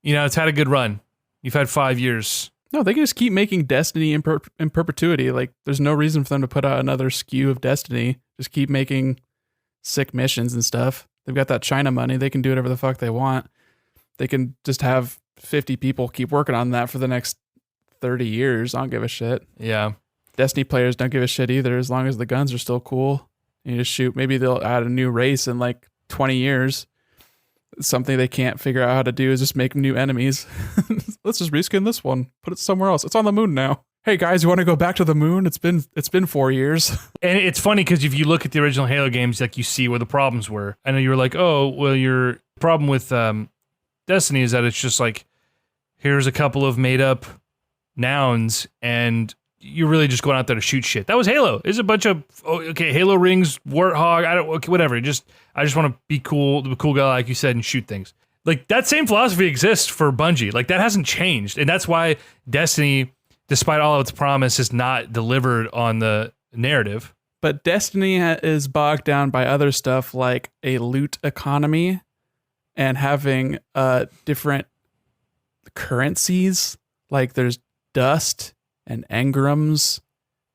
you know, it's had a good run. You've had 5 years. No, they can just keep making Destiny in perpetuity. Like, there's no reason for them to put out another SKU of Destiny. Just keep making sick missions and stuff. They've got that China money. They can do whatever the fuck they want. They can just have 50 people keep working on that for the next 30 years. I don't give a shit. Yeah. Destiny players don't give a shit either, as long as the guns are still cool. And you just shoot. Maybe they'll add a new race in like 20 years. Something they can't figure out how to do is just make new enemies. Let's just reskin this one. Put it somewhere else. It's on the moon now. Hey guys, you want to go back to the moon? It's been 4 years. And it's funny because if you look at the original Halo games, like you see where the problems were. I know you were like, oh, well, your problem with Destiny is that it's just like, here's a couple of made up nouns and you're really just going out there to shoot shit. That was Halo. It's a bunch of, Halo rings, Warthog, whatever. I just want to be cool, the cool guy, like you said, and shoot things. Like that same philosophy exists for Bungie. Like that hasn't changed. And that's why Destiny, despite all of its promise, has not delivered on the narrative. But Destiny is bogged down by other stuff like a loot economy and having different currencies. Like there's dust and engrams,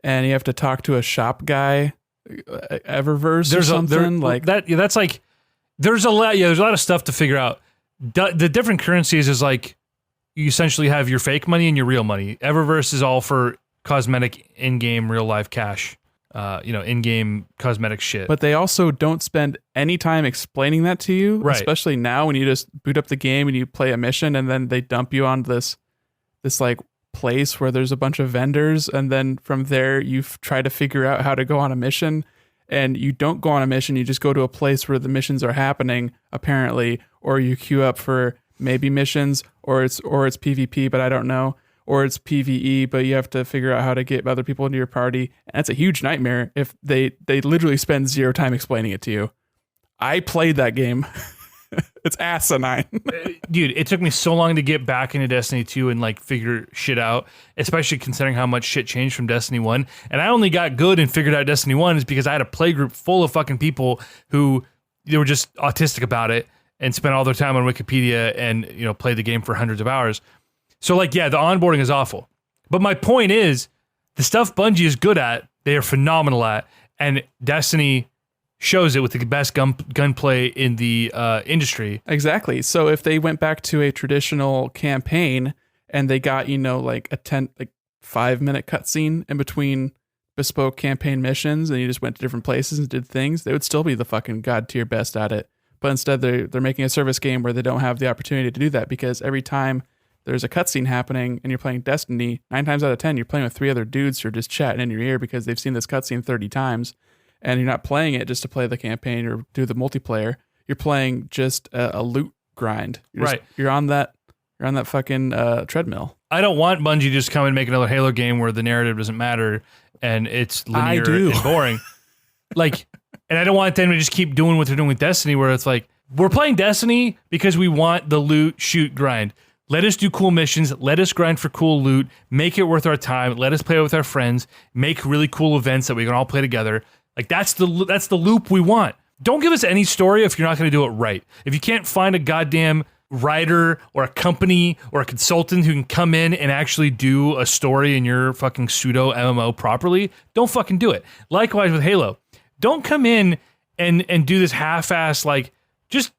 and you have to talk to a shop guy, Eververse or something like that. Yeah, that's like there's a lot. Yeah, there's a lot of stuff to figure out. The different currencies is like you essentially have your fake money and your real money. Eververse is all for cosmetic in-game real life cash. In-game cosmetic shit. But they also don't spend any time explaining that to you, right. Especially now when you just boot up the game and you play a mission and then they dump you on this like place where there's a bunch of vendors, and then from there you try to figure out how to go on a mission, and you don't go on a mission, you just go to a place where the missions are happening apparently, or you queue up for maybe missions, or it's PvP, but I don't know. Or it's PvE, but you have to figure out how to get other people into your party. And that's a huge nightmare if they literally spend zero time explaining it to you. I played that game. It's asinine. Dude, it took me so long to get back into Destiny 2 and like figure shit out, especially considering how much shit changed from Destiny 1. And I only got good and figured out Destiny 1 is because I had a play group full of fucking people who they were just autistic about it and spent all their time on Wikipedia and, played the game for hundreds of hours. So, like, yeah, the onboarding is awful. But my point is, the stuff Bungie is good at, they are phenomenal at. And Destiny shows it with the best gunplay in the industry. Exactly. So if they went back to a traditional campaign and they got, like a 5-minute cutscene in between bespoke campaign missions, and you just went to different places and did things, they would still be the fucking god tier best at it. But instead, they're making a service game where they don't have the opportunity to do that, because every time there's a cutscene happening and you're playing Destiny, 9 times out of 10, you're playing with 3 other dudes who are just chatting in your ear because they've seen this cutscene 30 times, and you're not playing it just to play the campaign or do the multiplayer. You're playing just a loot grind. You're on that fucking treadmill. I don't want Bungie to just come and make another Halo game where the narrative doesn't matter and it's linear and boring. And I don't want them to just keep doing what they're doing with Destiny, where it's like, we're playing Destiny because we want the loot, shoot, grind. Let us do cool missions. Let us grind for cool loot. Make it worth our time. Let us play with our friends. Make really cool events that we can all play together. Like, that's the loop we want. Don't give us any story if you're not going to do it right. If you can't find a goddamn writer or a company or a consultant who can come in and actually do a story in your fucking pseudo MMO properly, don't fucking do it. Likewise with Halo. Don't come in and do this half-ass, just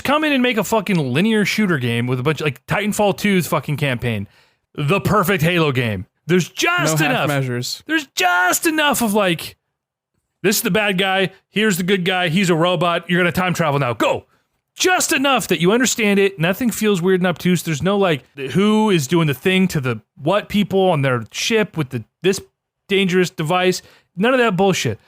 come in and make a fucking linear shooter game with a bunch of, Titanfall 2's fucking campaign. The perfect Halo game. There's just enough. Half measures. There's just enough of this is the bad guy, here's the good guy, he's a robot, you're gonna time travel now, go! Just enough that you understand it, nothing feels weird and obtuse, there's no who is doing the thing to the what people on their ship with this dangerous device, none of that bullshit.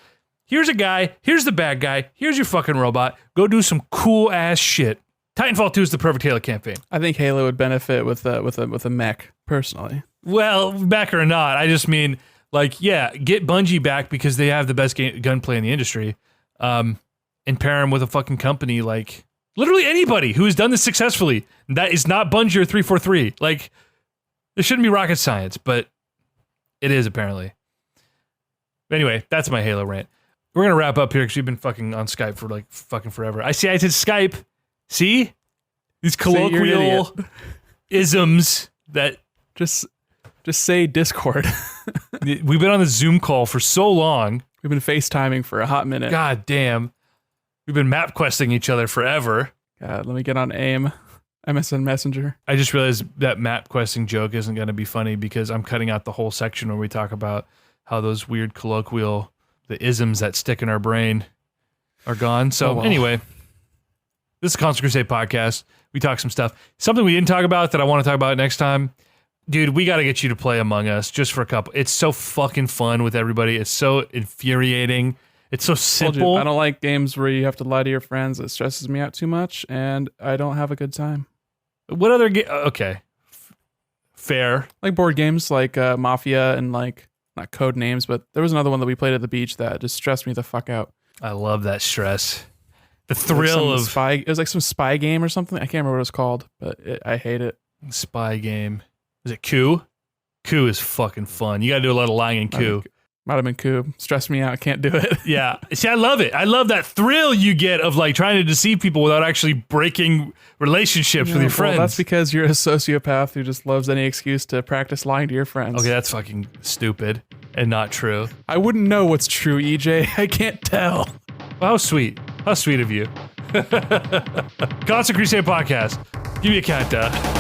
Here's a guy, here's the bad guy, here's your fucking robot, go do some cool ass shit. Titanfall 2 is the perfect Halo campaign. I think Halo would benefit with a mech, personally. Well, back or not, I just mean, get Bungie back because they have the best gunplay in the industry, and pair them with a fucking company literally anybody who has done this successfully. That is not Bungie or 343. There shouldn't be rocket science, but it is apparently. Anyway, that's my Halo rant. We're going to wrap up here because we've been fucking on Skype for fucking forever. I said Skype. See? These colloquial isms that... Just say Discord. We've been on the Zoom call for so long. We've been FaceTiming for a hot minute. God damn. We've been map questing each other forever. God, let me get on AIM. MSN Messenger. I just realized that map questing joke isn't going to be funny because I'm cutting out the whole section where we talk about how those weird colloquial, the isms that stick in our brain are gone. So anyway, this is Console Crusade podcast. We talk some stuff. Something we didn't talk about that I want to talk about next time. Dude, we got to get you to play Among Us just for a couple. It's so fucking fun with everybody. It's so infuriating. It's so simple. I don't like games where you have to lie to your friends. It stresses me out too much, and I don't have a good time. What other game? Okay. Fair. Like board games, like Mafia and not code names, but there was another one that we played at the beach that just stressed me the fuck out. I love that stress. The thrill of... It was like some spy game or something. I can't remember what it was called, but I hate it. Spy game. Is it Coup? Coup is fucking fun. You gotta do a lot of lying in Coup. Might have been cool. Stressed me out. Can't do it. Yeah. See, I love it. I love that thrill you get of like trying to deceive people without actually breaking relationships with your friends. Well, that's because you're a sociopath who just loves any excuse to practice lying to your friends. Okay, that's fucking stupid and not true. I wouldn't know what's true, EJ. I can't tell. Well, how sweet. How sweet of you. Console Crusade podcast. Give me a countdown.